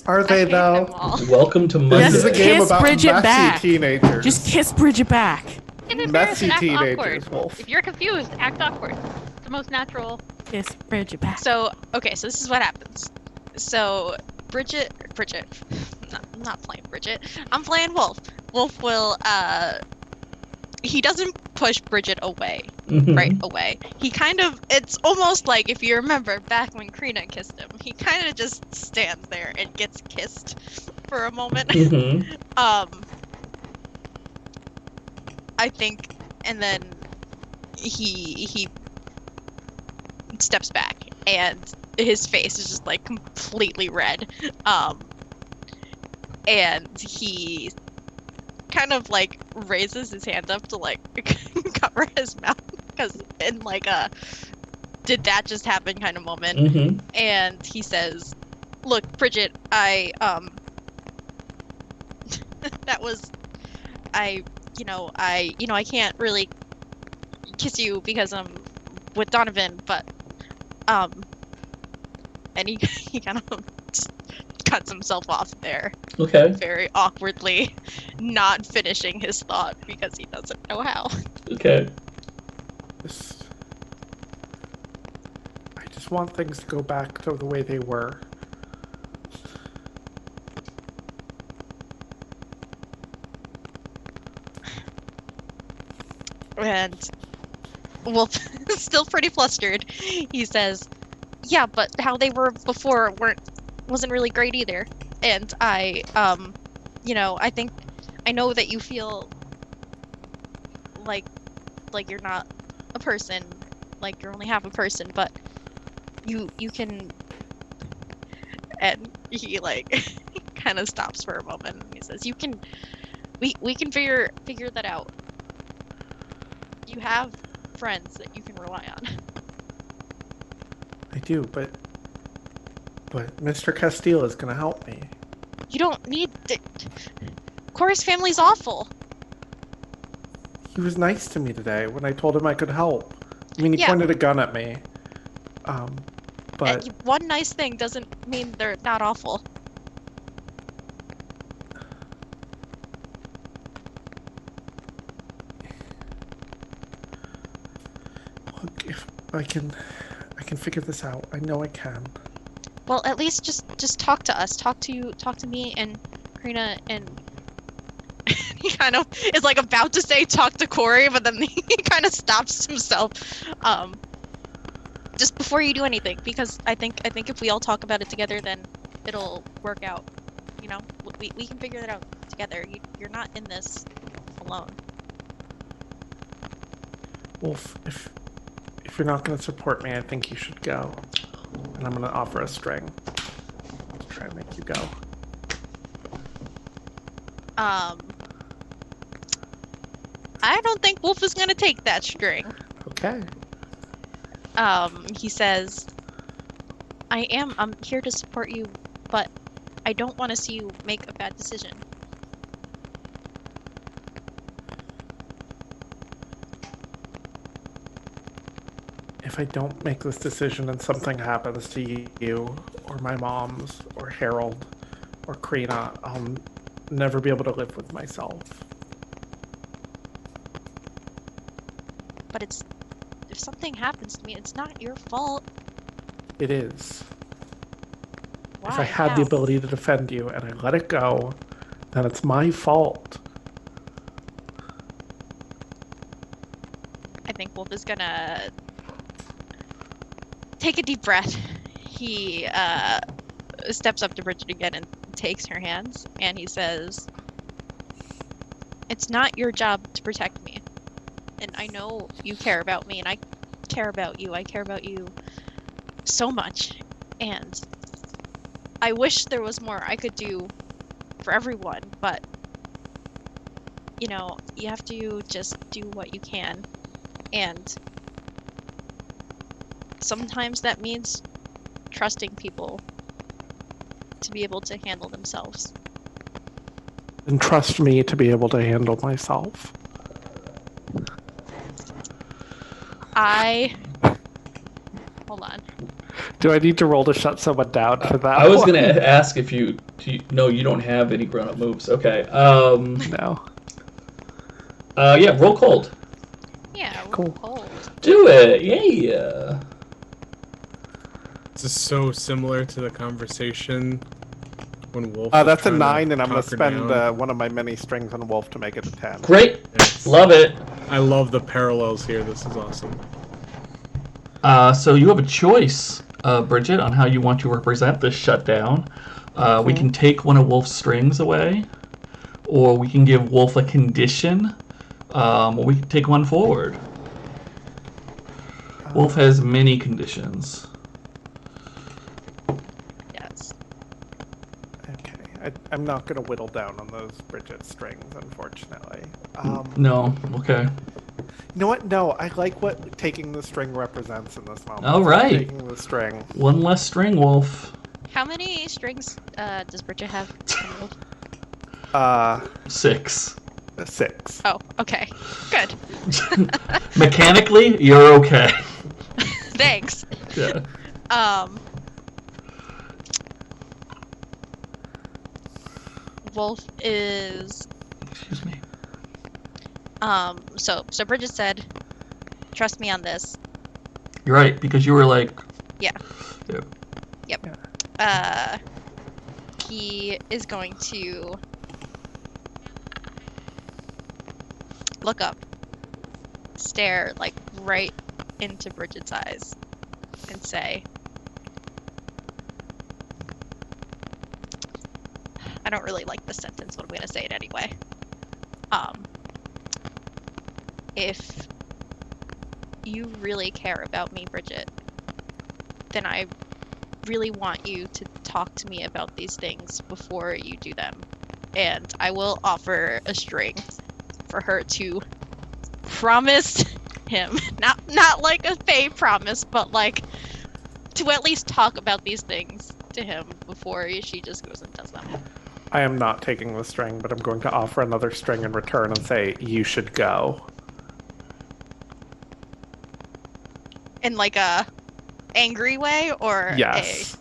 Are I they hate them though? all. Welcome to Monday. This is a game Kiss about Bridget messy back. teenagers. Just kiss Bridget back. Get embarrassed and Messy act teenagers, awkward. Wolf. If you're confused, act awkward. It's the most natural. Kiss Bridget back. So, okay, so this is what happens. So, Bridget, I'm not playing Bridget. I'm playing Wolfe. Wolfe will, he doesn't push Bridget away, Mhm. right away. He kind of, it's almost like, if you remember back when Crina kissed him, he kind of just stands there and gets kissed for a moment. Mhm. I think, and then he steps back, and his face is just like completely red. And he kind of like raises his hand up to like cover his mouth because in like a did that just happen kind of moment. Mhm. And he says, "Look, Bridget, I that was I can't really kiss you because I'm with Donovan, but and he kind of just cuts himself off there Okay. very awkwardly, not finishing his thought because he doesn't know how. Okay. I just want things to go back to the way they were. And Wolf is still pretty flustered. He says, "Yeah, but how they were before wasn't really great either. And I I know that you feel like you're not a person, like you're only half a person, but you can." And he like kind of stops for a moment and he says, "You can we can figure that out. You have friends that you can rely on." I do, but Mr. Castile is gonna help me. You don't need Kori's family's awful. He was nice to me today when I told him I could help. I mean, he Yeah. pointed a gun at me. But And one nice thing doesn't mean they're not awful. look, if I can figure this out. I know I can. Well, at least just talk to us. Talk to me and Crina, and he kind of is like about to say talk to Kori, but then he kind of stops himself. Just before you do anything, because I think if we all talk about it together, then it'll work out. You know, we can figure that out together. You're not in this alone. Wolf, if you're not going to support me, I think you should go. And I'm going to offer a string. Let's try and make you go. I don't think Wolfe is gonna take that string. Okay. He says, I'm here to support you, but I don't want to see you make a bad decision. If I don't make this decision and something happens to you, or my mom's, or Harold, or Crina, I'll never be able to live with myself. But if something happens to me, it's not your fault. It is. Why? If I had the ability to defend you and I let it go, then it's my fault. I think Wolfe is gonna take a deep breath. He steps up to Bridget again and takes her hands, and he says, "It's not your job to protect me. And I know you care about me, and I care about you. I care about you so much. And I wish there was more I could do for everyone, but, you know, you have to just do what you can. And sometimes that means trusting people to be able to handle themselves." And trust me to be able to handle myself. Hold on. Do I need to roll to shut someone down for that? I was one? gonna ask if no, you don't have any grown-up moves. Okay. No. Yeah, roll cold. Yeah, we're Cool. cold. Do it. Yeah. This is so similar to the conversation when Wolfe. was That's a trying to 9, and I'm going talk to her spend down. one of my many strings on Wolf to make it a 10. Great. Yes. Love it. I love the parallels here. This is awesome. So you have a choice, Bridget, on how you want to represent this shutdown. We can take one of Wolf's strings away, or we can give Wolf a condition, or we can take one forward. Wolf has many conditions. Yes. Okay. I'm not going to whittle down on those Bridget strings, unfortunately. No. Okay. You know what? No, I like what taking the string represents in this moment. All right. Taking the string. One less string, Wolf. How many strings does Bridget have? 6. 6. Oh, okay. Good. Mechanically, you're okay. Thanks. Yeah. Wolfe is Excuse me. so Bridget said, "Trust me on this." You're right, because you were like... Yeah. Yeah. Yep. He is going to look up, stare like right into Bridget's eyes, and say, I don't really like this sentence, but I'm gonna say it anyway. If you really care about me, Bridget, then I really want you to talk to me about these things before you do them. And I will offer a string for her to promise him, not like a fey promise, but like to at least talk about these things to him before she just goes and does them. I am not taking the string, but I'm going to offer another string in return and say, you should go. In like a angry way, or Yes.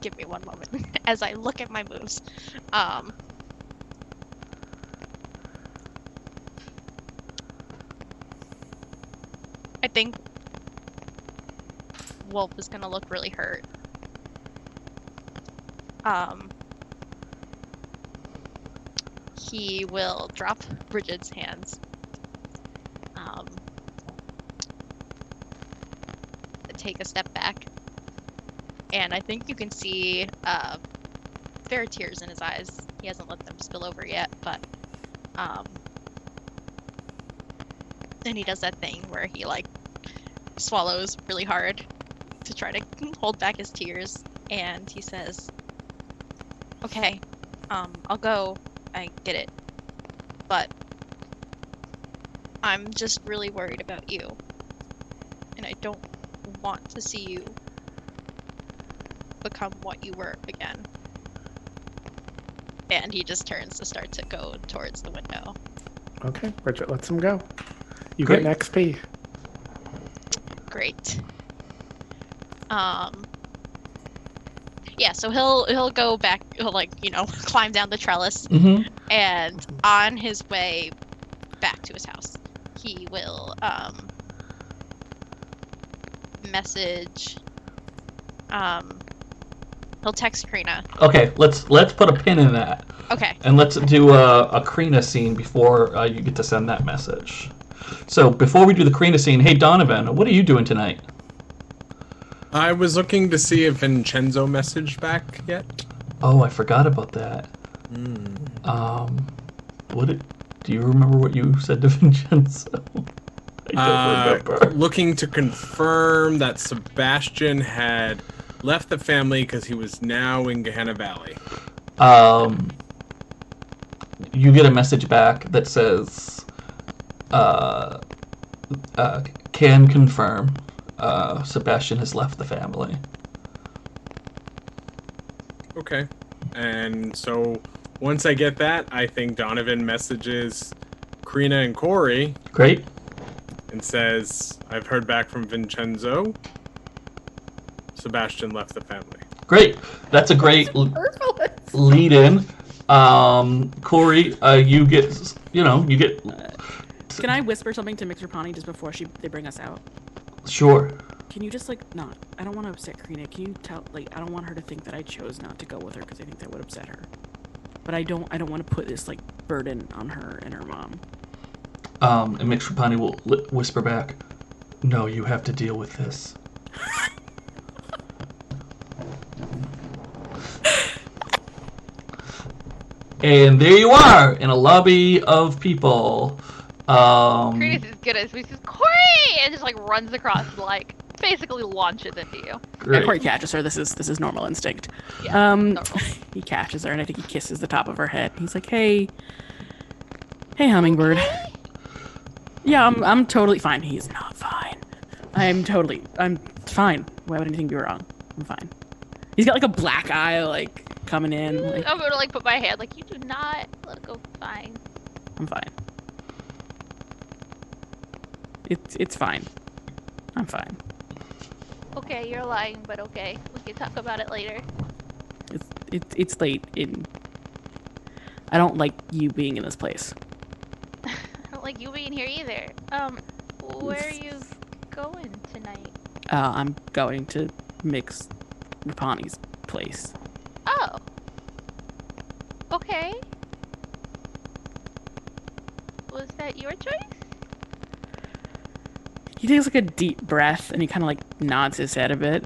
Give me one moment as I look at my moves. I think Wolfe is gonna look really hurt. He will drop Bridget's hands. Take a step back. And I think you can see there are tears in his eyes. He hasn't let them spill over yet, but and he does that thing where he like swallows really hard to try to hold back his tears, and he says, "Okay, I'll go. I get it, but I'm just really worried about you, and I don't want to see you become what you were again." And he just turns to start to go towards the window. Okay, Bridget lets him go. You Great. get an XP. Great. Yeah, so he'll go back, he'll climb down the trellis, Mm-hmm. and on his way back to his house, he will message he'll text Crina. Okay, let's put a pin in that, Okay. and let's do a Crina scene before you get to send that message. So before we do the Crina scene, hey Donovan, what are you doing tonight? I was looking to see if Vincenzo messaged back yet. Oh, I forgot about that. Do you remember what you said to Vincenzo? I don't remember. Looking to confirm that Sebastian had left the family because he was now in Gehenna Valley. You get a message back that says, can confirm, Sebastian has left the family. Okay. And so once I get that, I think Donovan messages Crina and Kori Great. and says, I've heard back from Vincenzo. Sebastian left the family. Great. That's a great lead in. Kori, you get. Can I whisper something to Mixer Pawnee just before they bring us out? Sure. Can you just not? I don't want to upset Crina. Can you tell? I don't want her to think that I chose not to go with her because I think that would upset her. But I don't want to put this burden on her and her mom. And Mixrapani will whisper back, "No, you have to deal with this." And there you are in a lobby of people. Crina's as good as we says, Kori! And just runs across, basically launches into you. Great. Kori catches her. This is normal instinct. Yeah, normal. He catches her, and I think he kisses the top of her head. He's like, "Hey, hummingbird." Okay. Yeah, I'm totally fine. He's not fine. I'm fine. Why would anything be wrong? I'm fine. He's got a black eye, coming in. I'm gonna put my hand you do not let it go. Fine. I'm fine. It's fine. I'm fine. Okay, you're lying, but okay. We can talk about it later. It's late. I don't like you being in this place. I don't like you being here either. Where are you going tonight? I'm going to mix Rapani's place. Oh. Okay. Was that your choice? He takes a deep breath and he kind of nods his head a bit,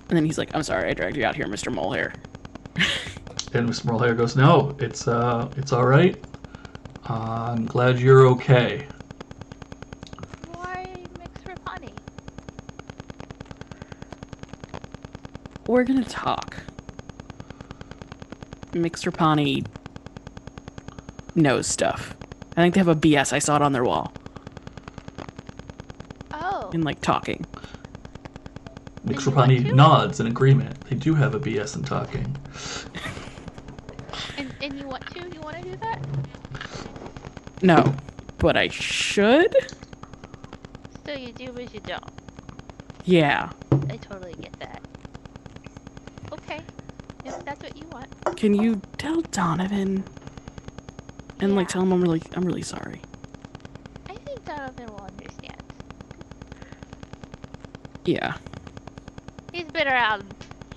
and then he's like, "I'm sorry, I dragged you out here, Mr. Molehair." And Mr. Molehair goes, "No, it's all right. I'm glad you're okay." Why mix for honey? We're gonna talk. Mixer Pawnee knows stuff. I think they have a BS. I saw it on their wall. Oh. In talking. Mixrapani nods in agreement. They do have a BS in talking. And you want to? You want to do that? No, but I should? So you do, but you don't. Yeah. I totally get that. Okay. If that's what you want. Can you tell Donovan and Yeah. tell him I'm really sorry? I think Donovan will understand. Yeah. He's been around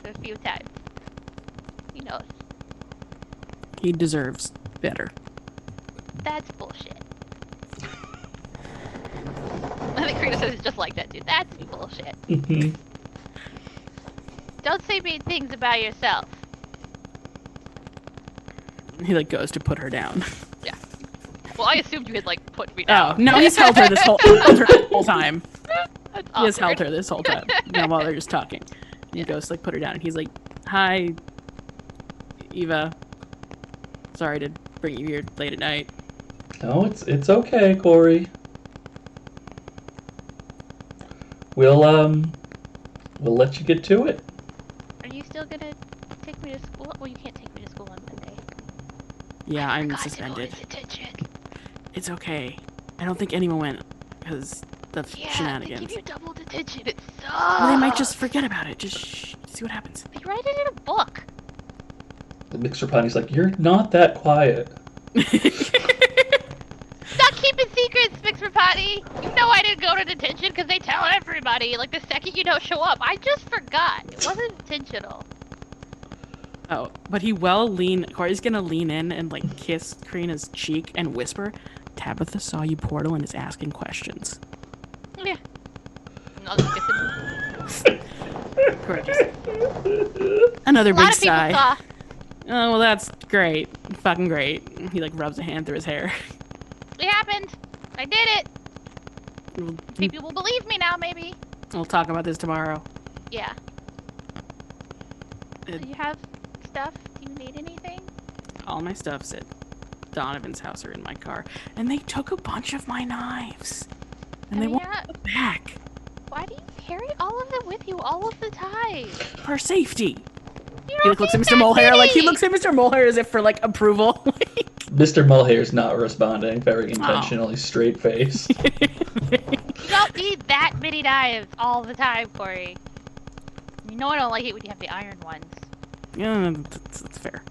a few times. He knows. He deserves better. That's bullshit. I think Crina says it's just like that, dude. That's bullshit. Don't say mean things about yourself. He goes to put her down. Yeah. Well, I assumed you had put me Oh down. no, he's held her this whole time. That's He has held awkward. her this whole time. While they're just talking. He goes to, like, put her down, and he's like, "Hi, Eva. Sorry to bring you here late at night." No, it's okay, Kori. We'll let you get to it. Are you still gonna take me to school? Well, you can't take me to school on Monday. Yeah, I I'm forgot to go suspended. to detention. It's okay. I don't think anyone went because the Yeah, shenanigans. they give you double detention. It sucks. Well, they might just forget about it. Just see what happens. They write it in a book. The Mixer Pony's like, you're not that quiet. Stop keeping secrets, Mixer Potty. You know I didn't go to detention because they tell everybody. Like the second you don't show up, I just forgot. It wasn't intentional. Oh, but Corey's gonna lean in and, like, kiss Crina's cheek and whisper, "Tabitha saw you portal and is asking questions." Yeah. I'll just kiss him. Corey just... Another A lot big of people sigh. saw. Oh, well, that's great. Fucking great. He, like, rubs a hand through his hair. It happened. I did it. People will believe me now, maybe. We'll talk about this tomorrow. Yeah. Uh, Do you have stuff? Do you need anything? All my stuff's at Donovan's house or in my car. And they took a bunch of my knives. And they won't yeah. put them back. Why do you carry all of them with you all of the time? For safety. You He don't looks at need Mr. that Molehair like he many! looks at Mr. Molehair as if for, like, approval. Mr. Mulhair's not responding. Very intentionally straight face. You don't need that many knives all the time, Kori. You know I don't like it when you have the iron ones. Yeah, that's fair.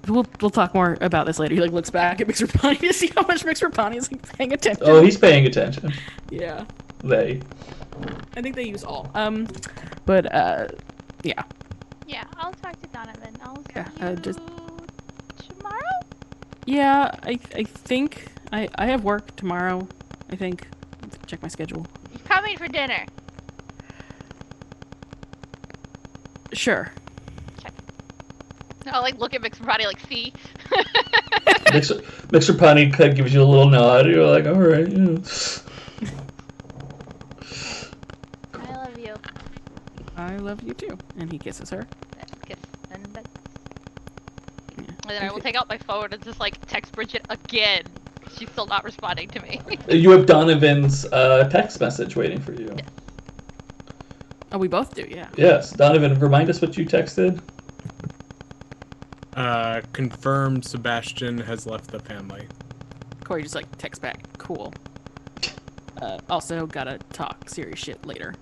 We'll talk more about this later. He, like, looks back at Mixer Pony to see how much Mixer Pony is, like, paying attention. Oh, he's paying attention. Yeah. They. I think they use all. Yeah. Yeah, I'll talk to Donovan. I'll see Yeah, you just- tomorrow? Yeah, I think I have work tomorrow, I think. Check my schedule. He's coming for dinner. Sure. I'll, like, look at Mixer Potty, like, see? Mixer Pony kind of gives you a little nod. You're like, all right. Yeah. I love you. I love you too. And he kisses her. Kiss and bed. Yeah. And then I will take out my phone and just, like, text Bridget again. She's still not responding to me. You have Donovan's text message waiting for you. Oh, we both do, yeah. Yes, Donovan, remind us what you texted. Confirmed Sebastian has left the family. Kori just, like, texts back. Cool. Also, gotta talk serious shit later.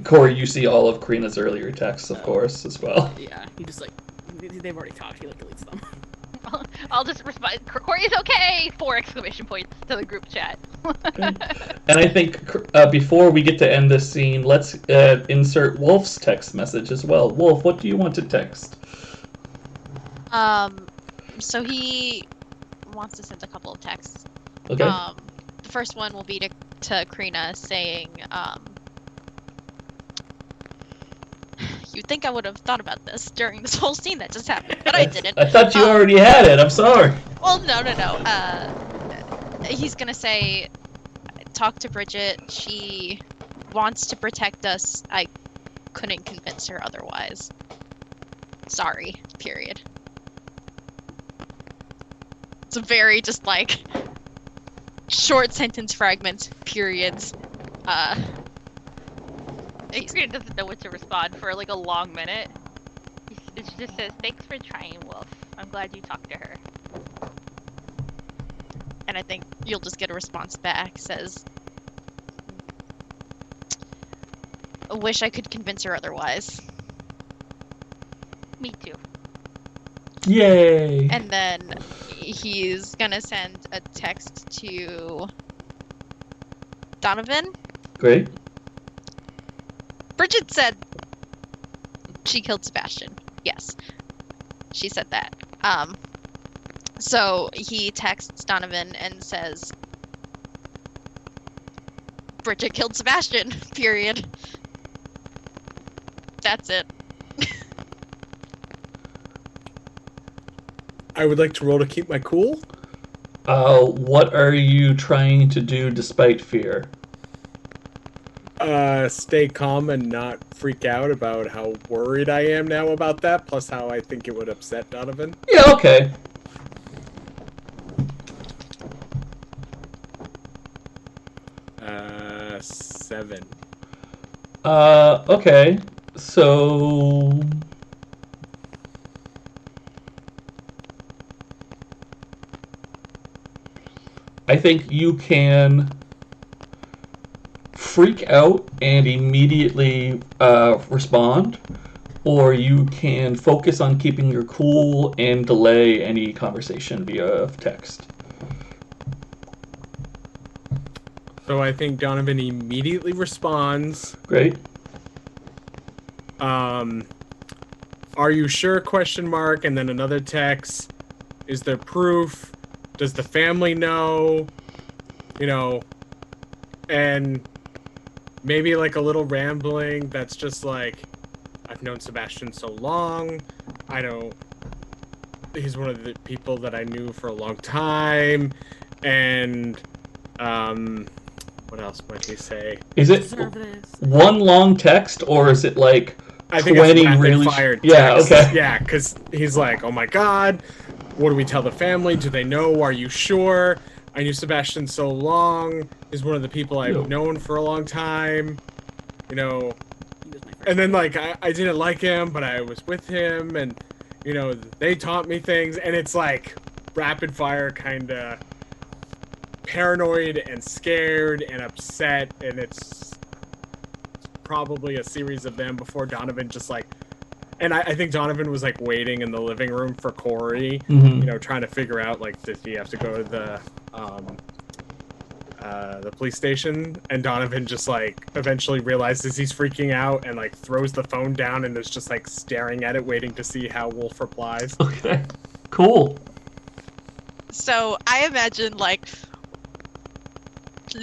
Kori, you see all of Crina's earlier texts, of course, as well. Yeah, he just, like, they've already talked. He, like, deletes them. I'll just respond. Kori's okay! 4 exclamation points to the group chat. And I think before we get to end this scene, let's insert Wolfe's text message as well. Wolfe, what do you want to text? So he wants to send a couple of texts. Okay. The first one will be to Crina saying, you'd think I would have thought about this during this whole scene that just happened, but I didn't. I thought you already had it. I'm sorry. Well, no. He's gonna say, talk to Bridget. She wants to protect us. I couldn't convince her otherwise. Sorry. Period. It's a very just like short sentence fragments. Periods. Crina doesn't know what to respond for like a long minute. She just says, "Thanks for trying, Wolfe. I'm glad you talked to her." And I think you'll just get a response back. Says, I wish I could convince her otherwise. Me too. Yay. And then he's gonna send a text to Donovan. Great. Bridget said she killed Sebastian. Yes, she said that. So he texts Donovan and says, Bridget killed Sebastian, period. That's it. I would like to roll to keep my cool. What are you trying to do despite fear? stay calm and not freak out about how worried I am now about that, plus how I think it would upset Donovan. Yeah, okay. Uh, 7. Okay. So I think you can freak out and immediately respond, or you can focus on keeping your cool and delay any conversation via text. So I think Donovan immediately responds. Great. Are you sure? Question mark, and then another text. Is there proof? Does the family know? You know, and maybe like a little rambling that's just like, I've known Sebastian so long. He's one of the people that I knew for a long time. And, what else might he say? Is it Deserve this. one long text, or is it like I think 20 it's really fired. Yeah, okay. Yeah, because he's like, oh my god, what do we tell the family? Do they know? Are you sure? I knew Sebastian so long. He's one of the people I've known for a long time. You know, He was my first. and then like I didn't like him, but I was with him, and you know they taught me things, and it's like rapid fire kind of paranoid and scared and upset, and it's probably a series of them before Donovan just like, and I think Donovan was like waiting in the living room for Kori, Mhm. you know, trying to figure out like, does he have to go to the police station? And Donovan just like eventually realizes he's freaking out and like throws the phone down and is just like staring at it, waiting to see how Wolfe replies. Okay. Cool. So I imagine like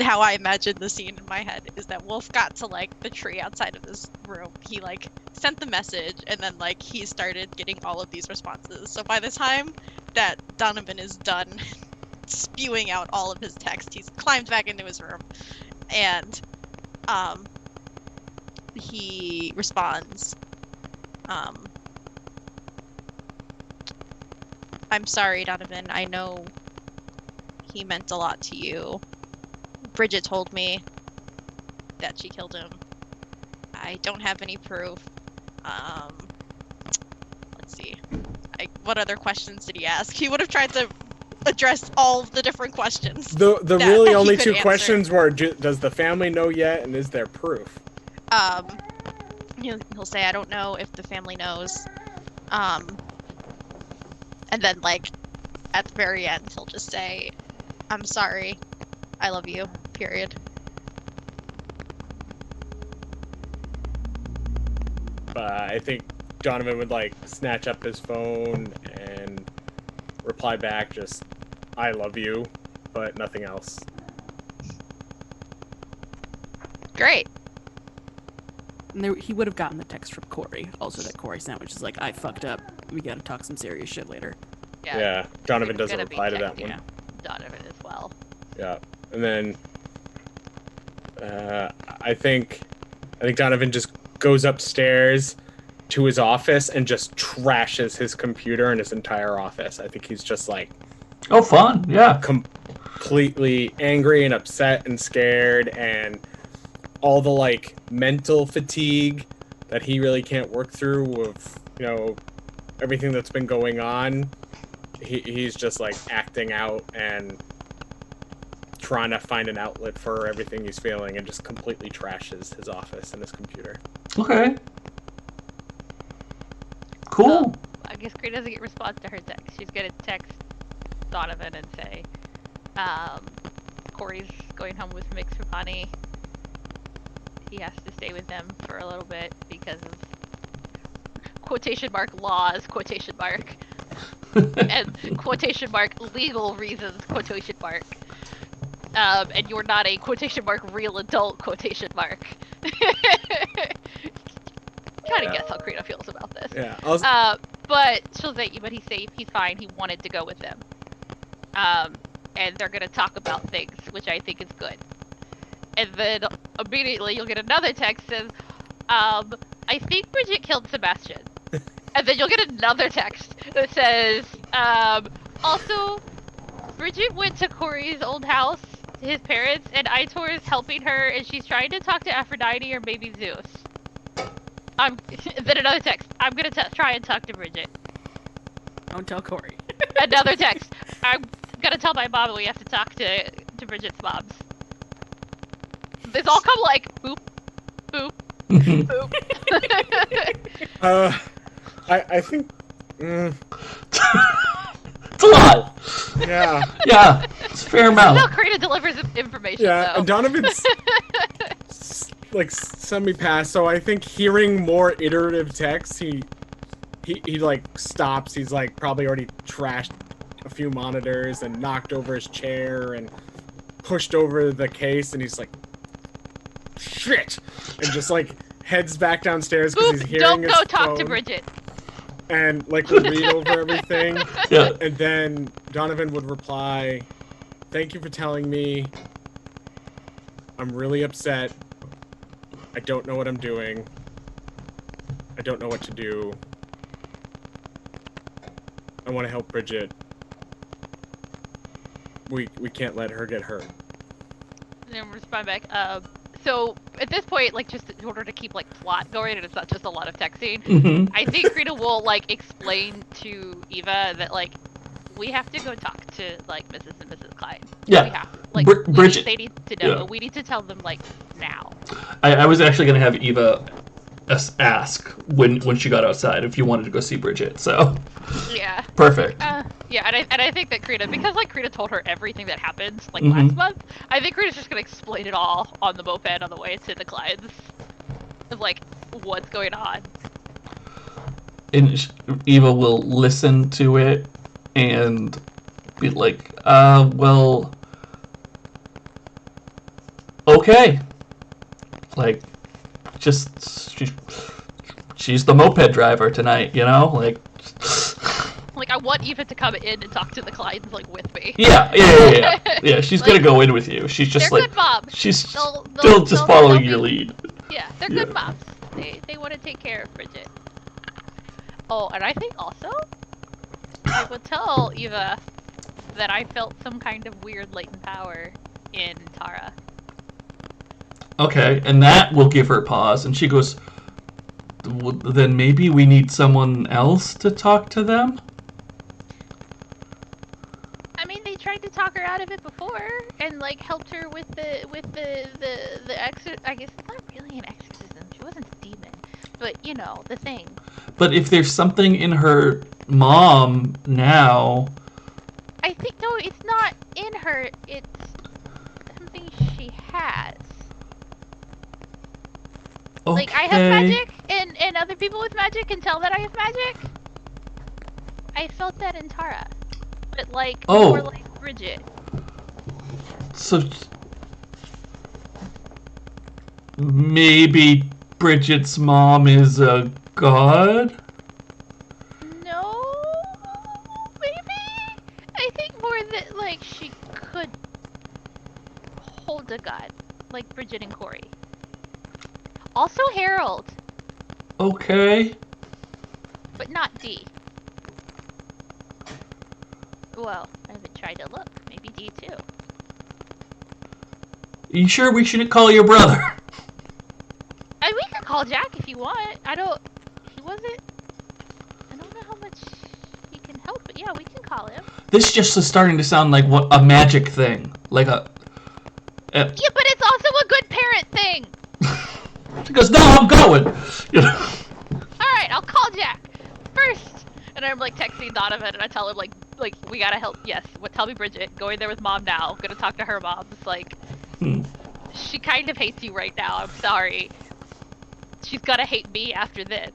how I imagine the scene in my head is that Wolfe got to like the tree outside of his room. He like sent the message, and then like he started getting all of these responses. So by the time that Donovan is done spewing out all of his text, he's climbed back into his room, and he responds, I'm sorry, Donovan. I know he meant a lot to you. Bridget told me that she killed him. I don't have any proof. Let's see. What other questions did he ask? He would have tried to address all of the different questions. The that really he only could two answer. questions were, does the family know yet, and is there proof? He'll say, I don't know if the family knows. And then, like, at the very end, he'll just say, I'm sorry. I love you. Period. I think Donovan would like snatch up his phone and reply back just, I love you, but nothing else. Great. And there, he would have gotten the text from Kori. Also, that Kori sent, which is like, I fucked up. We gotta talk some serious shit later. Yeah, Donovan It's doesn't gonna be reply to that texting one. Donovan as well. Yeah, and then I think Donovan just goes upstairs to his office and just trashes his computer and his entire office. I think he's just like Oh, fun. Yeah. completely angry and upset and scared, and all the like mental fatigue that he really can't work through with, you know, everything that's been going on. He's just like acting out and trying to find an outlet for everything he's feeling, and just completely trashes his office and his computer. Okay. Cool. I guess Crina doesn't get response to her text. She's gonna text Donovan and say, Kori's going home with Mix from Honey. He has to stay with them for a little bit because of quotation mark laws, quotation mark, and quotation mark legal reasons, quotation mark. And you're not a quotation mark real adult, quotation mark. Trying to guess how Crina feels about this. Yeah. But she'll say, but he's safe, he's fine, he wanted to go with them. And they're gonna talk about things, which I think is good. And then immediately you'll get another text that says, I think Bridget killed Sebastian. And then you'll get another text that says, also, Bridget went to Kori's old house, to his parents, and Aitor is helping her, and she's trying to talk to Aphrodite or maybe Zeus. Then another text. I'm gonna try and talk to Bridget. Don't tell Kori. Another text. I'm gonna tell my mom we have to talk to Bridget's moms. This all come like boop, boop, boop. I think. It's a lot. Yeah. Yeah, it's a fair amount. No, Crina delivers information. Yeah, though. and Donovan's like semi-pass, so I think hearing more iterative texts, he like stops. He's like probably already trashed a few monitors and knocked over his chair and pushed over the case, and he's like, shit, and just like heads back downstairs because he's Boop, hearing don't his go talk phone to Bridget. and like would read over everything. Yeah. And then Donovan would reply, "Thank you for telling me. I'm really upset. I don't know what I'm doing. I don't know what to do. I want to help Bridget. We can't let her get hurt." And then respond back. So at this point, like just in order to keep like plot going, and it's not just a lot of texting, I think Crina will like explain to Eva that like we have to go talk to like Mrs. and Mrs. Klein. Yeah. We have. Like Bridget. they need to know. Yeah. We need to tell them like now. I was actually going to have Eva ask when she got outside if you wanted to go see Bridget. So Yeah. perfect. Yeah, and I think that Crina, because like Crina told her everything that happened like Mhm. last month, I think Crina's just gonna explain it all on the moped on the way to the Kleins. Of like what's going on. And Eva will listen to it and be like, well, okay. Like, just she's the moped driver tonight, you know? Like, Like I want Eva to come in and talk to the Kleins like with me. yeah. Yeah, she's Like, gonna go in with you. She's just They're like, good moms. she's They'll still just following be- your lead. Yeah, they're Yeah. good moms. They want to take care of Bridget. Oh, and I think also I will tell Eva that I felt some kind of weird latent power in Tara. Okay, and that will give her pause, and she goes, "Well, then maybe we need someone else to talk to them?" I mean, they tried to talk her out of it before, and like helped her with the I guess it's not really an exorcism. She wasn't a demon, but you know the thing. But if there's something in her mom now, I think no, it's not in her. It's something she has. okay. Like I have magic, and other people with magic can tell that I have magic. I felt that in Tara, but like Oh. more like Bridget. So maybe Bridget's mom is a god? No, maybe. I think more that like she could hold a god, like Bridget and Kori. Also Harold, Okay. but not D. Well, I haven't tried to look. Maybe D too. You sure we shouldn't call your brother? And we could call Jack if you want. I don't know how much he can help, but yeah, we can call him. This just is starting to sound like a magic thing. Like a... Yeah, but it's also a good parent thing. She goes, no, I'm going! You know? Alright, I'll call Jack first. And I'm like texting Donovan and I tell him like we gotta help. Yes, tell me Bridget. Going there with mom now. Gonna talk to her mom. It's like she kind of hates you right now. I'm sorry. She's gonna hate me after this.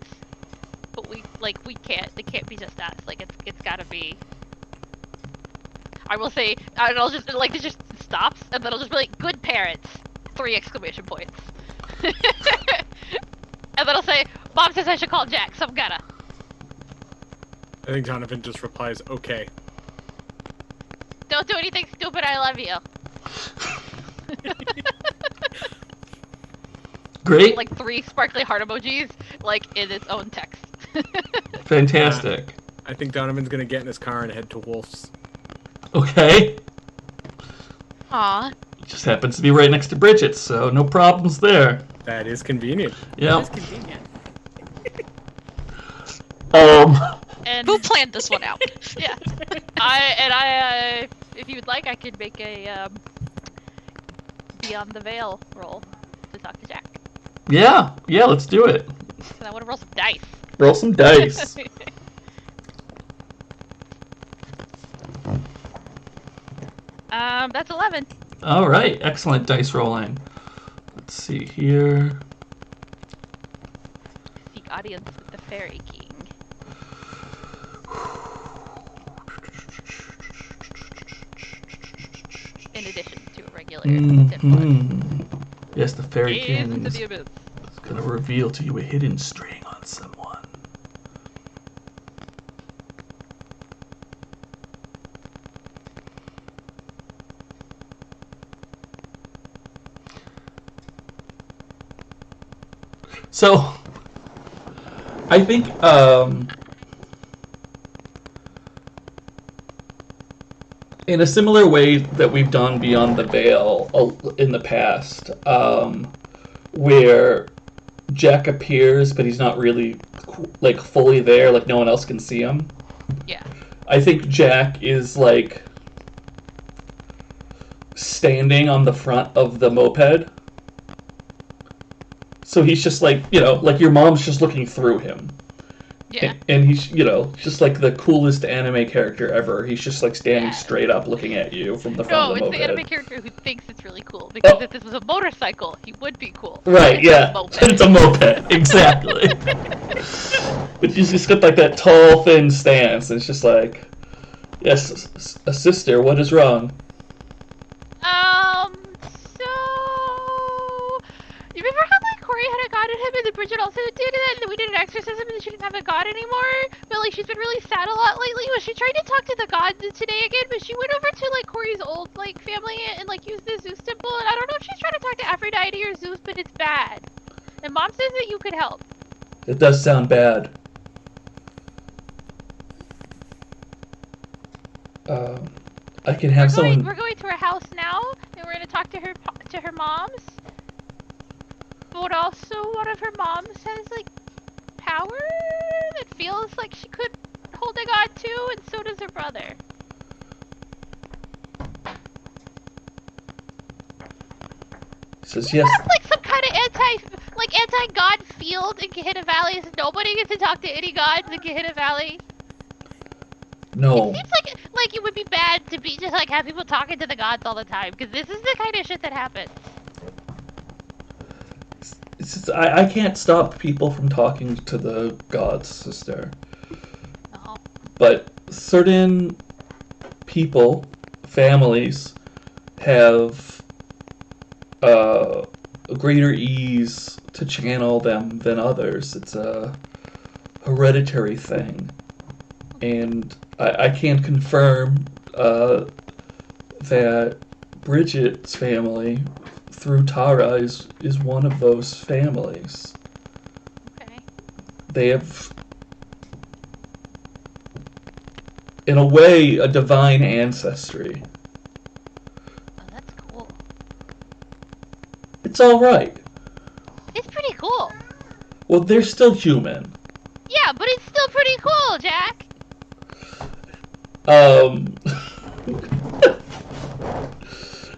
But we can't. It can't be just us. Like it's gotta be. I will say, and I'll just like it just stops, and then I'll just be like, "Good parents!" 3 exclamation points. And then I'll say, "Mom says I should call Jack, so I'm gonna." I think Donovan just replies, "Okay." Don't do anything stupid. I love you. Great. Like 3 sparkly heart emojis, like in its own text. Fantastic. I think Donovan's gonna get in his car and head to Wolfe's. Okay. Aw. Just happens to be right next to Bridget, so no problems there. That is convenient. Yeah. It's convenient. And Who planned this one out? yeah, I if you would like, I could make a Beyond the Veil roll to talk to Jack. Yeah, let's do it. 'Cause I want to roll some dice. Roll some dice. That's 11. All right, excellent dice rolling. Let's see here. Seek audience with the Fairy King. In addition to a regular 10 bucks. Yes, the Fairy Gaze King into is the abyss. going to reveal to you a hidden string on someone. So, I think, in a similar way that we've done Beyond the Veil in the past, where Jack appears, but he's not really, like, fully there, like, no one else can see him. Yeah. I think Jack is, like, standing on the front of the moped. So he's just like, you know, like your mom's just looking through him. Yeah. And he's, you know, just like the coolest anime character ever. He's just like standing straight up looking at you from the front No, of the it's moped. the anime character who thinks it's really cool. Because if this was a motorcycle, he would be cool. Right, It's yeah. a moped. It's a moped, exactly. But he's just got like that tall, thin stance. And it's just like, yes, a sister, what is wrong? So you remember how like Kori had a god in him and then Bridget also did it and then we did an exorcism and then she didn't have a god anymore? But like she's been really sad a lot lately. Was she trying to talk to the gods today again? But she went over to like Kori's old like family and like used the Zeus temple and I don't know if she's trying to talk to Aphrodite or Zeus, but it's bad. And Mom says that you could help. It does sound bad. I can have someone. We're going to her house now, and we're going to talk to her moms. But also, one of her moms has like power that feels like she could hold a god too, and so does her brother. Says You yes. have like some kind of anti-god field in Gehenna Valley, so nobody gets to talk to any gods in Gehenna Valley. No. It seems like it would be bad to be just like have people talking to the gods all the time, because this is the kind of shit that happens. It's just, I can't stop people from talking to the gods, sister. No. But certain people, families, have a greater ease to channel them than others. It's a hereditary thing. And I can't confirm that Bridget's family, through Tara, is one of those families. Okay. They have, in a way, a divine ancestry. Oh, that's cool. It's alright. It's pretty cool. Well, they're still human. Yeah, but it's still pretty cool, Jack. I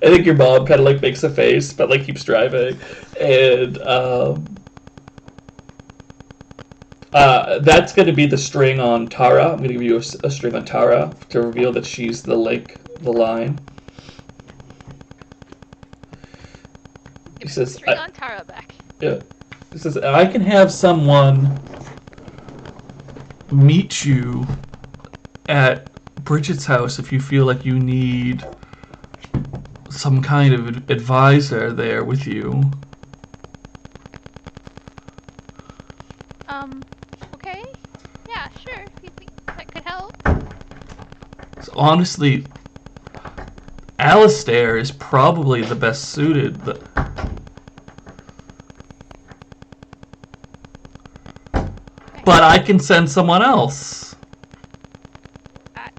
think your mom kind of like makes a face, but like keeps driving, and that's going to be the string on Tara. I'm going to give you a string on Tara to reveal that she's the link, the line. He says, String on Tara back. Yeah. He says, I can have someone meet you at Bridget's house if you feel like you need some kind of advisor there with you. Okay. Yeah, sure. If you think that could help. So honestly, Alistair is probably the best suited. but I can send someone else. I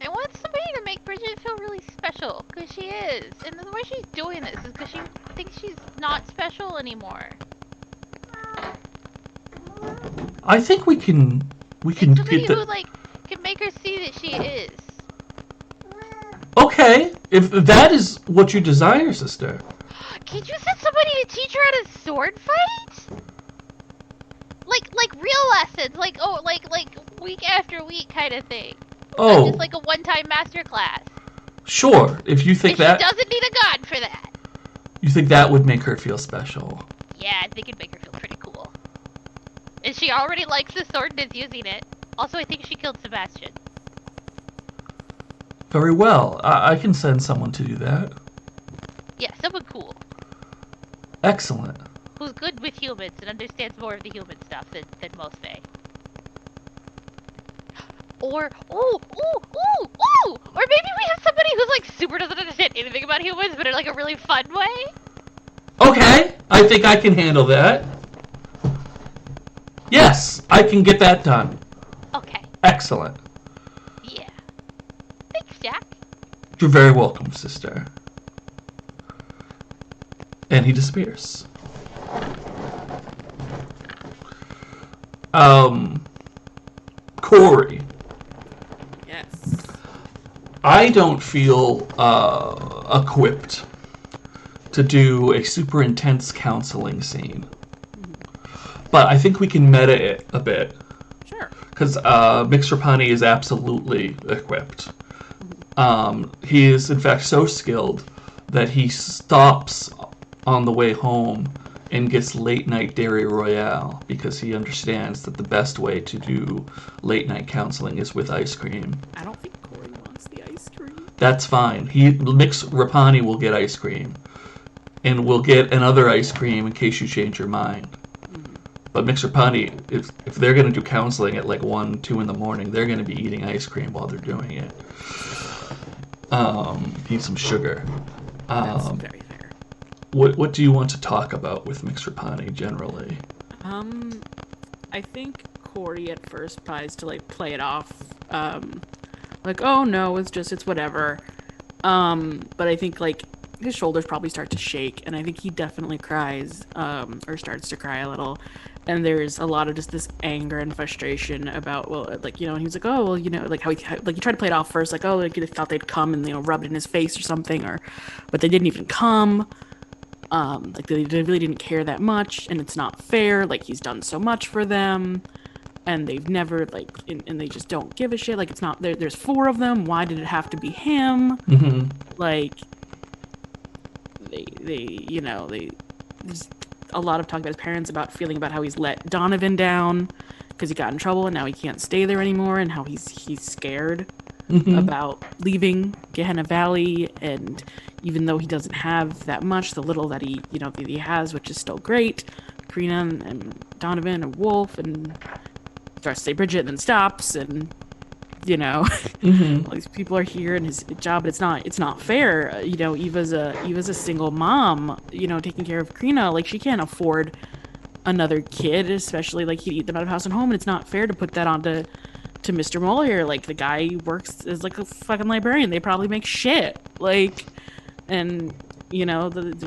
want somebody to make Bridget feel really special, because she is. And the way she's doing this is because she thinks she's not special anymore. I think we can Somebody get the... who, like, can make her see that she is. Okay, if that is what you desire, sister. Can you send somebody to teach her how to sword fight? Like real lessons, like week after week kind of thing. Oh, Not just like a one-time master class. sure. If you think And that, she doesn't need a god for that. you think that would make her feel special. Yeah, I think it'd make her feel pretty cool. And she already likes the sword and is using it. Also, I think she killed Sebastian. Very well. I can send someone to do that. Yeah, someone cool. Excellent. Who's good with humans and understands more of the human stuff than most may. Or maybe we have somebody who's like super doesn't understand anything about humans, but in like a really fun way. Okay, I think I can handle that. Yes, I can get that done. Okay. Excellent. Yeah. Thanks, Jack. You're very welcome, sister. And he disappears. Kori. Yes. I don't feel equipped to do a super intense counseling scene. But I think we can meta it a bit. Sure. Because Mixerpani is absolutely equipped. He is, in fact, so skilled that he stops on the way home and gets late-night Dairy Royale because he understands that the best way to do late-night counseling is with ice cream. I don't think Kori wants the ice cream. That's fine. Mixerpani will get ice cream. And we'll get another ice cream in case you change your mind. But Mixerpani, if they're going to do counseling at like 1, 2 in the morning, they're going to be eating ice cream while they're doing it. Need some sugar. That's very fair. What do you want to talk about with Mixerpani generally? I think Kori at first tries to like play it off, like, oh no, it's whatever. But I think like his shoulders probably start to shake, and I think he definitely cries, or starts to cry a little. And there's a lot of just this anger and frustration about, well, like, and he's like, oh, well, like how he tried to play it off first, like, oh, like he thought they'd come and, rub it in his face or something, but they didn't even come. Like they really didn't care that much, and it's not fair. Like he's done so much for them, and they've never and they just don't give a shit. Like it's not there's 4 of them. Why did it have to be him? Mm-hmm. Like there's a lot of talk about his parents about feeling about how he's let Donovan down because he got in trouble and now he can't stay there anymore, and how he's scared about leaving Gehenna Valley, and even though he doesn't have that much, the little that he that he has, which is still great, Crina and Donovan and Wolfe, and starts to say Bridget and then stops, and all these people are here in his job, but it's not fair. Eva's a single mom, taking care of Crina. Like she can't afford another kid, especially like he'd eat them out of house and home, and it's not fair to put that onto Mr. Mole here. Like the guy works as like a fucking librarian. They probably make shit. Like, and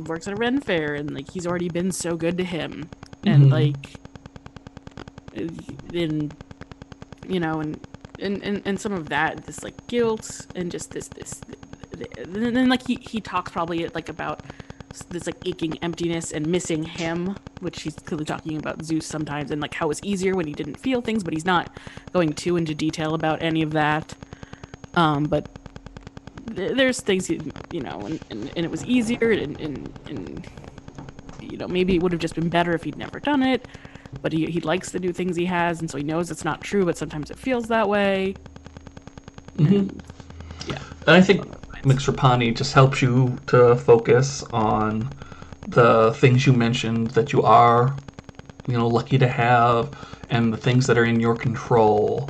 works at a Ren fair, and like he's already been so good to him, and like, and and some of that, this like guilt and just this and then like he talks probably like about this like aching emptiness and missing him, which he's clearly talking about Zeus sometimes, and like how it's easier when he didn't feel things, but he's not going too into detail about any of that. But there's things and it was easier, and maybe it would have just been better if he'd never done it. But he likes the new things he has, and so he knows it's not true, but sometimes it feels that way. And, yeah. And I think Mixerpani just helps you to focus on the things you mentioned that you are, lucky to have, and the things that are in your control.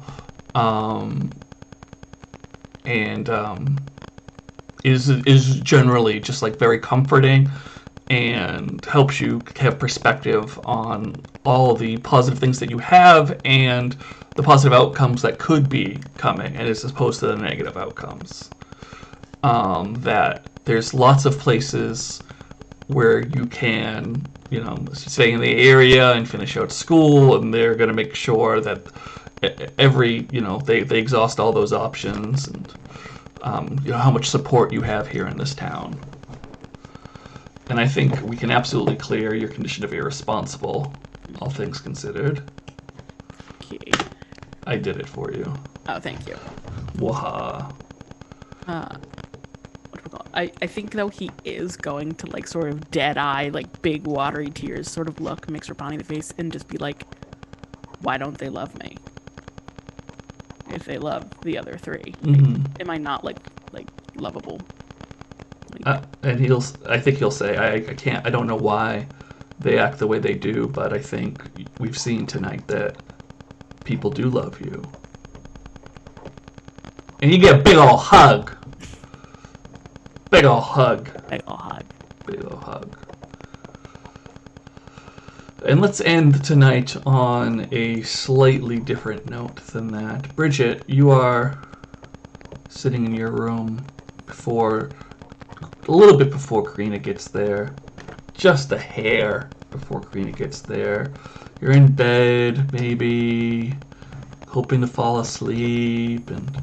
Is generally just like very comforting, and helps you have perspective on all the positive things that you have and the positive outcomes that could be coming, and as opposed to the negative outcomes. That there's lots of places where you can, stay in the area and finish out school, and they're going to make sure that they exhaust all those options, and how much support you have here in this town. And I think we can absolutely clear your condition of irresponsible, all things considered. Okay. I did it for you. Oh, thank you. Waha. I think, though, he is going to, like, sort of dead-eye, like, big watery tears sort of look, mix Rapani in the face, and just be like, why don't they love me? If they love the other three. Mm-hmm. Am I not, like lovable? And I think he'll say, I don't know why they act the way they do, but I think we've seen tonight that people do love you. And you get a big ol' hug. Big ol' hug. Big ol' hug. Big ol' hug. And let's end tonight on a slightly different note than that. Bridget, you are sitting in your room a little bit before Crina gets there. Just a hair before Crina gets there. You're in bed, maybe, hoping to fall asleep, and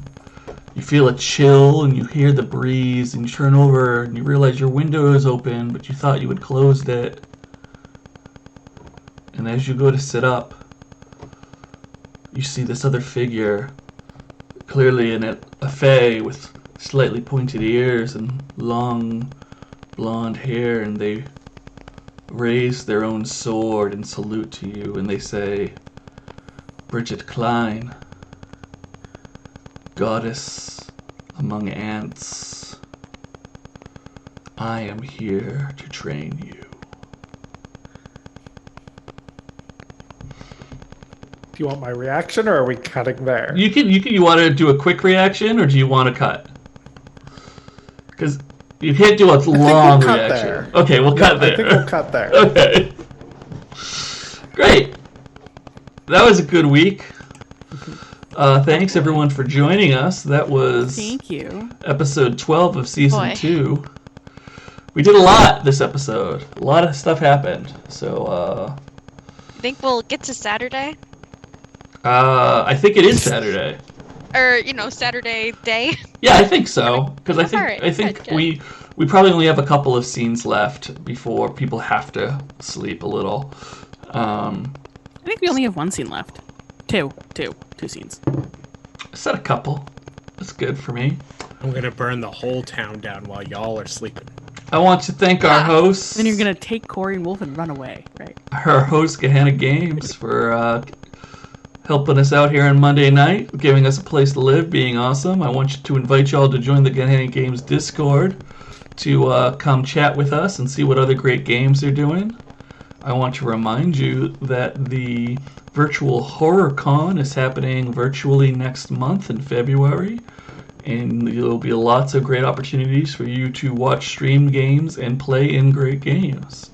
you feel a chill, and you hear the breeze, and you turn over, and you realize your window is open, but you thought you had closed it. And as you go to sit up, you see this other figure, clearly a fae with slightly pointed ears and long blonde hair, and they raise their own sword and salute to you, and they say, Bridget Klein, goddess among ants, I am here to train you. Do you want my reaction, or are we cutting there? You want to do a quick reaction, or do you want to cut? Because you can't do a long reaction. There. Okay, we'll cut there. I think we'll cut there. Okay. Great. That was a good week. Thanks everyone for joining us. That was Thank you. episode 12 of season 2. We did a lot this episode. A lot of stuff happened. So Think we'll get to Saturday? I think it is Saturday. Or, Saturday day? Yeah, I think so. Because I think good. we probably only have a couple of scenes left before people have to sleep a little. I think we only have one scene left. Two scenes. I said a couple. That's good for me. I'm gonna burn the whole town down while y'all are sleeping. I want to thank our hosts. Then you're gonna take Kori and Wolfe and run away, right? Our host, Gehenna Games, for helping us out here on Monday night, giving us a place to live, being awesome. I want to invite y'all to join the Gehenna Games Discord to come chat with us and see what other great games they're doing. I want to remind you that the virtual Horror Con is happening virtually next month in February, and there will be lots of great opportunities for you to watch streamed games and play in great games.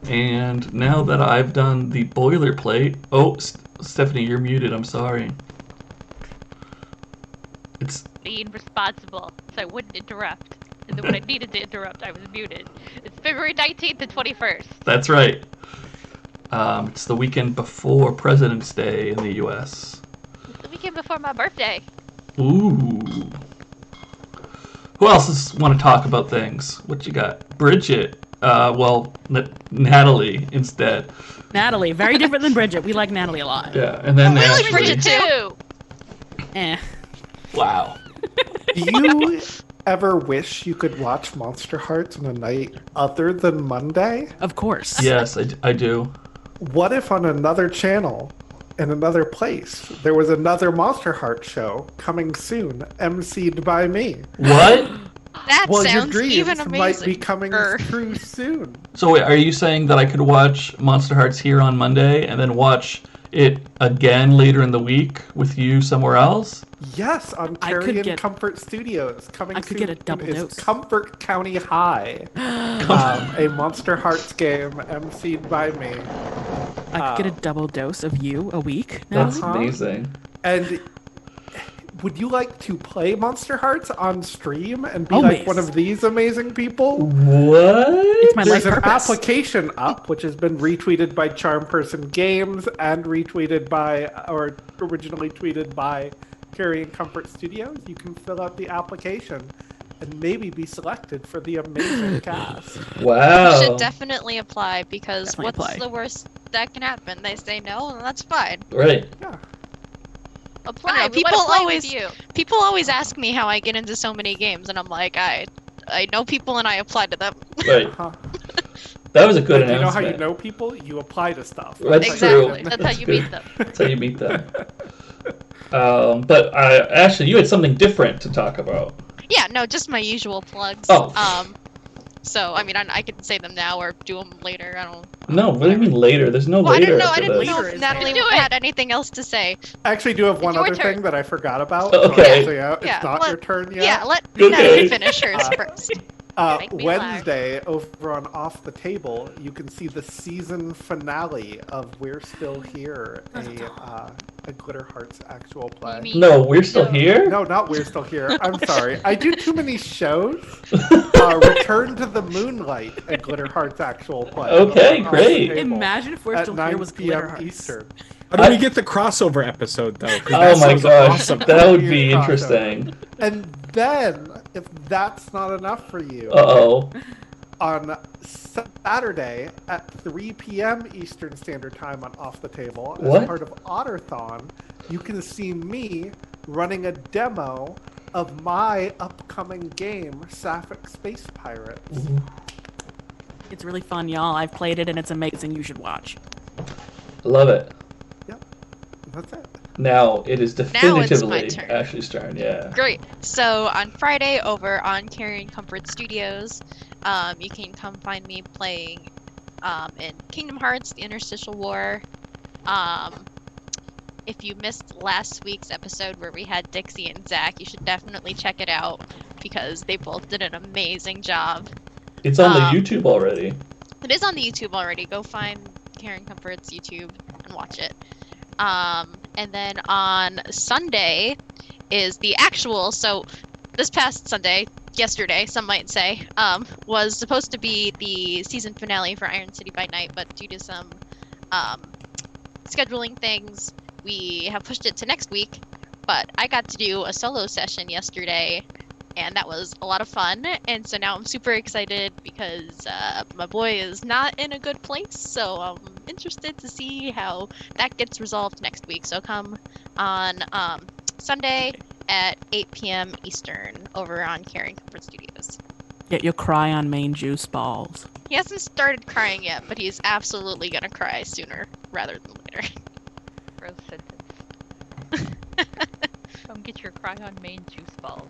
And now that I've done the boilerplate... Oh, Stephanie, you're muted. I'm sorry. It's Being responsible, so I wouldn't interrupt. And then when I needed to interrupt, I was muted. It's February 19th and 21st. That's right. It's the weekend before President's Day in the U.S. It's the weekend before my birthday. Ooh. Who else want to talk about things? What you got? Bridget. Natalie instead. Natalie, very different than Bridget. We like Natalie a lot. Yeah, and then I Ashley. like Bridget too. Wow. Do you ever wish you could watch Monsterhearts on a night other than Monday? Of course. Yes, I do. What if on another channel, in another place, there was another Monsterheart show coming soon, emceed by me? What? That Well, your sounds dreams even amazing. might be coming true soon. So wait, are you saying that I could watch Monsterhearts here on Monday and then watch it again later in the week with you somewhere else? Yes, on I could Carrion get- Comfort Studios. Coming I could soon get a double is dose. Comfort County High, a Monsterhearts game emceed by me. I could get a double dose of you a week. That's Natalie. amazing. And would you like to play Monsterhearts on stream and be Always. like one of these amazing people? What? It's my There's life an purpose. application up, which has been retweeted by Charm Person Games and retweeted by, or originally tweeted by Carrion Comfort Studios. You can fill out the application and maybe be selected for the amazing cast. Wow. You should definitely apply because Definitely what's apply. the worst that can happen? They say no, and that's fine. Right. Yeah. Apply. I know, We wanna play with you. People always ask me how I get into so many games, and I'm like, I know people and I apply to them. Right. Huh. That was a good Like, you know how announcement. you know people? You apply to stuff. That's Exactly. true. That's how you meet them. That's how you meet them. But Ashley, you had something different to talk about. Yeah, no, just my usual plugs. Oh. So I mean, I can say them now or do them later. I don't. No, what do you mean later? There's no Well, I later didn't know. I after didn't this. know Later if is Natalie later. Do it. had anything else to say. I actually do have one It's your other turn. thing that I forgot about. Okay. So it's Yeah, not let- your turn yet. Yeah, let Okay. Natalie finish hers first. Make me laugh. Wednesday, over on Off the Table, you can see the season finale of We're Still Here, a Glitter Hearts actual play. You mean- No, we're still No. here? No, not We're Still Here. I'm sorry. I do too many shows. Return to the Moonlight, a Glitter Hearts actual play. Okay, on Off the great. Table Imagine if We're at Still 9 Here was p.m. Glitter Hearts. Eastern. How do we get the crossover episode though? 'Cause Oh that my sounds gosh, awesome. that would be Crossover. interesting. And then, if that's not enough for you, Uh-oh. on Saturday at 3 p.m. Eastern Standard Time on Off the Table, as What? part of Otterthon, you can see me running a demo of my upcoming game, Sapphic Space Pirates. It's really fun, y'all. I've played it and it's amazing. You should watch. Love it. Yep, that's it. Now it is Now it's definitively my turn. Ashley's turn, yeah. Great. So on Friday over on Carrion Comfort Studios, you can come find me playing in Kingdom Hearts: The Interstitial War. If you missed last week's episode where we had Dixie and Zach, you should definitely check it out because they both did an amazing job. It's on the Um, YouTube already. It is on the YouTube already. Go find Carrion Comfort's YouTube and watch it. And then on Sunday is the actual. So this past Sunday, yesterday, some might say, was supposed to be the season finale for Iron City by Night, but due to some scheduling things, we have pushed it to next week. But I got to do a solo session yesterday, and that was a lot of fun. And so now I'm super excited because my boy is not in a good place, so I'm interested to see how that gets resolved next week. So come on Sunday at 8 p.m. Eastern over on Carrion Comfort Studios. Get your cry on main juice balls. He hasn't started crying yet, but he's absolutely gonna cry sooner rather than later. Gross sentence. Come get your cry on main juice balls.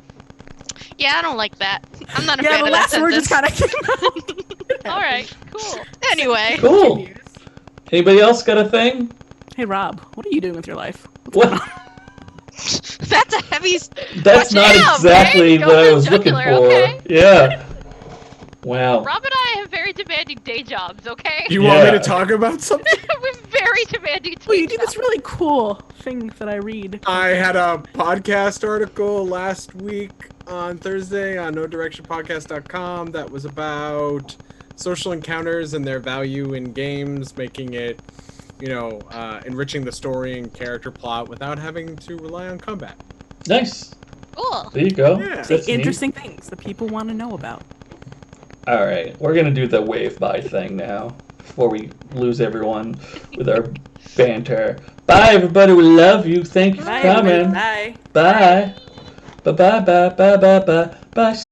Yeah, I don't like that. I'm not a Yeah, fan the of last that word sentence. just kind of All right, cool. Anyway, Cool. Anybody else got a thing? Hey, Rob, what are you doing with your life? What? that's a heavy. That's not Damn, exactly right? what I Go was for the looking for. jugular, okay? Yeah. Wow. Rob and I have very demanding day jobs, okay? You want me Yeah. to talk about something? We're very demanding day Well, you do jobs. this really cool thing that I read. I had a podcast article last week on Thursday on nodirectionpodcast.com that was about social encounters and their value in games, making it, enriching the story and character plot without having to rely on combat. Nice. Cool. There you go. Yeah. Say That's neat. interesting things that people want to know about. All right, we're gonna do the wave bye thing now before we lose everyone with our banter. Bye, everybody. We love you. Thank you for Bye, coming. everybody. Bye. Bye. Bye. Bye. Bye. Bye. Bye. Bye. Bye.